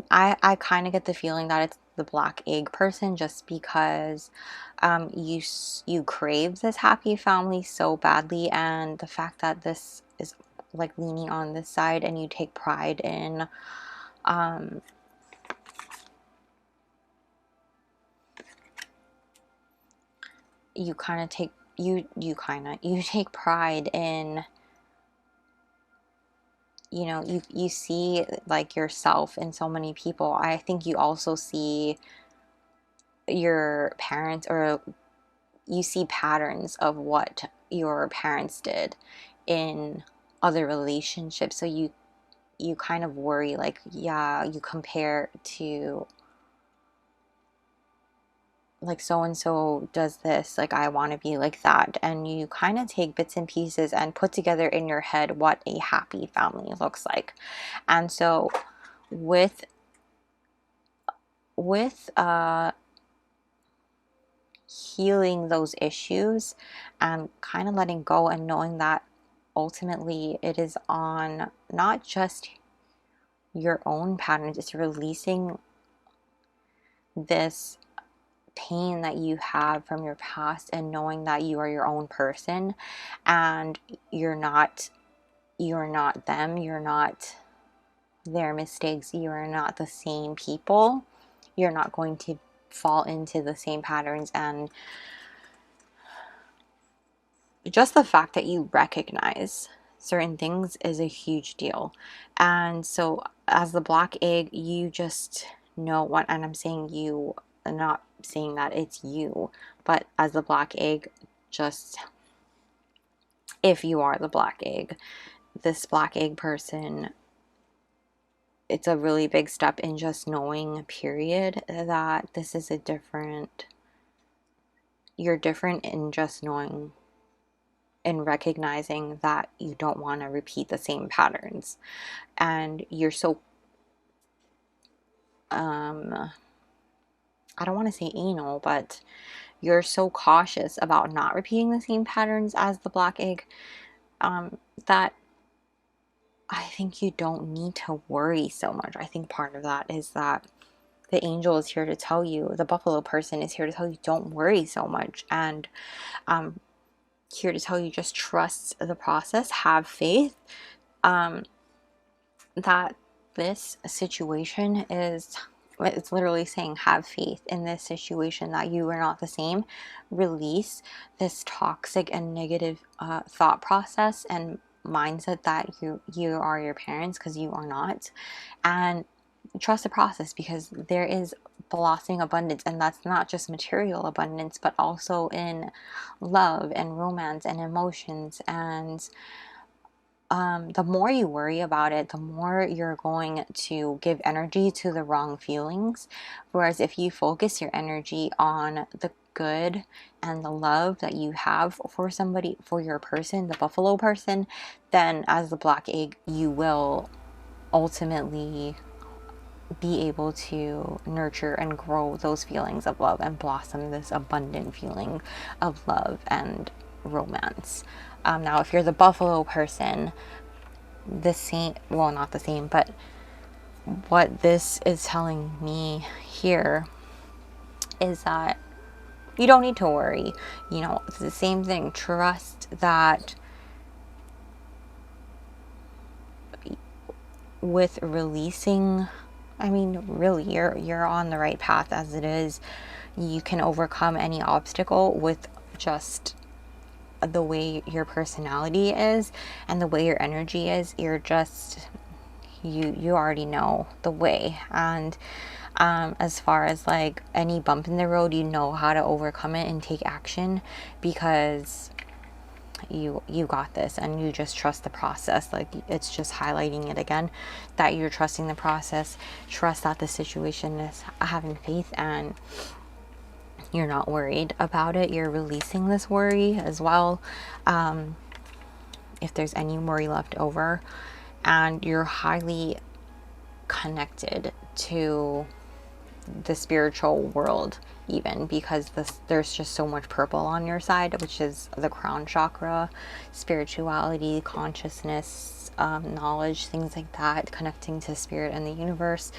I kind of get the feeling that it's the black egg person, just because you crave this happy family so badly, and the fact that this is like leaning on this side, and you take pride in you kind of take you take pride in, you know, you see like yourself in so many people. I think you also see your parents, or you see patterns of what your parents did in other relationships. So you kind of worry, like, yeah, you compare to like so and so does this, like I want to be like that, and you kind of take bits and pieces and put together in your head what a happy family looks like. And so with healing those issues and kind of letting go, and knowing that ultimately it is on not just your own patterns, it's releasing this pain that you have from your past, and knowing that you are your own person, and you're not them, you're not their mistakes, you are not the same people, you're not going to fall into the same patterns. And just the fact that you recognize certain things is a huge deal. And so as the black egg, you just know what, and I'm saying you, not saying that it's you, but as the black egg, just if you are the black egg. This black egg person, it's a really big step in just knowing, period, that this is a different, you're different in just knowing and recognizing that you don't want to repeat the same patterns. And you're so, I don't want to say anal, but you're so cautious about not repeating the same patterns as the black egg, that I think you don't need to worry so much. I think part of that is that the angel is here to tell you, the buffalo person is here to tell you, don't worry so much. And here to tell you, just trust the process, have faith, that this situation is, it's literally saying have faith in this situation, that you are not the same. Release this toxic and negative thought process and mindset that you are your parents, because you are not. And trust the process, because there is blossoming abundance, and that's not just material abundance, but also in love and romance and emotions. And the more you worry about it, the more you're going to give energy to the wrong feelings. Whereas if you focus your energy on the good and the love that you have for somebody, for your person, the buffalo person, then as the black egg, you will ultimately be able to nurture and grow those feelings of love and blossom this abundant feeling of love and romance. Now, if you're the buffalo person, the same, well, not the same, but what this is telling me here is that you don't need to worry. You know, it's the same thing. Trust that with releasing, I mean, really, you're on the right path as it is. You can overcome any obstacle with just the way your personality is and the way your energy is. You're just, you already know the way. And as far as like any bump in the road, you know how to overcome it and take action, because you got this, and you just trust the process. Like, it's just highlighting it again, that you're trusting the process. Trust that the situation is having faith, and you're not worried about it. You're releasing this worry as well, if there's any worry left over. And you're highly connected to the spiritual world, even because there's just so much purple on your side, which is the crown chakra, spirituality, consciousness, knowledge, things like that, connecting to spirit and the universe.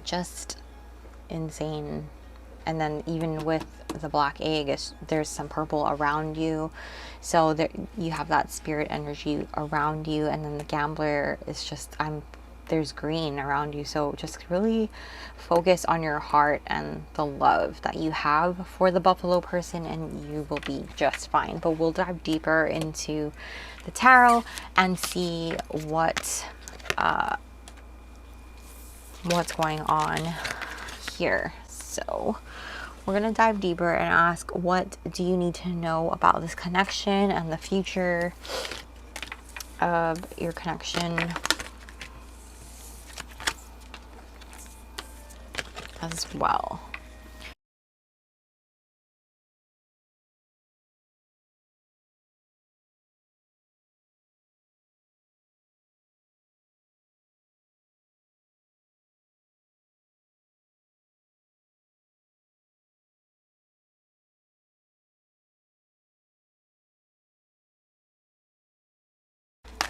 Just insane. And then even with the black egg, there's some purple around you, so there you have that spirit energy around you. And then the gambler is just, there's green around you. So just really focus on your heart and the love that you have for the buffalo person, and you will be just fine. But we'll dive deeper into the tarot and see what's going on here. So we're going to dive deeper and ask, what do you need to know about this connection and the future of your connection as well.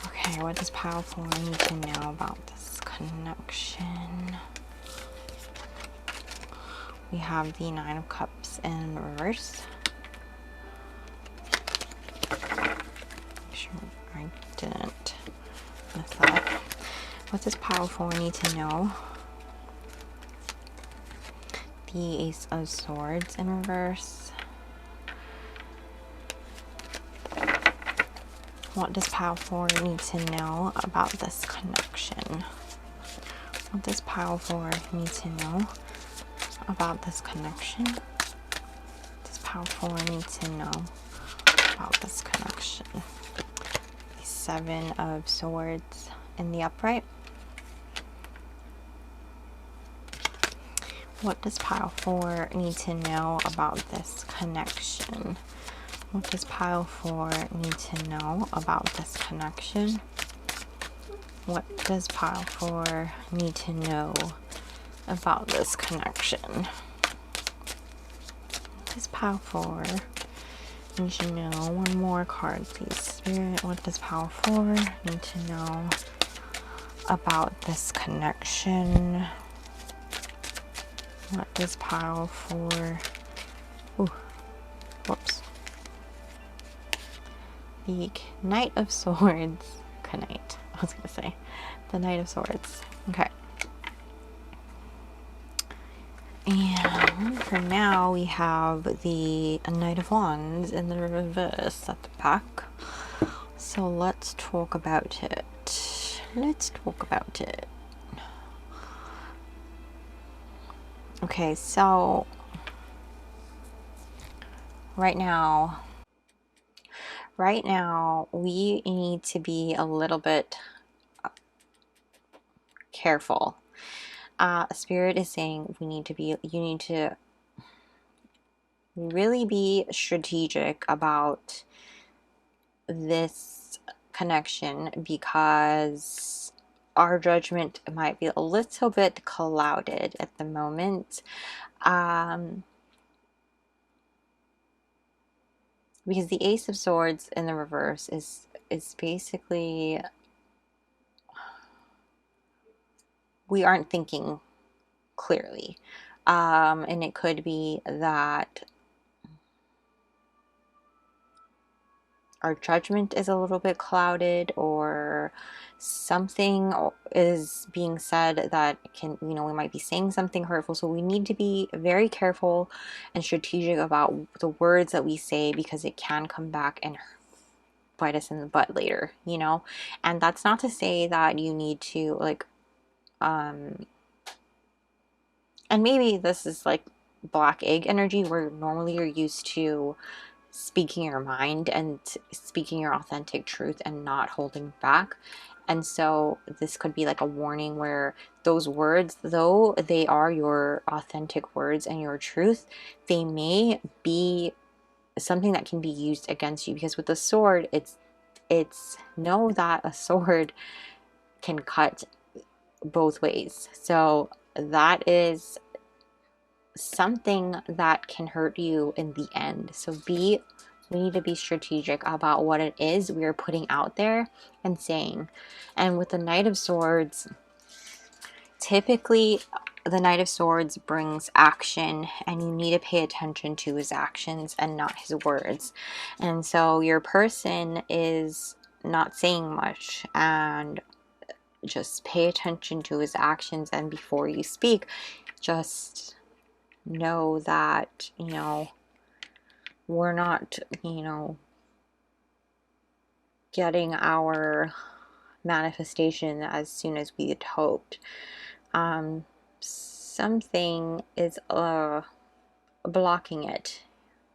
Okay, what does pile 4 need to know about this connection? We have the 9 of Cups in reverse. Make sure I didn't mess that up. What does pile 4 need to know? The Ace of Swords in reverse. What does pile 4 need to know about this connection? What does pile 4 need to know about this connection? What does pile 4 need to know about Seven of Swords in the upright. What does pile 4 need to know about this connection? What does pile 4 need to know about this connection? What does pile 4 need to know about this connection? What does pile 4 need to know? One more card, please, Spirit. What does pile 4 need to know about this connection? What does pile 4... Ooh, whoops. The Knight of Swords. Knight. I was going to say. The Knight of Swords. Okay. And for now, we have the Knight of Wands in the reverse at the back. So let's talk about it. Let's talk about it. Okay, so right now we need to be a little bit careful. Spirit is saying you need to really be strategic about this connection, because our judgment might be a little bit clouded at the moment. Because the Ace of Swords in the reverse is basically, we aren't thinking clearly. And it could be that our judgment is a little bit clouded, or something is being said that can, we might be saying something hurtful. So we need to be very careful and strategic about the words that we say, because it can come back and bite us in the butt later, And that's not to say that you need to and maybe this is like black egg energy, where normally you're used to speaking your mind and speaking your authentic truth and not holding back. And so this could be like a warning, where those words, though they are your authentic words and your truth, they may be something that can be used against you. Because with the sword, it's know that a sword can cut both ways. So that is something that can hurt you in the end. So we need to be strategic about what it is we are putting out there and saying. And with the Knight of Swords, typically the Knight of Swords brings action, and you need to pay attention to his actions and not his words. And so your person is not saying much, and just pay attention to his actions. And before you speak, just know that, we're not, getting our manifestation as soon as we had hoped. Something is blocking it,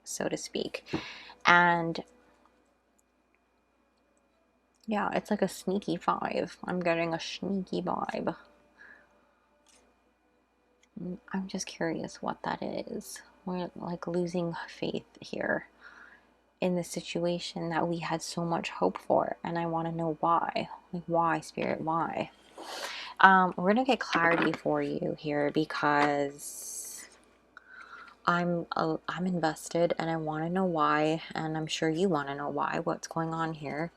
so to speak. And yeah, it's like a sneaky vibe. I'm getting a sneaky vibe. I'm just curious what that is. We're like losing faith here in the situation that we had so much hope for, and I want to know why. Like, why, Spirit? Why? We're gonna get clarity for you here, because I'm invested, and I want to know why, and I'm sure you want to know why. What's going on here?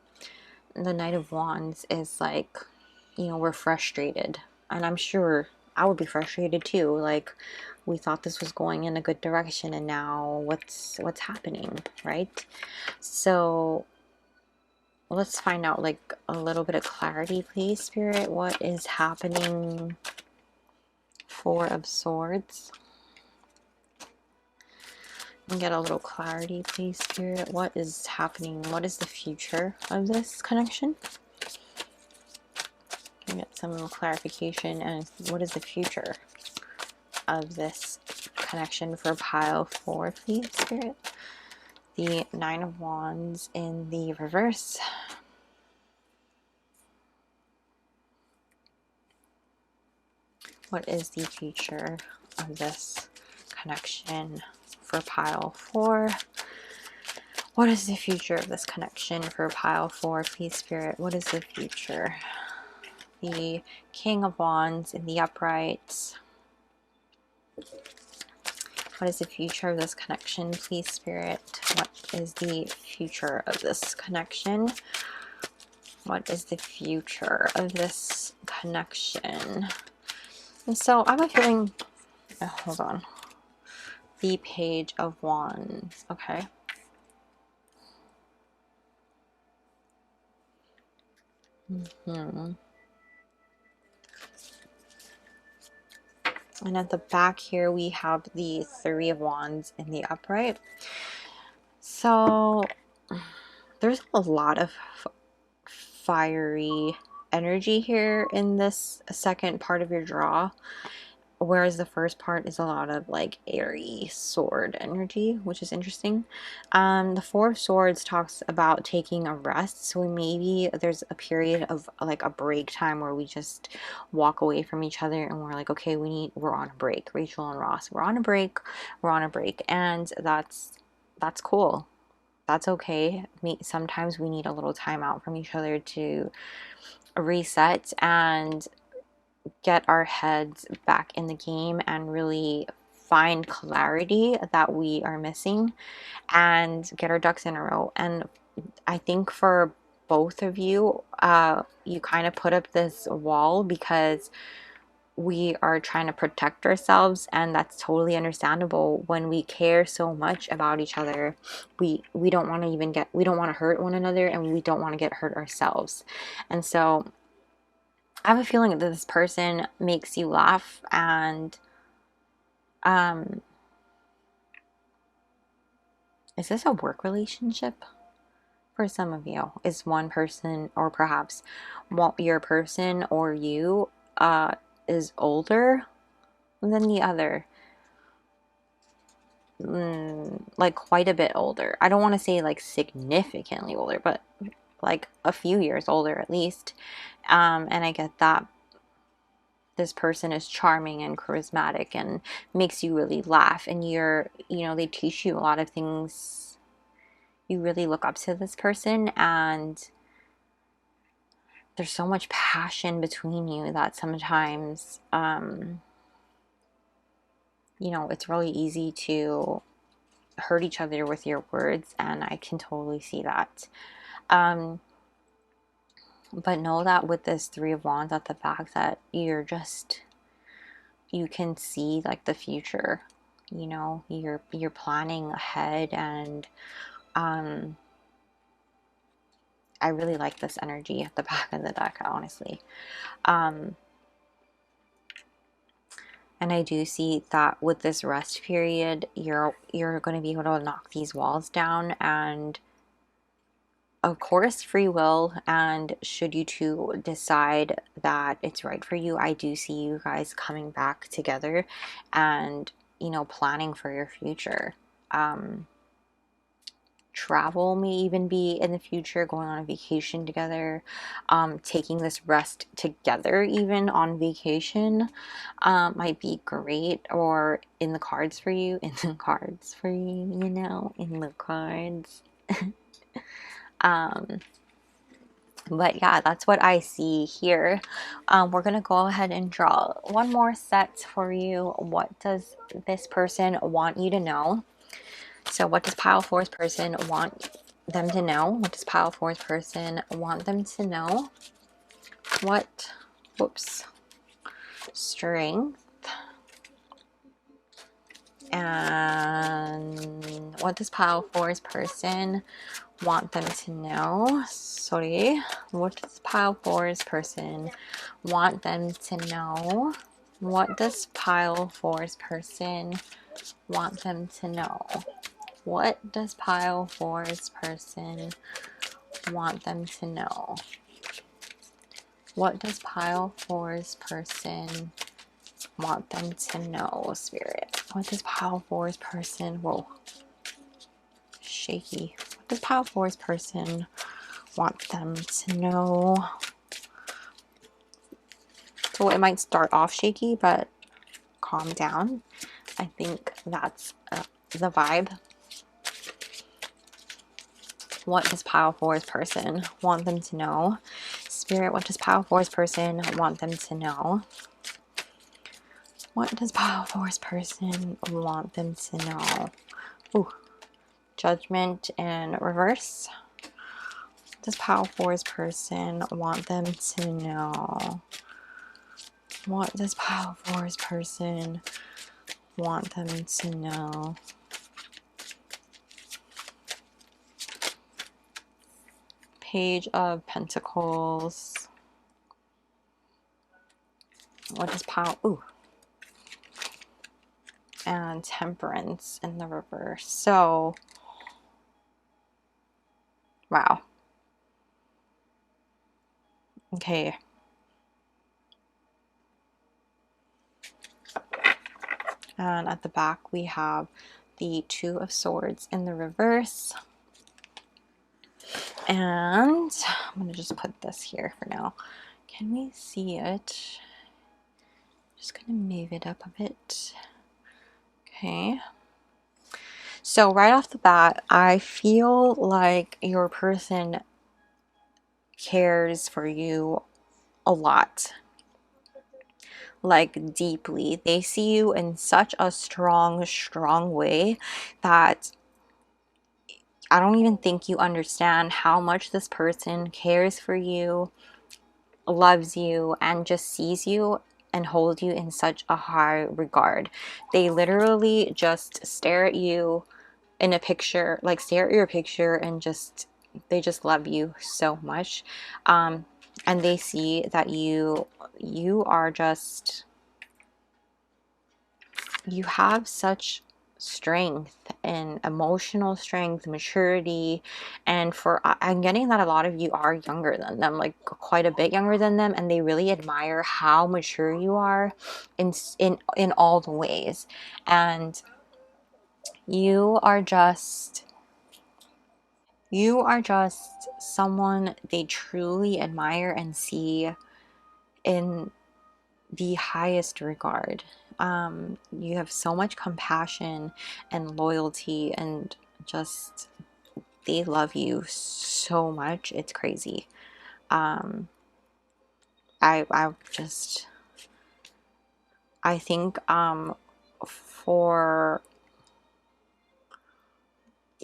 The Knight of Wands is like, we're frustrated, and I'm sure I would be frustrated too. Like, we thought this was going in a good direction, and now what's happening, right? So let's find out like a little bit of clarity, please, Spirit. What is happening? Four of Swords. And get a little clarity, please, Spirit. What is happening? What is the future of this connection? Can get some clarification, and what is the future of this connection for pile 4, please, Spirit? The Nine of Wands in the reverse. What is the future of this connection for pile 4? What is the future of this connection for pile 4? Please, Spirit, what is the future? The King of Wands in the upright. What is the future of this connection? Please, Spirit, what is the future of this connection? What is the future of this connection? And so I have a feeling, hold on, the Page of Wands, okay. And at the back here, we have the Three of Wands in the upright. So there's a lot of fiery energy here in this second part of your draw, whereas the first part is a lot of like airy sword energy, which is interesting. The Four of Swords talks about taking a rest, so maybe there's a period of like a break time where we just walk away from each other and we're like, okay, we're on a break. Rachel and Ross, we're on a break, and that's cool. That's okay. Sometimes we need a little time out from each other to reset and get our heads back in the game and really find clarity that we are missing and get our ducks in a row. And I think for both of you, you kind of put up this wall because we are trying to protect ourselves, and that's totally understandable. When we care so much about each other, we don't want to hurt one another, and we don't want to get hurt ourselves. And so I have a feeling that this person makes you laugh, and is this a work relationship? For some of you, is one person, or perhaps your person or you is older than the other, like quite a bit older. I don't want to say like significantly older, but like a few years older at least. And I get that this person is charming and charismatic and makes you really laugh, and they teach you a lot of things. You really look up to this person, and there's so much passion between you that sometimes it's really easy to hurt each other with your words, and I can totally see that. But know that with this Three of Wands at the back, that you can see like the future. You're planning ahead, and I really like this energy at the back of the deck, honestly. And I do see that with this rest period, you're going to be able to knock these walls down, and of course, free will, and should you two decide that it's right for you, I do see you guys coming back together and, planning for your future. Travel may even be in the future, going on a vacation together, taking this rest together even on vacation might be great, or in the cards for you, in the cards. But yeah, that's what I see here. We're gonna go ahead and draw one more set for you. What does this person want you to know? So what does pile 4's person want them to know? What does pile 4's person want them to know? Strength. And what does pile 4's person want them to know? What does pile 4's person want them to know? What does pile 4's person want them to know? What does pile 4's person want them to know? What does pile 4's person want them to know, Spirit? What does pile 4's person, whoa, shaky. What does pile 4's person want them to know? What So it might start off shaky, but calm down. I think that's the vibe. What does pile 4's person want them to know? Spirit, what does pile 4's person want them to know? What does pile 4's person want them to know? Ooh, Judgment in reverse. What does pile 4's person want them to know? What does pile 4's person want them to know? Page of Pentacles. What does pile... Ooh. And Temperance in the reverse. So, wow. Okay. And at the back we have the Two of Swords in the reverse. And I'm going to just put this here for now. Can we see it? Just going to move it up a bit. Okay. So right off the bat, I feel like your person cares for you a lot. Like deeply. They see you in such a strong way that I don't even think you understand how much this person cares for you, loves you, and just sees you and holds you in such a high regard. They literally just stare at you in a picture, like stare at your picture, and they just love you so much. And they see that you are just, you have such strength and emotional strength, maturity, and I'm getting that a lot of you are younger than them, like quite a bit younger than them, and they really admire how mature you are in all the ways. And you are just someone they truly admire and see in the highest regard. You have so much compassion and loyalty, and just they love you so much. It's crazy. I think for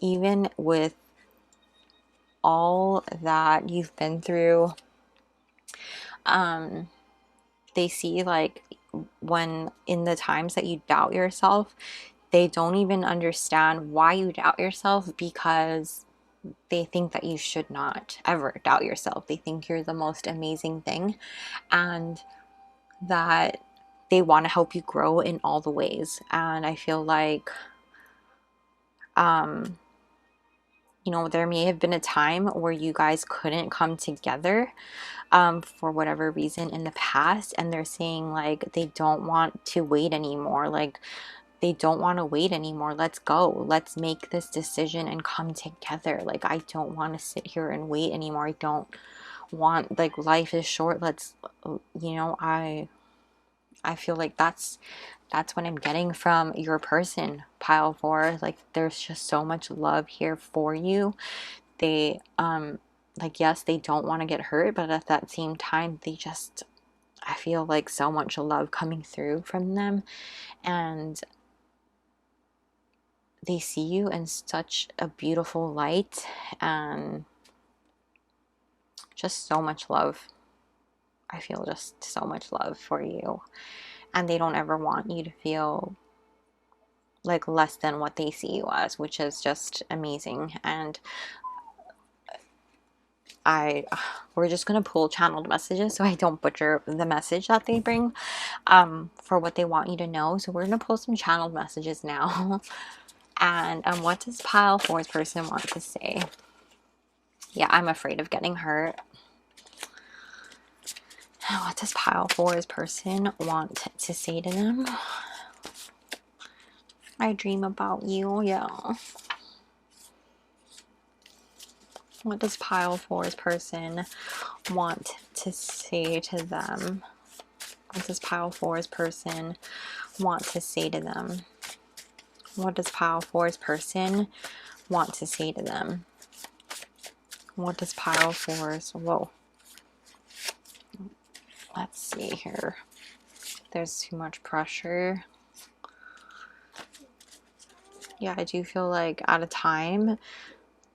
even with all that you've been through, they see, like, when in the times that you doubt yourself, they don't even understand why you doubt yourself, because they think that you should not ever doubt yourself. They think you're the most amazing thing, and that they want to help you grow in all the ways. And I feel like you know, there may have been a time where you guys couldn't come together for whatever reason in the past, and they're saying, like, they don't want to wait anymore. Like, they don't want to wait anymore. Let's go. Let's make this decision and come together. Like, I don't want to sit here and wait anymore. I don't want, like, life is short. Let's, you know, I feel like that's what I'm getting from your person, pile 4. Like, there's just so much love here for you. They like, yes, they don't want to get hurt, but at that same time, they just, I feel like so much love coming through from them, and they see you in such a beautiful light, and just so much love. I feel just so much love for you, and they don't ever want you to feel like less than what they see you as, which is just amazing. And we're just gonna pull channeled messages so I don't butcher the message that they bring for what they want you to know. So we're gonna pull some channeled messages now. And what does pile 4's person want to say? Yeah, I'm afraid of getting hurt. What does pile 4's person want to say to them? I dream about you. Yeah. What does pile 4's person want to say to them? What does pile 4's person want to say to them? What does pile 4's person want to say to them? What does pile 4's, whoa. Let's see here. There's too much pressure. Yeah, I do feel like at a time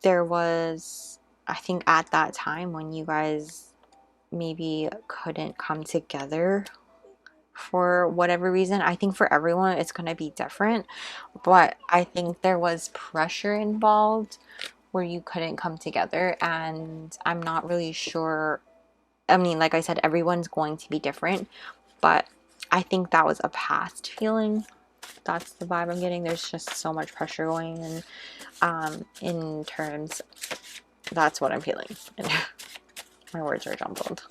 there was, I think at that time when you guys maybe couldn't come together for whatever reason. I think for everyone it's going to be different, but I think there was pressure involved where you couldn't come together, and I'm not really sure. I mean, like I said, everyone's going to be different, but I think that was a past feeling. That's the vibe I'm getting. There's just so much pressure going in terms, that's what I'm feeling. My words are jumbled.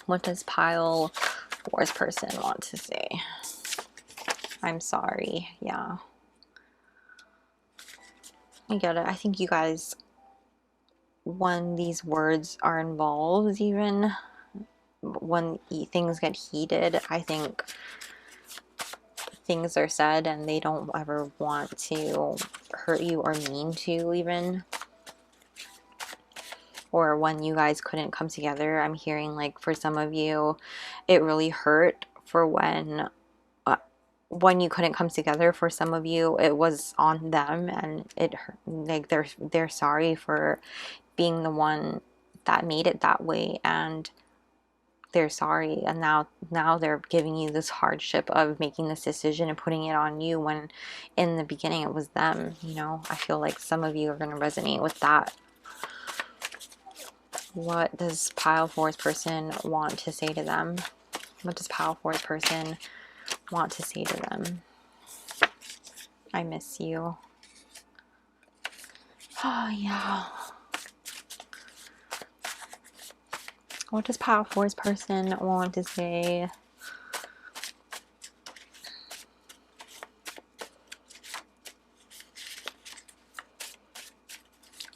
What does pile 4's person want to say? I'm sorry. Yeah. I get it. I think you guys, when these words are involved, even when things get heated, I think things are said and they don't ever want to hurt you or mean to, even. Or when you guys couldn't come together, I'm hearing like for some of you it really hurt for when you couldn't come together. For some of you it was on them, and it hurt, like they're sorry for being the one that made it that way, and they're sorry, and now they're giving you this hardship of making this decision and putting it on you when in the beginning it was them, you know. I feel like some of you are going to resonate with that. What does pile 4's person want to say to them? What does pile 4's person want to say to them? I miss you. Oh, yeah. What does pile 4's person want to say?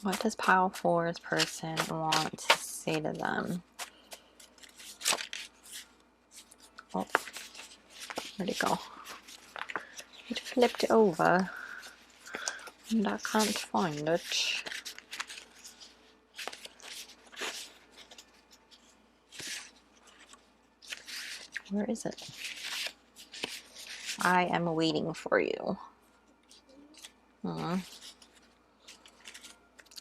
What does pile 4's person want to say to them? Oh, where'd it go? It flipped over and I can't find it. Where is it? I am waiting for you.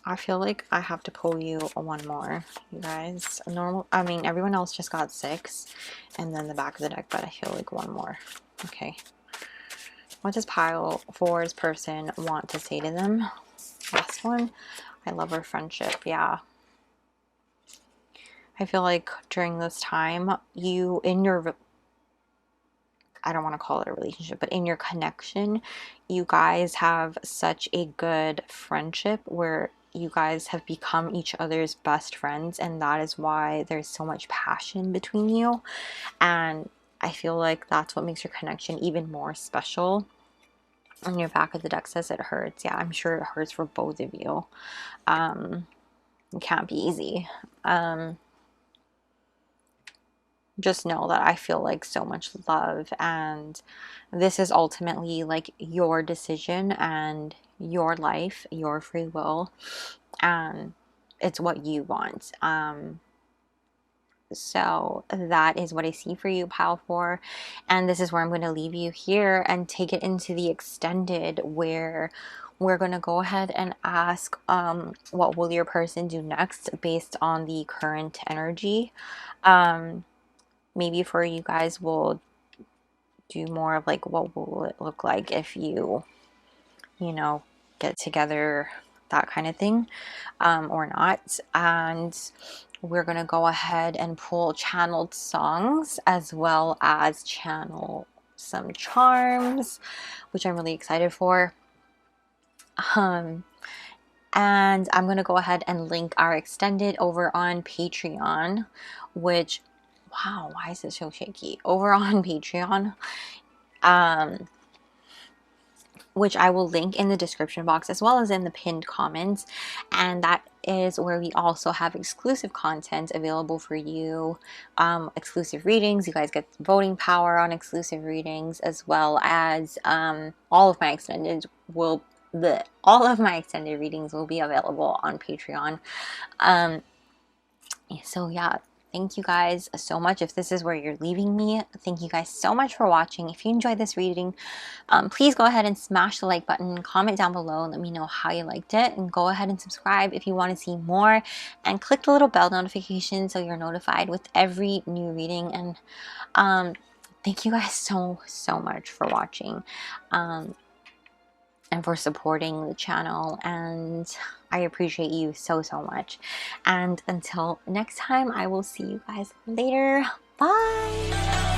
I feel like I have to pull you one more, you guys. Normal, I mean, everyone else just got 6, and then the back of the deck, but I feel like one more. Okay. What does pile 4's person want to say to them? Last one. I love our friendship. Yeah. I feel like during this time, you, in your, I don't want to call it a relationship, but in your connection, you guys have such a good friendship where you guys have become each other's best friends, and that is why there's so much passion between you. And I feel like that's what makes your connection even more special. On your back of the deck says it hurts. Yeah, I'm sure it hurts for both of you. It can't be easy. Just know that I feel like so much love, and this is ultimately like your decision and your life, your free will, and it's what you want. So that is what I see for you, pile 4, and this is where I'm going to leave you here and take it into the extended, where we're going to go ahead and ask what will your person do next based on the current energy. Maybe for you guys, we'll do more of like, what will it look like if you know, get together, that kind of thing, or not. And we're going to go ahead and pull channeled songs as well as channel some charms, which I'm really excited for. And I'm going to go ahead and link our extended over on Patreon, which, wow, why is it so shaky? Over on Patreon. which I will link in the description box as well as in the pinned comments. And that is where we also have exclusive content available for you, exclusive readings. You guys get voting power on exclusive readings, as well as all of my extended readings will be available on Patreon. So yeah, thank you guys so much. If this is where you're leaving me, thank you guys so much for watching. If you enjoyed this reading, please go ahead and smash the like button, comment down below and let me know how you liked it, and go ahead and subscribe if you want to see more, and click the little bell notification so you're notified with every new reading. And thank you guys so much for watching, and for supporting the channel, and I appreciate you so much. And until next time, I will see you guys later. Bye.